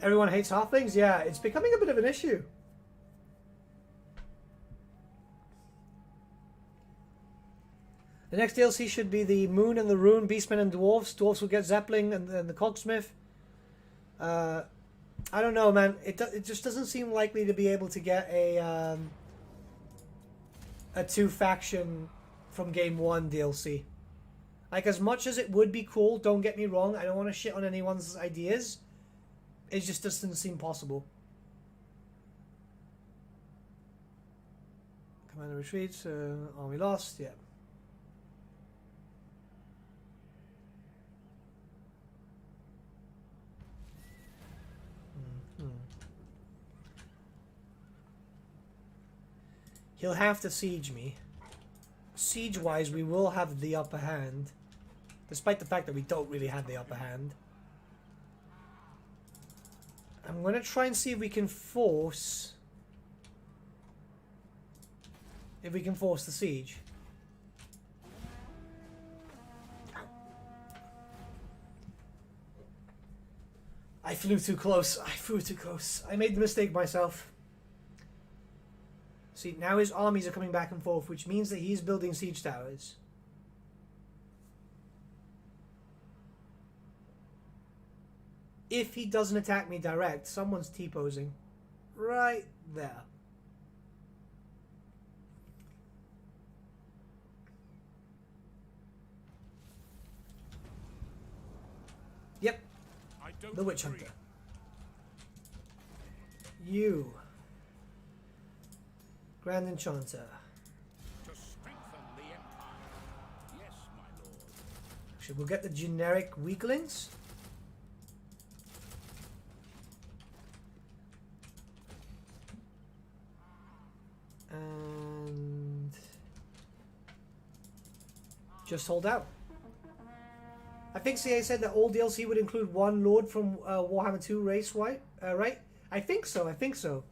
Everyone hates halflings? Yeah, it's becoming a bit of an issue. The next DLC should be the Moon and the Rune, Beastmen and Dwarves. Dwarves will get Zeppelin and the Cogsmith. I don't know, man. It just doesn't seem likely to be able to get a two-faction from Game 1 DLC. Like, as much as it would be cool, don't get me wrong, I don't want to shit on anyone's ideas. It just doesn't seem possible. Commander retreats, army lost, yeah. He'll have to siege me. Siege-wise, we will have the upper hand. Despite the fact that we don't really have the upper hand. I'm going to try and see if we can force... If we can force the siege. I flew too close. I flew too close. I made the mistake myself. See, now his armies are coming back and forth, which means that he's building siege towers. If he doesn't attack me direct, someone's T-posing. Right there. Yep. The Witch Hunter. You. Grand Enchanter. To strengthen the Empire. Yes, my lord. Actually, we'll get the generic weaklings. And just hold out. I think CA said that all DLC would include one Lord from Warhammer 2 race, right? Right? I think so. I think so.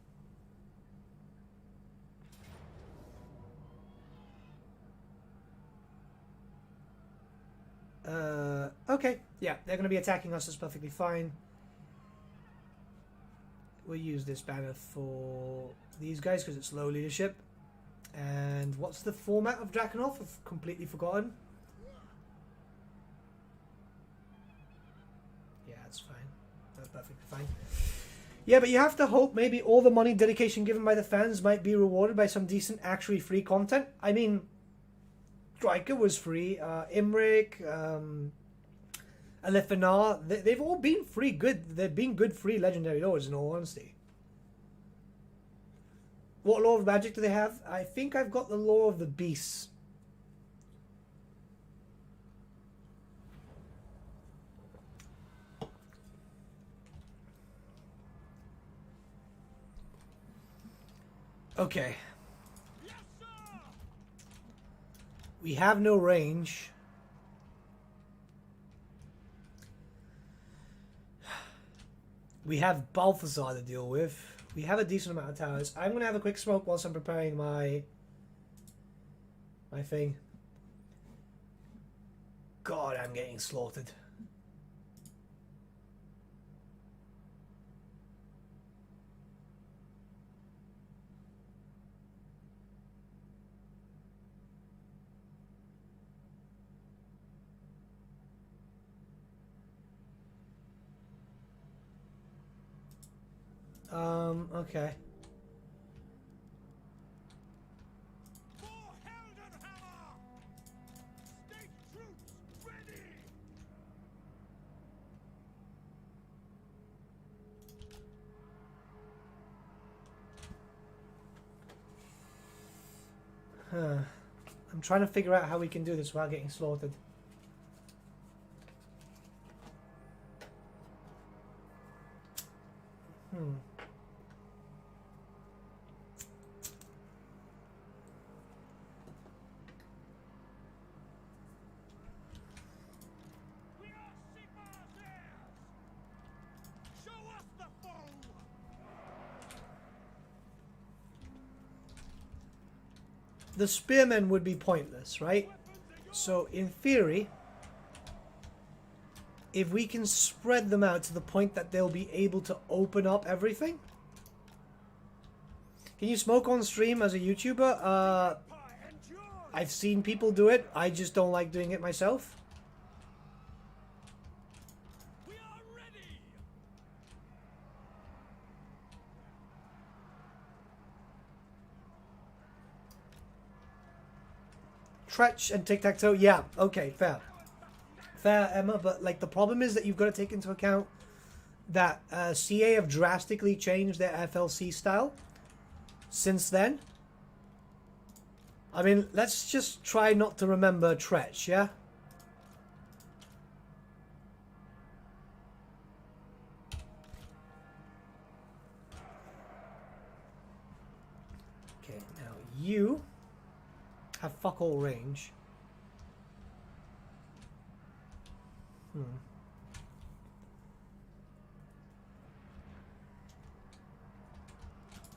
Okay. Yeah, they're going to be attacking us. That's perfectly fine. We'll use this banner for these guys because it's low leadership. And what's the format of Drakenhoff? I've completely forgotten. Yeah, that's fine. That's perfectly fine. Yeah, but you have to hope maybe all the money dedication given by the fans might be rewarded by some decent, actually free content. I mean, Striker was free. Imric, Alefinar, they've all been free good. They've been good free legendary lords in all honesty. What law of magic do they have? I think I've got the law of the beasts. Okay. Yes, sir! We have no range. We have Balthazar to deal with. We have a decent amount of towers. I'm gonna have a quick smoke whilst I'm preparing my thing. God, I'm getting slaughtered. Okay. For Heldenhammer! State troops ready! I'm trying to figure out how we can do this without getting slaughtered. We are Sigmar's heirs! Show us the foe! The spearmen would be pointless, right? So in theory, if we can spread them out to the point that they'll be able to open up everything. Can you smoke on stream as a YouTuber? I've seen people do it. I just don't like doing it myself. We are ready! Tretch and tic-tac-toe. Yeah, okay, fair. Fair, Emma, but like the problem is that you've got to take into account that CA have drastically changed their FLC style since then. I mean, let's just try not to remember Tretch, yeah? Okay, now you have fuck all range.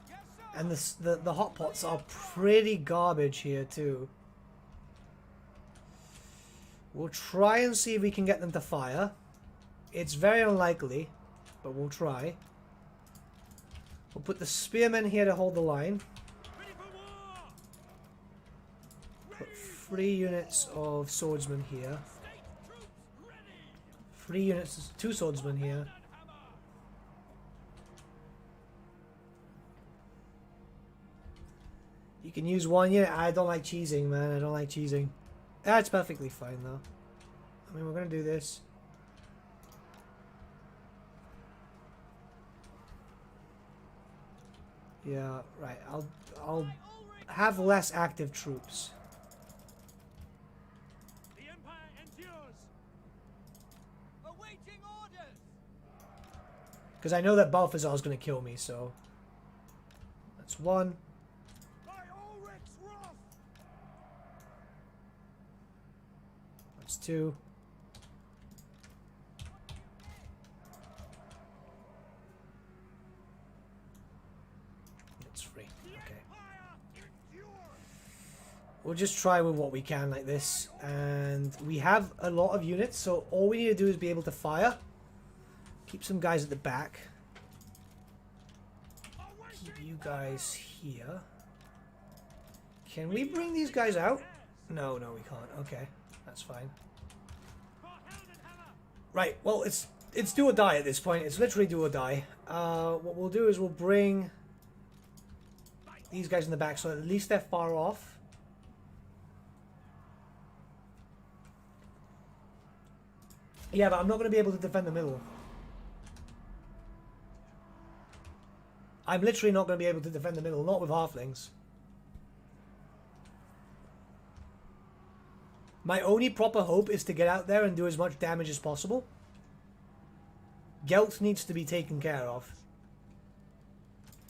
Yes, sir! And the hot pots are pretty garbage here too. We'll try and see if we can get them to fire. It's very unlikely, but we'll try. We'll put the spearmen here to hold the line. Ready for war! Put 3 units of swordsmen here. State troops ready! 3 units, 2 swordsmen here. You can use 1 unit. I don't like cheesing, man. I don't like cheesing. That's perfectly fine, though. I mean, we're going to do this. Yeah, right. I'll have less active troops. The Empire endures! Awaiting orders! Because I know that Balthazar is going to kill me, so... That's 1. By Ulrich's wrath! That's 2. That's 3. Okay. The Empire endures! We'll just try with what we can like this. And we have a lot of units, so all we need to do is be able to fire. Keep some guys at the back. Keep you guys here. Can we bring these guys out? No, we can't. Okay, that's fine. For Heldenhammer! Right, well, it's do or die at this point. It's literally do or die. What we'll do is we'll bring these guys in the back so at least they're far off. Yeah, but I'm not going to be able to defend the middle. I'm literally not going to be able to defend the middle, not with halflings. My only proper hope is to get out there and do as much damage as possible. Gelt needs to be taken care of.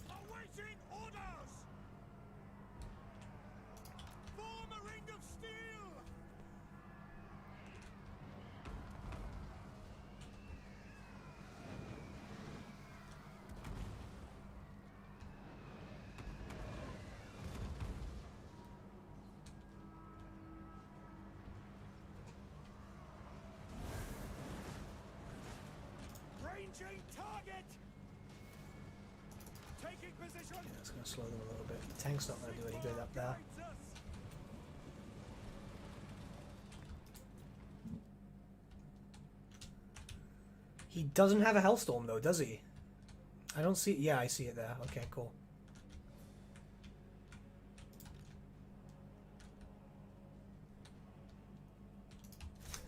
Awaiting orders! Form a ring of steel! Ranging target! Taking position! Yeah, it's going to slow them a little bit. The tank's not going to do any good up there. Guides us. He doesn't have a Hellstorm though, does he? I don't see... Yeah, I see it there. Okay, cool.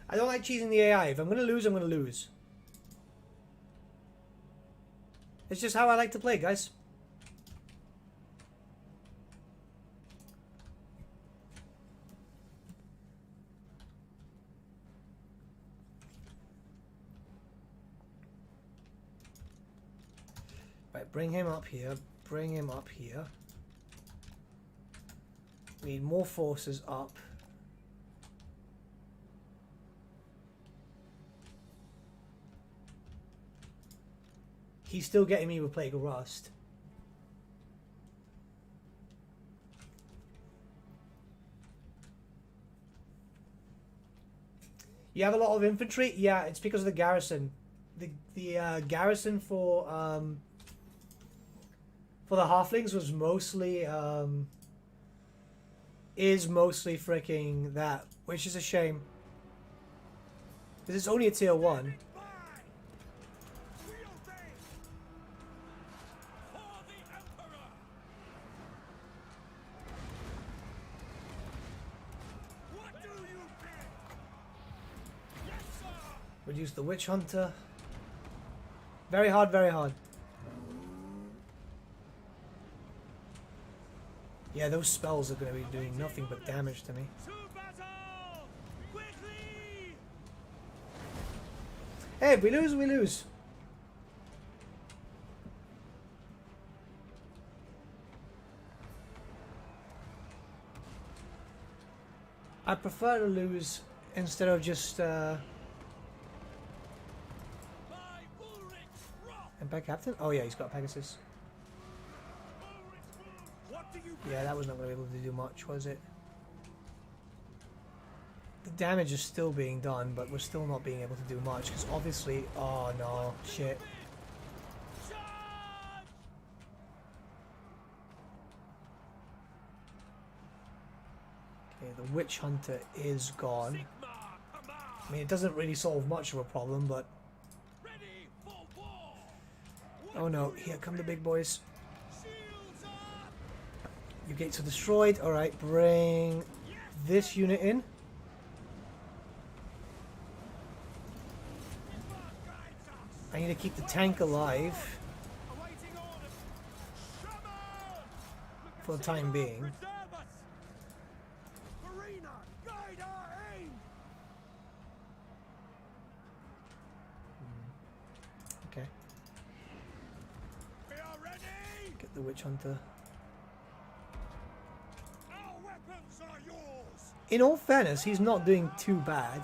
I don't like cheesing the AI. If I'm going to lose, I'm going to lose. It's just how I like to play, guys. Right, bring him up here. Bring him up here. We need more forces up. He's still getting me with Plague of Rust. You have a lot of infantry? Yeah, it's because of the garrison. The garrison for the halflings was mostly is mostly freaking that, which is a shame. Because it's only a tier 1. Reduce the Witch Hunter. Very hard, very hard. Yeah, those spells are going to be doing nothing but damage to me. To battle! Quickly! Hey, if we lose, we lose. I prefer to lose instead of just Empire Captain? Oh yeah, he's got Pegasus. Yeah, that was not going to be able to do much, was it? The damage is still being done, but we're still not being able to do much, because obviously... Oh no, shit. Okay, the Witch Hunter is gone. I mean, it doesn't really solve much of a problem, but... Oh no, here come the big boys. Your gates are destroyed. Alright, bring this unit in. I need to keep the tank alive for the time being. Okay. Get the Witch Hunter. In all fairness, he's not doing too bad.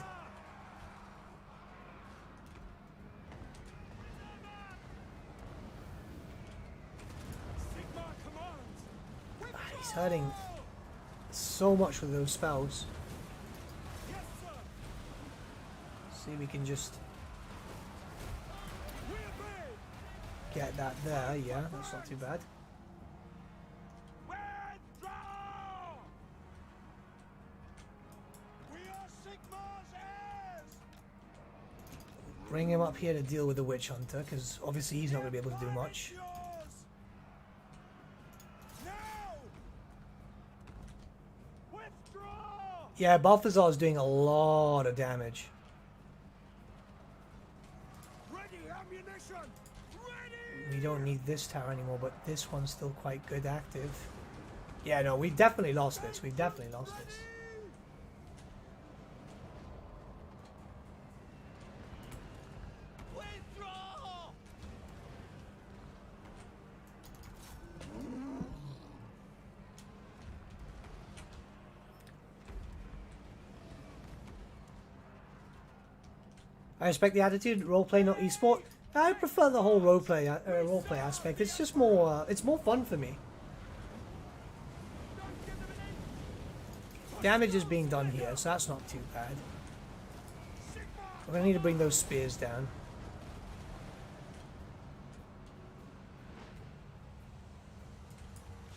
He's hurting so much with those spells. See if we can just get that there. Yeah, that's not too bad. Bring him up here to deal with the Witch Hunter, because obviously he's not going to be able to do much. Yeah, Balthazar is doing a lot of damage. Ready, ammunition! Ready! we don't need this tower anymore, but this one's still quite good active. Yeah, no, we definitely lost this. We definitely lost this. Withdraw! I respect the attitude. Roleplay, not esport. I prefer the whole roleplay aspect. It's just more. It's more fun for me. Damage is being done here, so that's not too bad. We're gonna need to bring those spears down.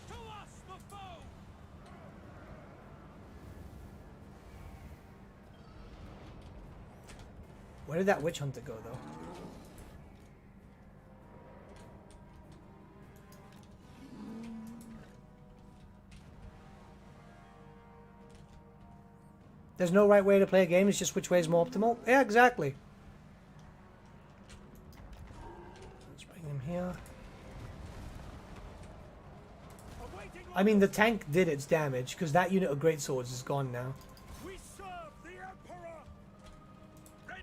To us, the foe! Where did that witch hunter go, though? There's no right way to play a game, it's just which way is more optimal. Yeah, exactly. Let's bring him here. I mean, the tank did its damage, because that unit of greatswords is gone now. We serve the Emperor! Ready!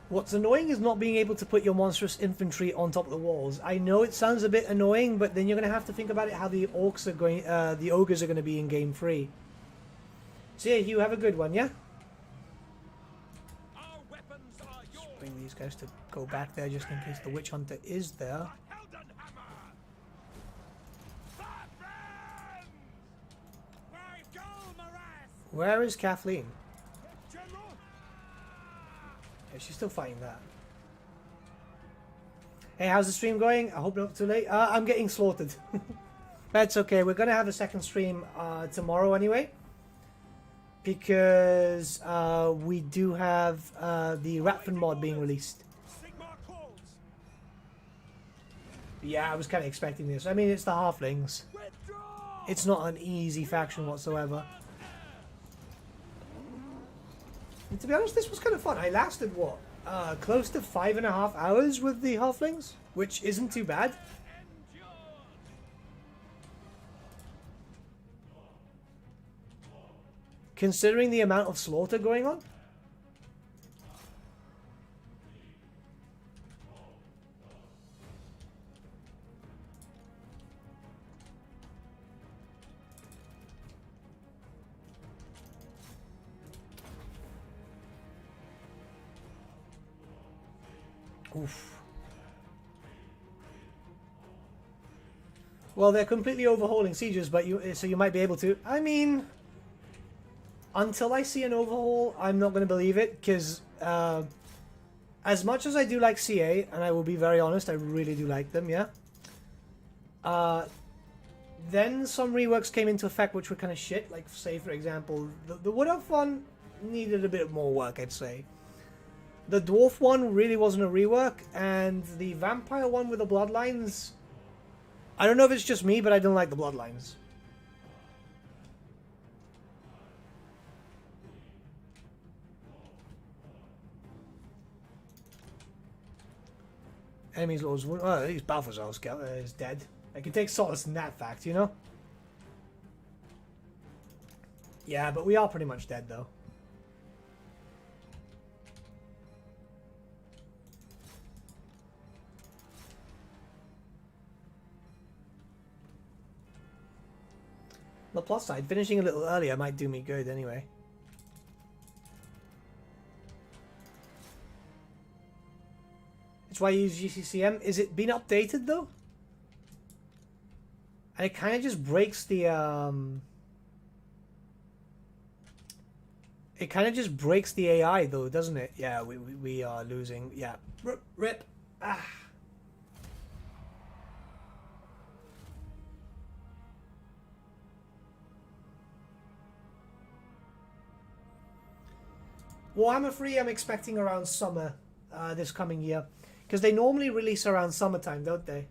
What's annoying is not being able to put your monstrous infantry on top of the walls. I know it sounds a bit annoying, but then you're going to have to think about it how the orcs are going, the ogres are going to be in game 3. So yeah, you have a good one, yeah? Our weapons are yours! Bring these guys to go back there just in case the witch hunter is there. Heldenhammer! Fabi! By Golmaras! Where is Kathleen? General! Yeah, she's still fighting that. Hey, how's the stream going? I hope not too late. I'm getting slaughtered. That's okay. We're going to have a second stream tomorrow anyway. Because we do have the Ratfin mod being released. Sigmar calls! Yeah, I was kind of expecting this. I mean, it's the Halflings. Withdraw! It's not an easy faction whatsoever. And to be honest, this was kind of fun. I lasted, what? Close to 5.5 hours with the Halflings, which isn't too bad. Endure! Considering the amount of slaughter going on. Oof. Well, they're completely overhauling sieges, but so you might be able to. I mean, until I see an overhaul, I'm not going to believe it, because as much as I do like CA, and I will be very honest, I really do like them, yeah. Then some reworks came into effect which were kind of shit, like say for example, the Wood Elf one needed a bit more work, I'd say. The Dwarf one really wasn't a rework, and the Vampire one with the Bloodlines, I don't know if it's just me, but I don't like the Bloodlines. Enemies lords. Well, at least Balthazar is dead. I can take solace in that fact, you know? Yeah, but we are pretty much dead, though. The plus side, finishing a little earlier might do me good anyway. That's why I use GCCM. Is it been updated though? And it kind of just breaks the it kind of just breaks the AI though, doesn't it? Yeah, we are losing. Yeah, rip. Ah. Warhammer 3 I'm expecting around summer this coming year. Because they normally release around summertime, don't they?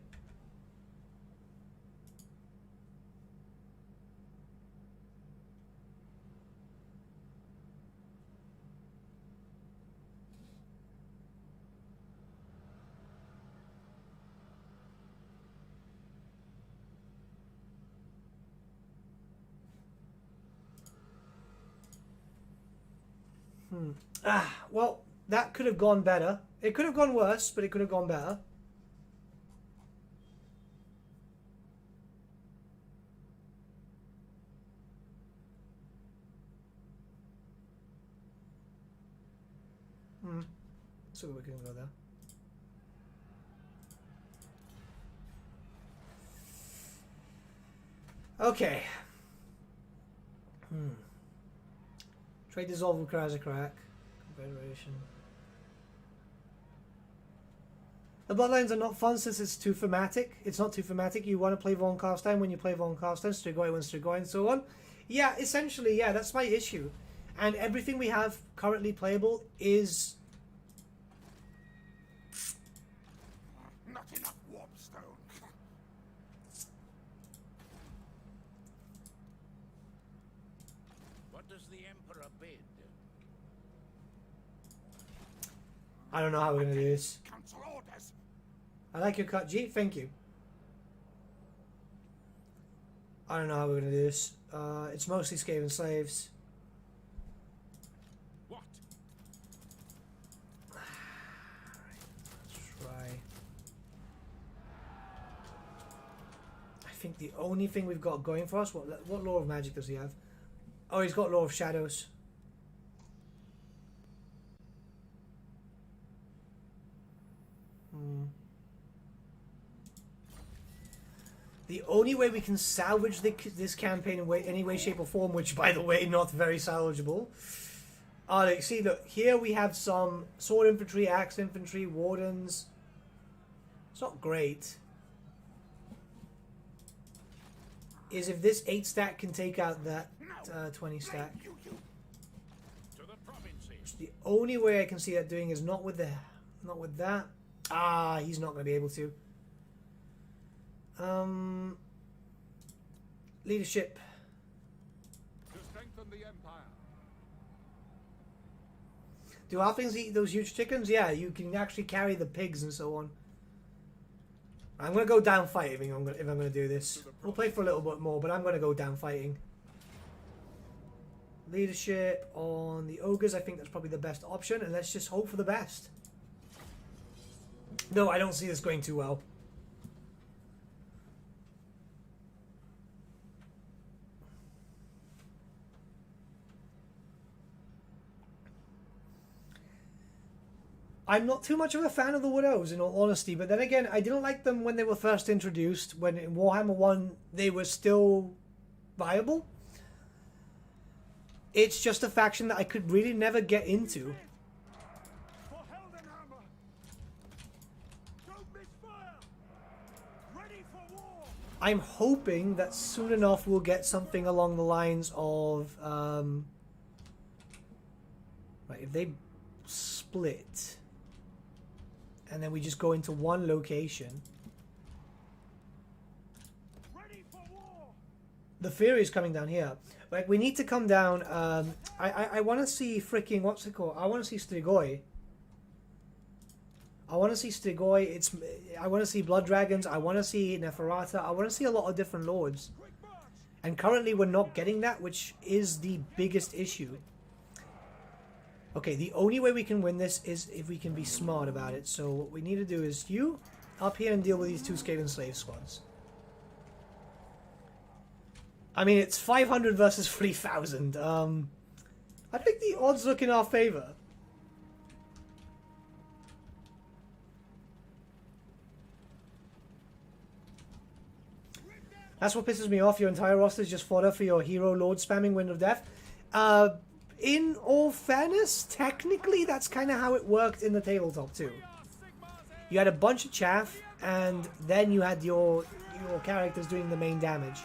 Well, that could have gone better. It could have gone worse, but it could have gone better. So we can go there. Okay. Trade dissolve requires a crack. Confederation. The bloodlines are not fun since it's too thematic. It's not too thematic. You want to play Von Carstein when you play Von Carstein, Strigoi when Strigoi, and so on. Yeah, essentially, yeah, that's my issue. And everything we have currently playable is... Not enough warpstone. What does the Emperor bid? I don't know how we're going to do this. Council orders. I like your cut, G. Thank you. I don't know how we're going to do this. It's mostly Skaven slaves. What? Let's try. I think the only thing we've got going for us... What law of magic does he have? Oh, he's got law of shadows. The only way we can salvage this campaign in any way, shape, or form, which, by the way, not very salvageable. Like, see, look, here we have some sword infantry, axe infantry, wardens. It's not great. Is if this 8 stack can take out that 20 stack. To the provinces. The only way I can see that doing is not with that. Ah, he's not going to be able to. Leadership. To strengthen the empire. Do halflings eat those huge chickens? Yeah, you can actually carry the pigs and so on. I'm going to go down fighting if I'm going to do this. We'll play for a little bit more, but I'm going to go down fighting. Leadership on the ogres, I think that's probably the best option, and let's just hope for the best. No, I don't see this going too well. I'm not too much of a fan of the Wood Elves, in all honesty, but then again, I didn't like them when they were first introduced. When in Warhammer 1, they were still viable. It's just a faction that I could really never get into. For Heldenhammer! Don't miss fire! Ready for war! I'm hoping that soon enough we'll get something along the lines of... right, if they split... and then we just go into one location. Ready for war! The Fury is coming down here. Like, we need to come down. I want to see freaking, what's it called? I want to see Strigoi. I want to see Strigoi. I want to see Blood Dragons. I want to see Neferata. I want to see a lot of different lords. And currently we're not getting that, which is the biggest issue. Okay, the only way we can win this is if we can be smart about it. So what we need to do is you up here and deal with these 2 Skaven slave squads. I mean, it's 500 versus 3,000. I think the odds look in our favor. That's what pisses me off. Your entire roster is just fodder for your hero lord spamming Wind of Death. In all fairness, technically that's kind of how it worked in the tabletop too. You had a bunch of chaff, and then you had your characters doing the main damage.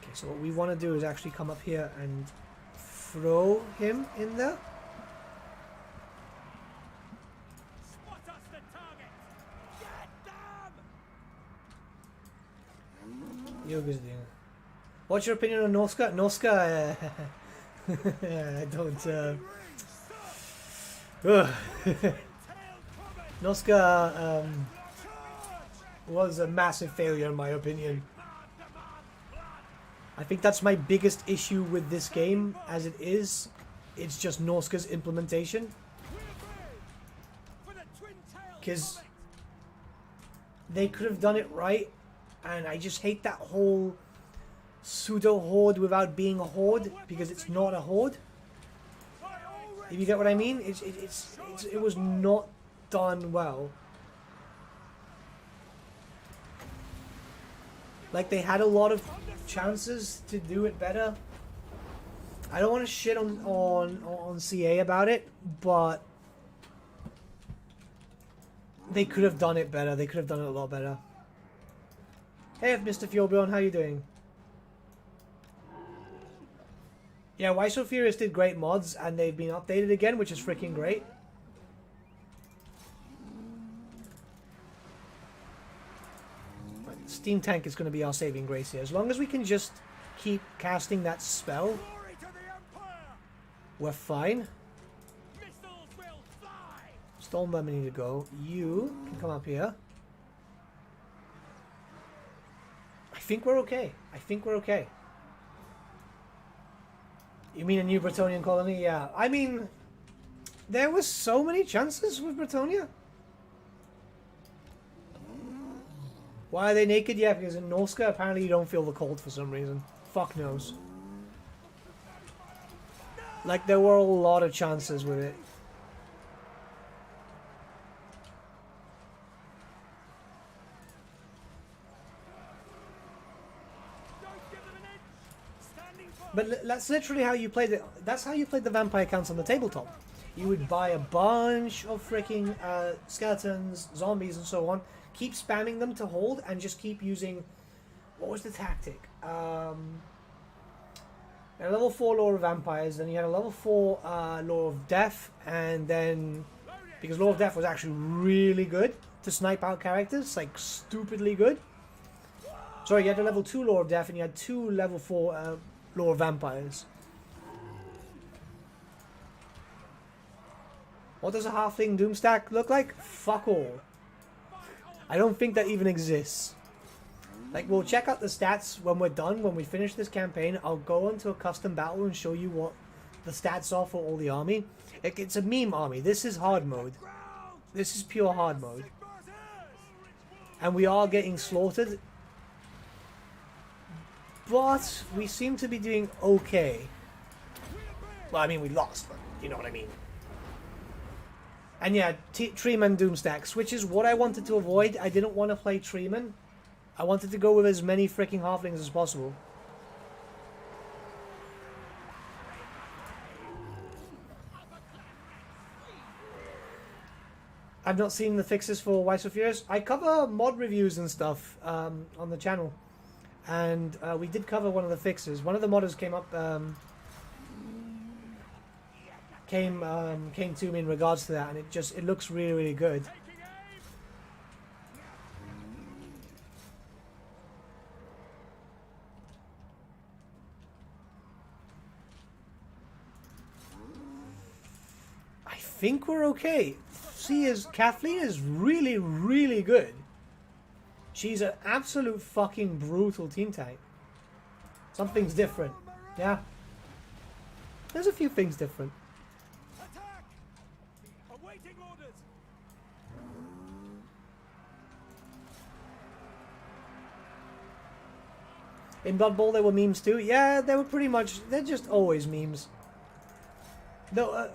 Okay, so what we want to do is actually come up here and throw him in there. Spot us the target! Get them! Yoga's doing it. What's your opinion on Norska? Norska, I don't, Norska, was a massive failure in my opinion. I think that's my biggest issue with this game as it is. It's just Norska's implementation. Because they could have done it right, and I just hate that whole pseudo horde without being a horde, because it's not a horde. If you get what I mean, it was not done well. Like, they had a lot of chances to do it better. I don't want to shit on CA about it, but they could have done it better. They could have done it a lot better. Hey, Mr. Fjordbjorn, how you doing? Yeah, Why So Furious did great mods, and they've been updated again, which is freaking great. Steam Tank is going to be our saving grace here. As long as we can just keep casting that spell, we're fine. Stormbomber need to go. You can come up here. I think we're okay. I think we're okay. You mean a new Bretonnian colony? Yeah. I mean, there was so many chances with Bretonia. Why are they naked? Yeah, because in Norska, apparently you don't feel the cold for some reason. Fuck knows. Like, there were a lot of chances with it. But that's literally how you played it. That's how you played the vampire counts on the tabletop. You would buy a bunch of freaking skeletons, zombies, and so on. Keep spamming them to hold, and just keep using... What was the tactic? A level 4 Law of Vampires, then you had a level 4 Law of Death, and then... Because Law of Death was actually really good to snipe out characters, like stupidly good. Sorry, you had a level 2 Law of Death, and you had 2 level 4 Law of Vampires. What does a Halfling Doomstack look like? Fuck all. I don't think that even exists. Like, we'll check out the stats when we're done. When we finish this campaign, I'll go into a custom battle and show you what the stats are for all the army. It's a meme army. This is hard mode. This is pure hard mode. And we are getting slaughtered. But we seem to be doing okay. Well, I mean, we lost, but you know what I mean. And yeah, Treeman Doomstacks, which is what I wanted to avoid. I didn't want to play Treeman. I wanted to go with as many freaking halflings as possible. I've not seen the fixes for Why So Furious. I cover mod reviews and stuff on the channel. And we did cover one of the fixes. One of the modders came up... came to me in regards to that, and it looks really, really good. I think we're okay. See, Kathleen is really, really good. She's an absolute fucking brutal team tank. Something's different. Yeah. There's a few things different. In Blood Bowl, there were memes too. Yeah, they were pretty much... They're just always memes. Though,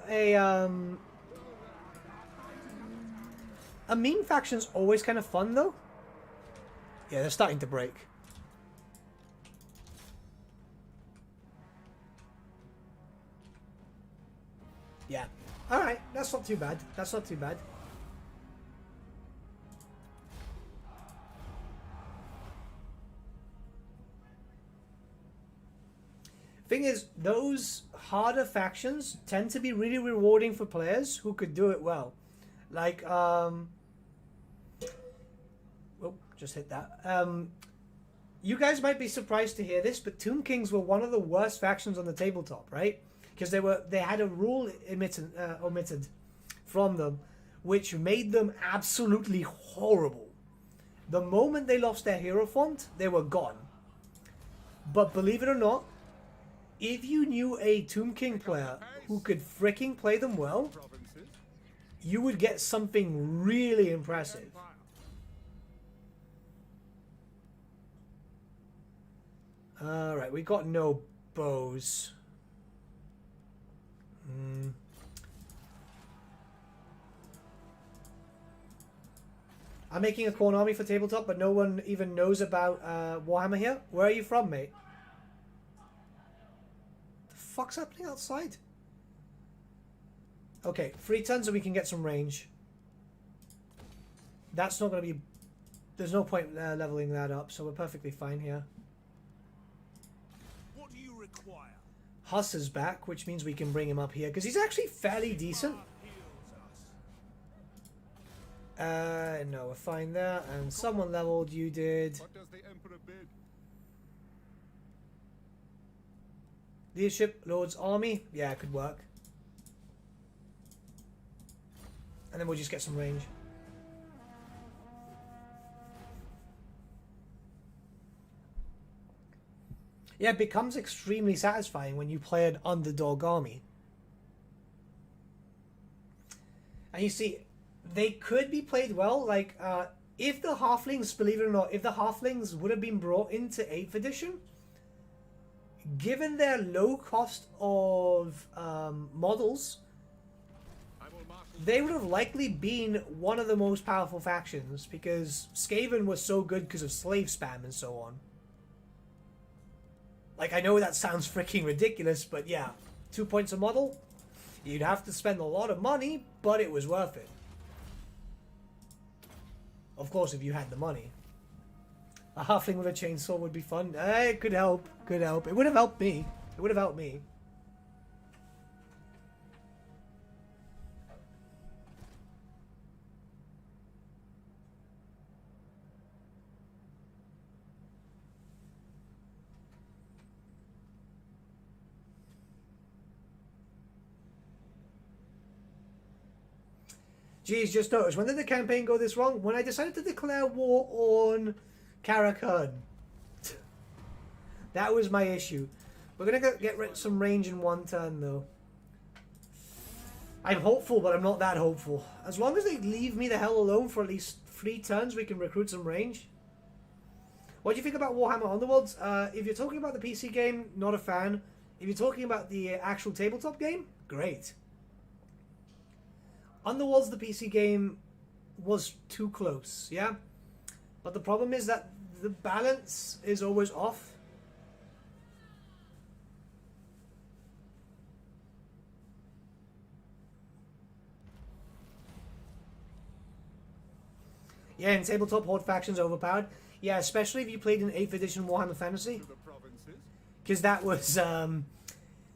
a meme faction's always kind of fun, though. Yeah, they're starting to break. Yeah. Alright, that's not too bad. That's not too bad. Thing is, those harder factions tend to be really rewarding for players who could do it well. Like, oh, just hit that. You guys might be surprised to hear this, but Tomb Kings were one of the worst factions on the tabletop, right? Because they had a rule omitted from them, which made them absolutely horrible. The moment they lost their hero font, they were gone. But believe it or not, if you knew a Tomb King player who could freaking play them well, Provinces. you would get something really impressive. Alright, we got no bows. I'm making a corn army for tabletop, but no one even knows about Warhammer here. Where are you from, mate? The fuck's happening outside? Okay, 3 tons and we can get some range. That's not going to be... There's no point leveling that up, so we're perfectly fine here. What do you require? Huss is back, which means we can bring him up here, because he's actually fairly decent. No, we're fine there. And someone leveled, you did. What does the Emperor bid? Leadership, Lord's Army. Yeah, it could work. And then we'll just get some range. Yeah, it becomes extremely satisfying when you play an underdog army. And you see, they could be played well. Like, if the Halflings, believe it or not, if the Halflings would have been brought into 8th edition, given their low cost of models, they would have likely been one of the most powerful factions, because Skaven was so good because of slave spam and so on. Like, I know that sounds freaking ridiculous, but yeah, 2 points a model, you'd have to spend a lot of money, but it was worth it. Of course, if you had the money. A halfling with a chainsaw would be fun. It could help. Could help. It would have helped me. It would have helped me. Geez, just noticed. When did the campaign go this wrong? When I decided to declare war on Karakhan. That was my issue. We're going to get some range in 1 turn, though. I'm hopeful, but I'm not that hopeful. As long as they leave me the hell alone for at least 3 turns, we can recruit some range. What do you think about Warhammer Underworlds? If you're talking about the PC game, not a fan. If you're talking about the actual tabletop game, great. Underworlds, the PC game, was too close, yeah? But the problem is that the balance is always off. Yeah, in tabletop, Horde factions overpowered. Yeah, especially if you played in 8th edition Warhammer Fantasy. To the provinces. Because that was,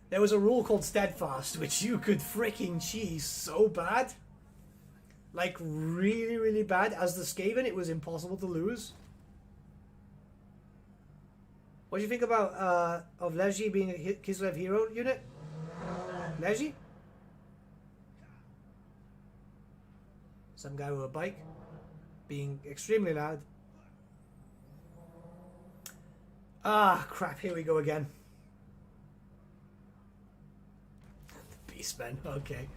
there was a rule called Steadfast, which you could freaking cheese so bad. Like, really, really bad. As the Skaven, it was impossible to lose. What do you think about, of Leji being a Kislev hero unit? Leji? Some guy with a bike. Being extremely loud. Ah, crap, here we go again. The Beastmen, okay.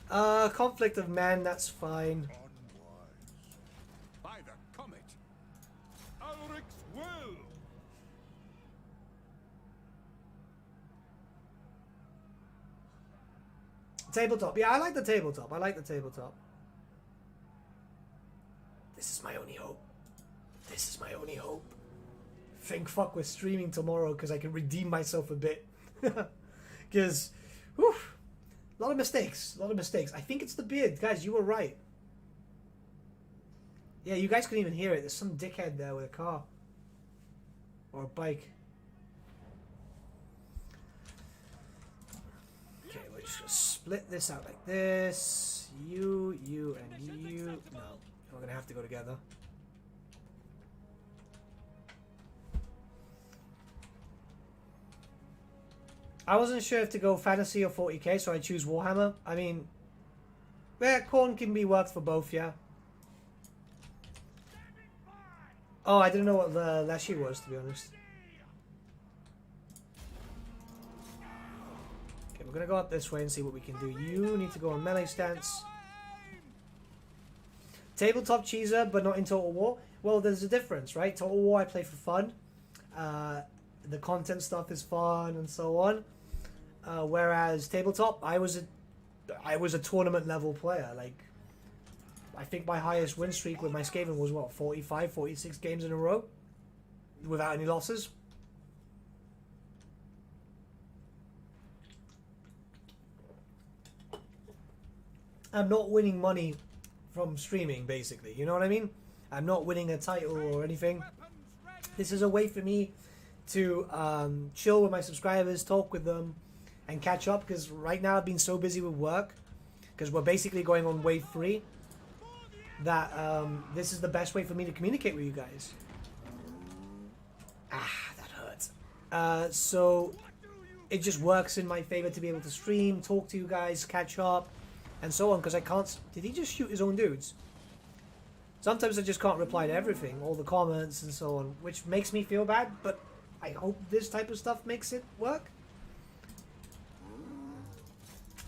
Conflict of Man, that's fine. By the comet. Ulrich's will. Tabletop, yeah, I like the tabletop. I like the tabletop. This is my only hope. This is my only hope. Thank fuck we're streaming tomorrow because I can redeem myself a bit. Because, whew, a lot of mistakes. A lot of mistakes. I think it's the beard. Guys, you were right. Yeah, you guys couldn't even hear it. There's some dickhead there with a car. Or a bike. Okay, we're just going to split this out like this. You, and you. No, we're going to have to go together. I wasn't sure if to go fantasy or 40k, so I choose Warhammer. I mean, yeah, corn can be worked for both, yeah. Oh, I didn't know what the Leshy was, to be honest. we're gonna go up this way and see what we can do. You need to go on melee stance. Tabletop cheeser, but not in Total War. Well, there's a difference, right? Total War I play for fun. The content stuff is fun and so on. Whereas tabletop, I was a tournament level player. Like, I think my highest win streak with my Skaven was what, 45, 46 games in a row without any losses. I'm not winning money from streaming, basically. You know what I mean? I'm not winning a title or anything. This is a way for me to chill with my subscribers, talk with them, and catch up. Because right now I've been so busy with work, because we're basically going on wave 3, that this is the best way for me to communicate with you guys. Ah, that hurts. So it just works in my favor to be able to stream, talk to you guys, catch up, and so on, because I can't... Did he just shoot his own dudes? Sometimes I just can't reply to everything, all the comments and so on, which makes me feel bad, but I hope this type of stuff makes it work.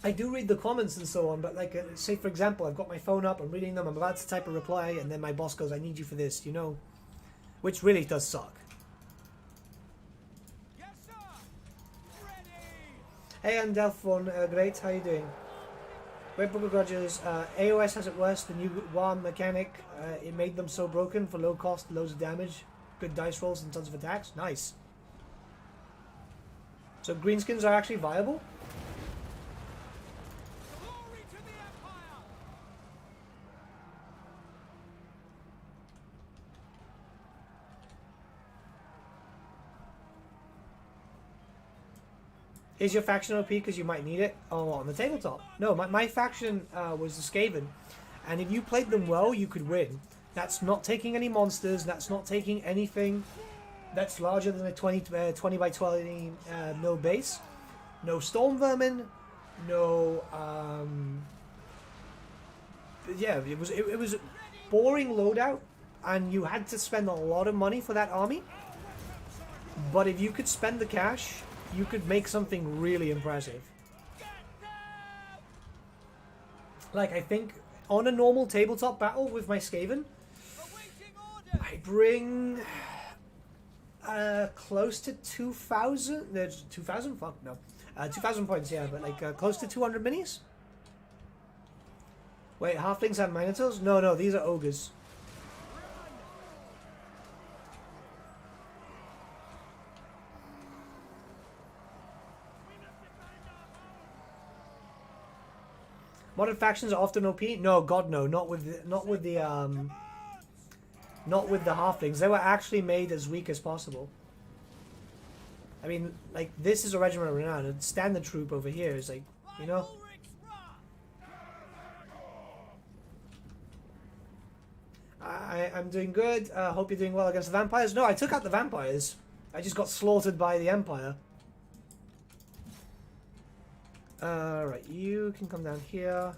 I do read the comments and so on, but like, say for example, I've got my phone up, I'm reading them, I'm about to type a reply, and then my boss goes, I need you for this, you know? Which really does suck. Yes, sir. Ready. Hey, I'm Delphon, great, how you doing? Great Book of Grudges, AOS has it worse, the new WAR mechanic, it made them so broken for low cost, loads of damage, good dice rolls and tons of attacks, nice. So greenskins are actually viable? Glory to the Empire. Is your faction OP because you might need it? Oh, on the tabletop. No, my faction was the Skaven. And if you played them well, you could win. That's not taking any monsters. That's not taking anything that's larger than a 20 by 20 mil base. No storm vermin. No... yeah, it was a boring loadout. And you had to spend a lot of money for that army. But if you could spend the cash... you could make something really impressive. Like, I think on a normal tabletop battle with my Skaven, I bring close to 2,000. There's 2,000? Fuck no, 2,000 points. Yeah, but like close to 200 minis. Wait, halflings have minotaurs? No, these are ogres. Modern factions are often OP. No, God, no, not with the halflings. They were actually made as weak as possible. I mean, like, this is a regiment of renown. A standard troop over here is like, you know. I'm doing good. Hope you're doing well against the vampires. No, I took out the vampires. I just got slaughtered by the Empire. Right, you can come down here.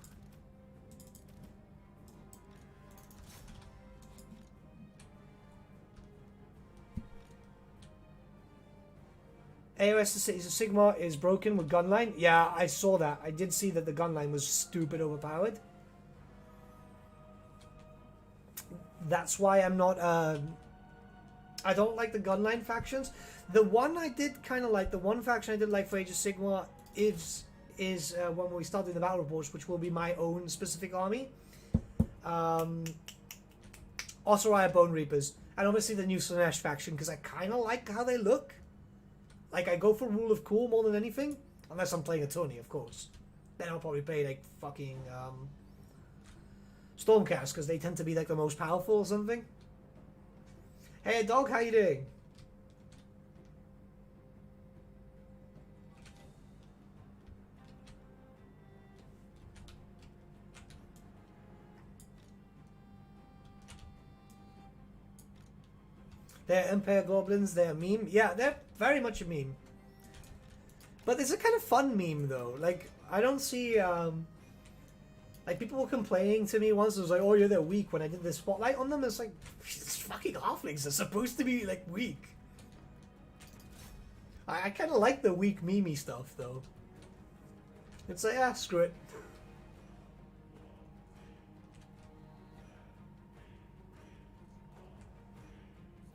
AOS Cities of Sigmar is broken with gunline. Yeah, I saw that. I did see that the gunline was stupid overpowered. That's why I'm not, I don't like the gunline factions. The one I did kind of like, the one faction I did like for Age of Sigmar is when we start doing the battle reports, which will be my own specific army. Osiriah Bone Reapers. And obviously the new Slaanesh faction, because I kind of like how they look. Like, I go for Rule of Cool more than anything. Unless I'm playing a tourney, of course. Then I'll probably play, like, fucking, Stormcast, because they tend to be, like, the most powerful or something. Hey, dog, how you doing? They're Empire Goblins, they're a meme. Yeah, they're very much a meme. But it's a kind of fun meme, though. Like, I don't see, like, people were complaining to me once. It was like, oh, yeah, they're weak when I did the spotlight on them. It's like, it's fucking halflings. They're supposed to be, like, weak. I kind of like the weak meme stuff, though. It's like, ah, screw it.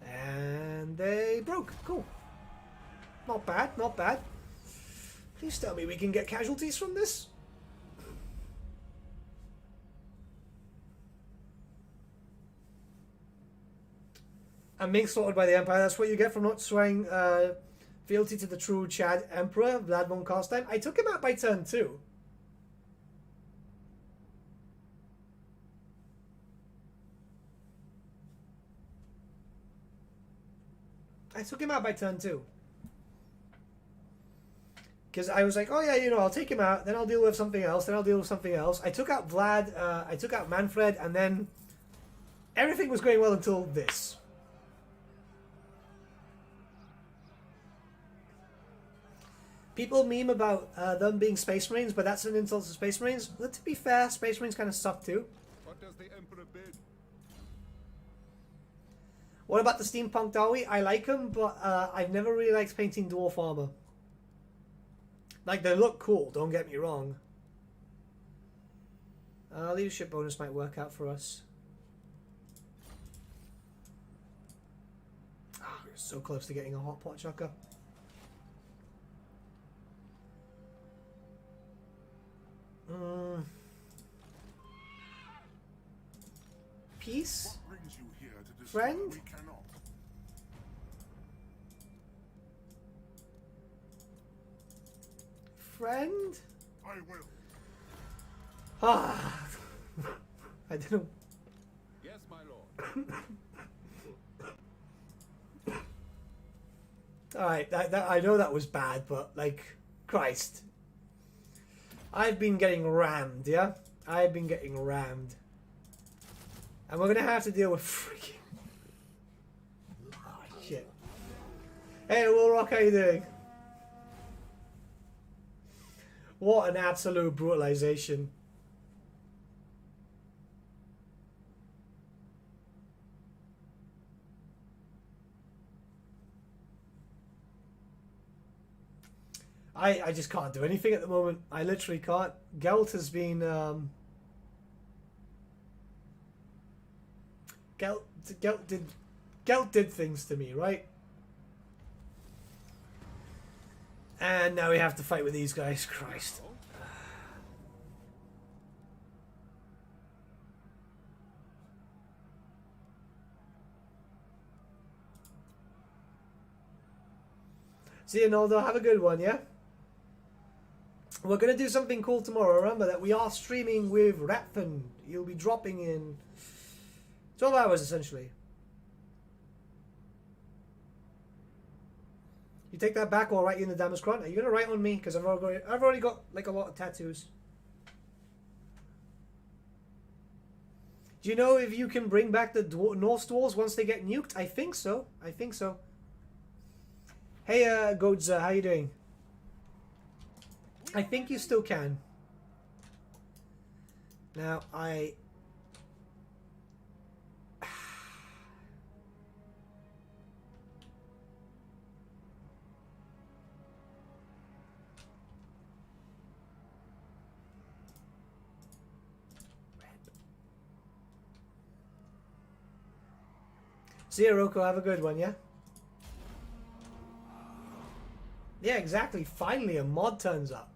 And they broke. Cool. Not bad, not bad. Please tell me we can get casualties from this. I'm being slaughtered by the Empire. That's what you get for not swearing fealty to the true Chad Emperor, Vlad von Carstein. I took him out by turn 2. I took him out by turn 2. Because I was like, oh yeah, you know, I'll take him out, then I'll deal with something else, then I'll deal with something else. I took out Vlad, I took out Manfred, and then everything was going well until this. People meme about them being Space Marines, but that's an insult to Space Marines. But to be fair, Space Marines kind of suck too. What does the Emperor bid? What about the steampunked army? I like them, but I've never really liked painting dwarf armor. Like, they look cool, don't get me wrong. Leadership bonus might work out for us. Ah, we're so close to getting a hot pot chucker. Peace? What brings you here to destroy Friend? we cannot? Friend? I will. Ah, I don't know. Yes, my lord. Alright, I know that was bad, but, like, Christ. I've been getting rammed, yeah? I've been getting rammed. And we're gonna have to deal with freaking... Oh, shit. Hey, Woolrock, how you doing? What an absolute brutalization. I just can't do anything at the moment. I literally can't. Gelt has been Gelt did things to me, right? And now we have to fight with these guys. Christ. See you, Noldo. Have a good one, yeah? We're going to do something cool tomorrow. Remember that we are streaming with Ratfin. He'll be dropping in 12 hours, essentially. You take that back or I'll write you in the damage grunt. Are you going to write on me? Because I've already got like a lot of tattoos. Do you know if you can bring back the Norse dwarves once they get nuked? I think so. I think so. Hey, Godza, how you doing? I think you still can. Now, see you, Roko. Have a good one, yeah? Yeah, exactly. Finally, a mod turns up.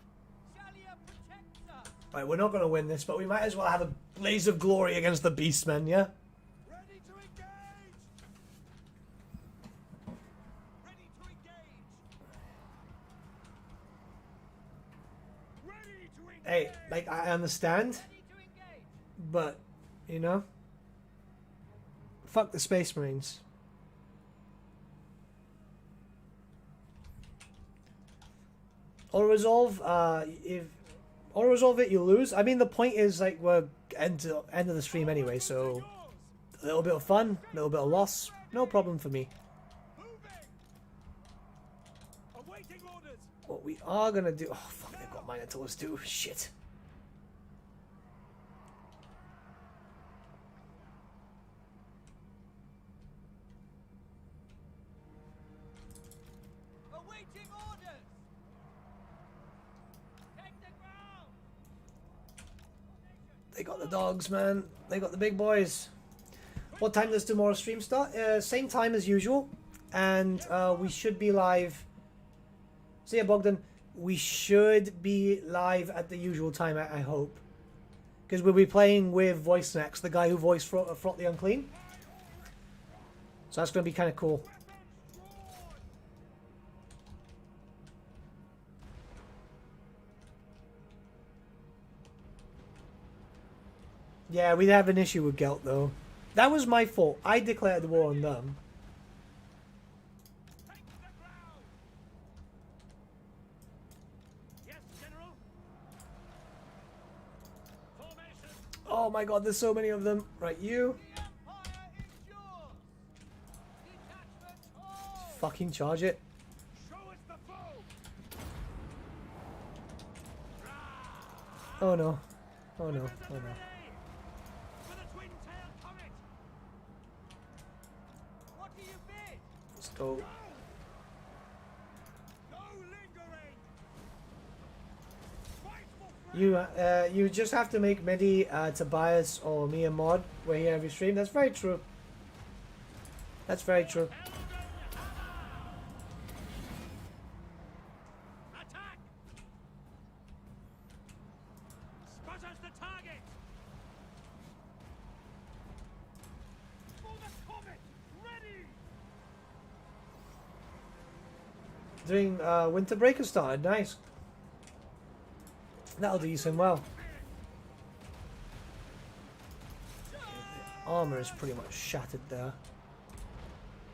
Right, we're not going to win this, but we might as well have a blaze of glory against the Beastmen, yeah? Ready to engage! Ready to engage! Ready to engage! Hey, like, I understand, Ready to engage! but, you know, fuck the Space Marines. Auto resolve, if auto resolve it, you lose. I mean, the point is, like, we're end of the stream anyway, so a little bit of fun, a little bit of loss, no problem for me. Moving! Awaiting orders! What we are gonna do... Oh, fuck, they've got Minotaurs too. Shit. Awaiting orders! Take the ground! They got the dogs, man. They got the big boys. What time does tomorrow's stream start? Same time as usual. And we should be live. See ya, Bogdan. We should be live at the usual time, I hope. Because we'll be playing with Voice Next, the guy who voiced Fraught the Unclean. So that's going to be kind of cool. Yeah, we'd have an issue with Gelt, though. That was my fault. I declared the war on them. Oh my god, there's so many of them. Right, you. Fucking charge it. Oh no. Oh no. Oh no. Let's go. You just have to make Midi, Tobias, or me a mod. We're here every stream. That's very true. That's very true. Attack! Spotters the target! For the comet! Ready! Doing Winter Breaker started. Nice. That'll do you some well. Armor is pretty much shattered there.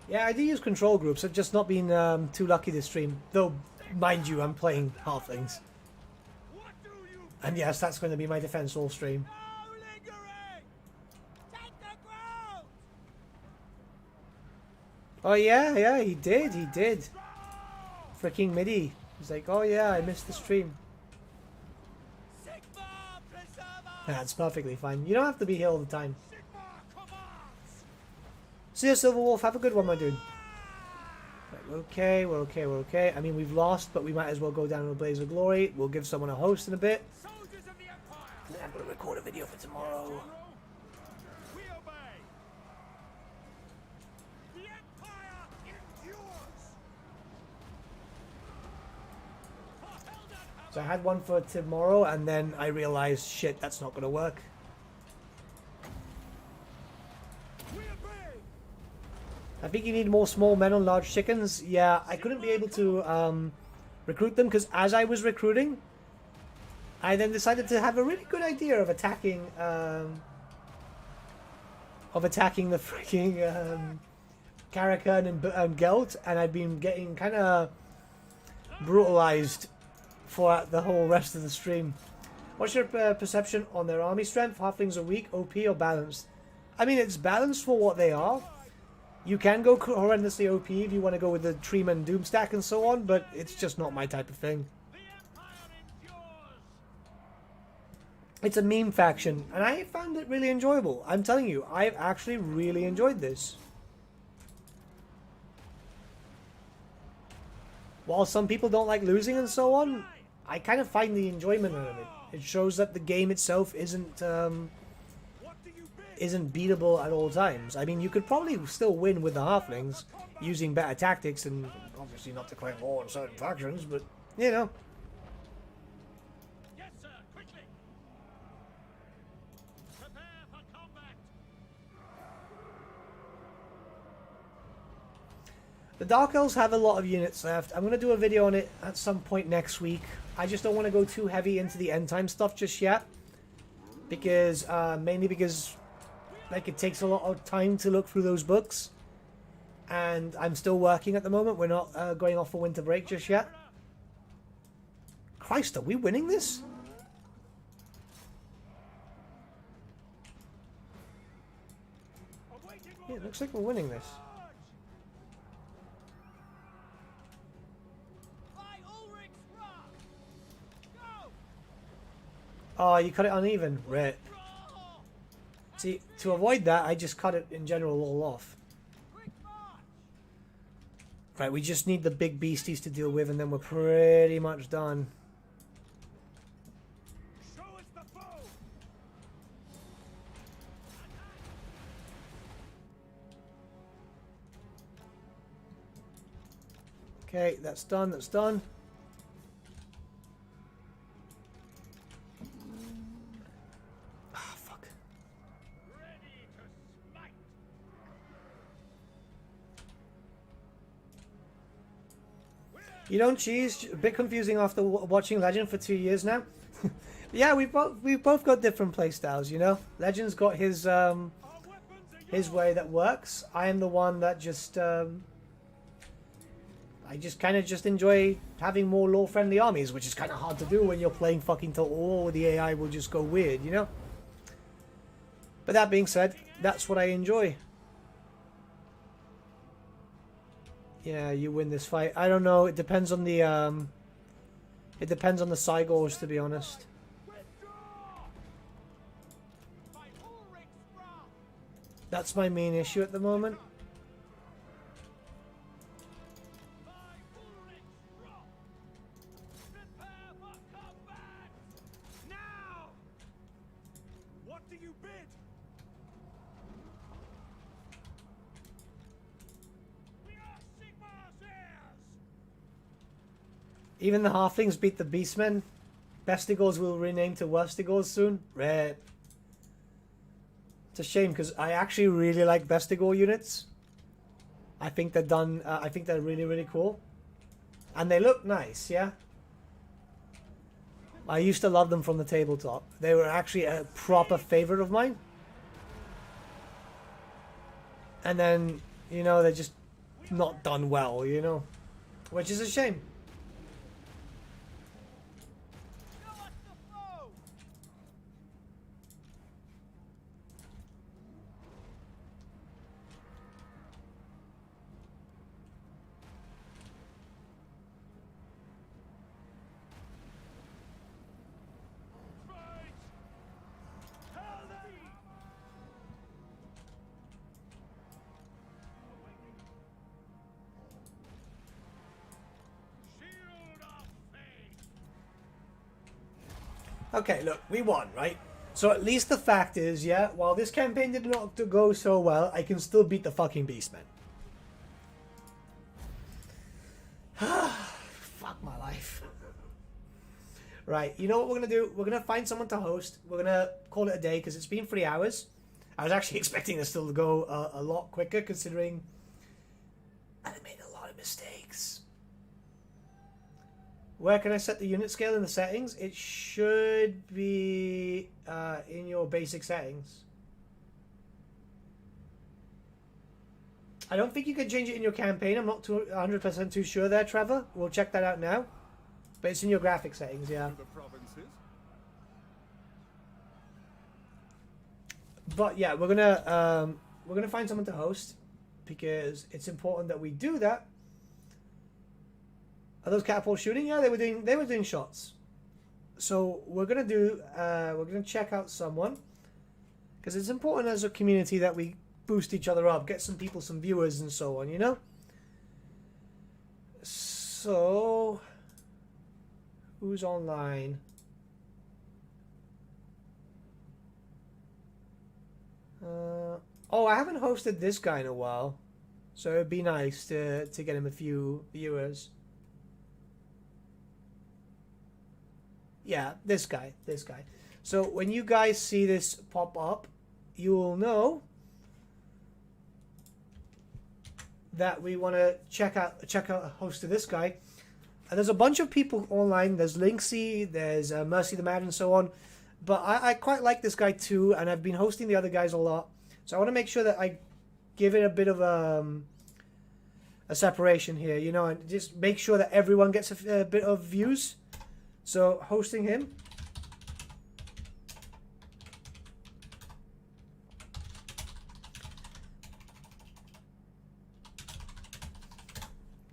Yeah, I do use control groups. I've just not been too lucky this stream. Though, mind you, I'm playing Halflings. And yes, that's going to be my defense all stream. No lingering! Take the ground! Oh yeah, he did. Freaking Midi. He's like, oh yeah, I missed the stream. That's perfectly fine. You don't have to be here all the time. See ya, Silverwolf. Have a good one, my dude. Right, we're okay. I mean, we've lost, but we might as well go down in a blaze of glory. We'll give someone a host in a bit. And I'm going to record a video for tomorrow. We obey. The Empire endures. So I had one for tomorrow, and then I realized, shit, that's not going to work. I think you need more small men on large chickens. Yeah, I couldn't be able to recruit them, because as I was recruiting, I then decided to have a really good idea of attacking the freaking Karakan and Gelt, and I'd been getting kind of brutalized for the whole rest of the stream. What's your perception on their army strength? Halflings are weak, OP, or balanced? I mean, it's balanced for what they are. You can go horrendously OP if you want to go with the Treeman Doomstack and so on, but it's just not my type of thing. It's a meme faction, and I found it really enjoyable. I'm telling you, I've actually really enjoyed this. While some people don't like losing and so on, I kind of find the enjoyment out of it. It shows that the game itself isn't beatable at all times. I mean, you could probably still win with the Halflings using better tactics and obviously not declaring war on certain factions, but, you know. Yes, sir. Quickly. Prepare for combat. The Dark Elves have a lot of units left. I'm going to do a video on it at some point next week. I just don't want to go too heavy into the end time stuff just yet. Because, mainly because, like, it takes a lot of time to look through those books. And I'm still working at the moment. We're not going off for winter break just yet. Christ, are we winning this? Yeah, it looks like we're winning this. Oh, you cut it uneven? Right. See, to avoid that, I just cut it in general all off. Right, we just need the big beasties to deal with, and then we're pretty much done. Okay, that's done, that's done. Ah, fuck. Ready to smite. You don't cheese? A bit confusing after watching Legend for 2 years now. Yeah, we've both got different playstyles, you know? Legend's got his way that works. I am the one that just I just kind of just enjoy having more lore-friendly armies, which is kind of hard to do when you're playing fucking Total War. The AI will just go weird, you know? But that being said, that's what I enjoy. Yeah, you win this fight. I don't know. It depends on the Cygors, to be honest. That's my main issue at the moment. What do you bid? We are Sigmar's heirs. Even the Halflings beat the Beastmen. Bestigors will rename to Worstigors soon. Rip. It's a shame because I actually really like Bestigor units. I think they're done. I think they're really, really cool, and they look nice. Yeah. I used to love them from the tabletop. They were actually a proper favorite of mine. And then, you know, they're just not done well, you know, which is a shame. Okay, look, we won, right? So at least the fact is, yeah, while this campaign did not go so well, I can still beat the fucking Beastmen. Fuck my life. Right, you know what we're going to do? We're going to find someone to host. We're going to call it a day because it's been 3 hours. I was actually expecting this still to go a lot quicker considering I made a lot of mistakes. Where can I set the unit scale in the settings? It should be in your basic settings. I don't think you can change it in your campaign. I'm not 100% too sure there, Trevor. We'll check that out now. But it's in your graphic settings, yeah. The provinces. But yeah, we're gonna find someone to host because it's important that we do that. Are those catapults shooting? Yeah, they were doing shots. So we're gonna check out someone because it's important as a community that we boost each other up, get some people, some viewers, and so on. You know. So who's online? Oh, I haven't hosted this guy in a while, so it'd be nice to get him a few viewers. Yeah, this guy. So when you guys see this pop up, you will know that we want to check out a host of this guy. And there's a bunch of people online. There's Linksy, there's Mercy the Mad, and so on. But I quite like this guy too, and I've been hosting the other guys a lot. So I want to make sure that I give it a bit of a separation here, you know, and just make sure that everyone gets a bit of views. So hosting him.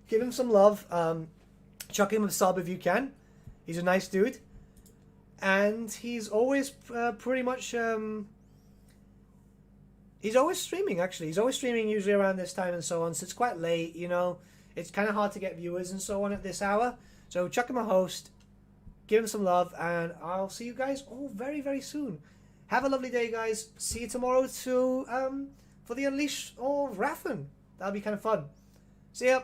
Give him some love. Chuck him a sub if you can. He's a nice dude. And he's always pretty much... he's always streaming, actually. He's always streaming usually around this time and so on. So it's quite late, you know. It's kind of hard to get viewers and so on at this hour. So chuck him a host. Give him some love. And I'll see you guys all very, very soon. Have a lovely day, guys. See you tomorrow for the Unleash of Rathan. That'll be kind of fun. See ya.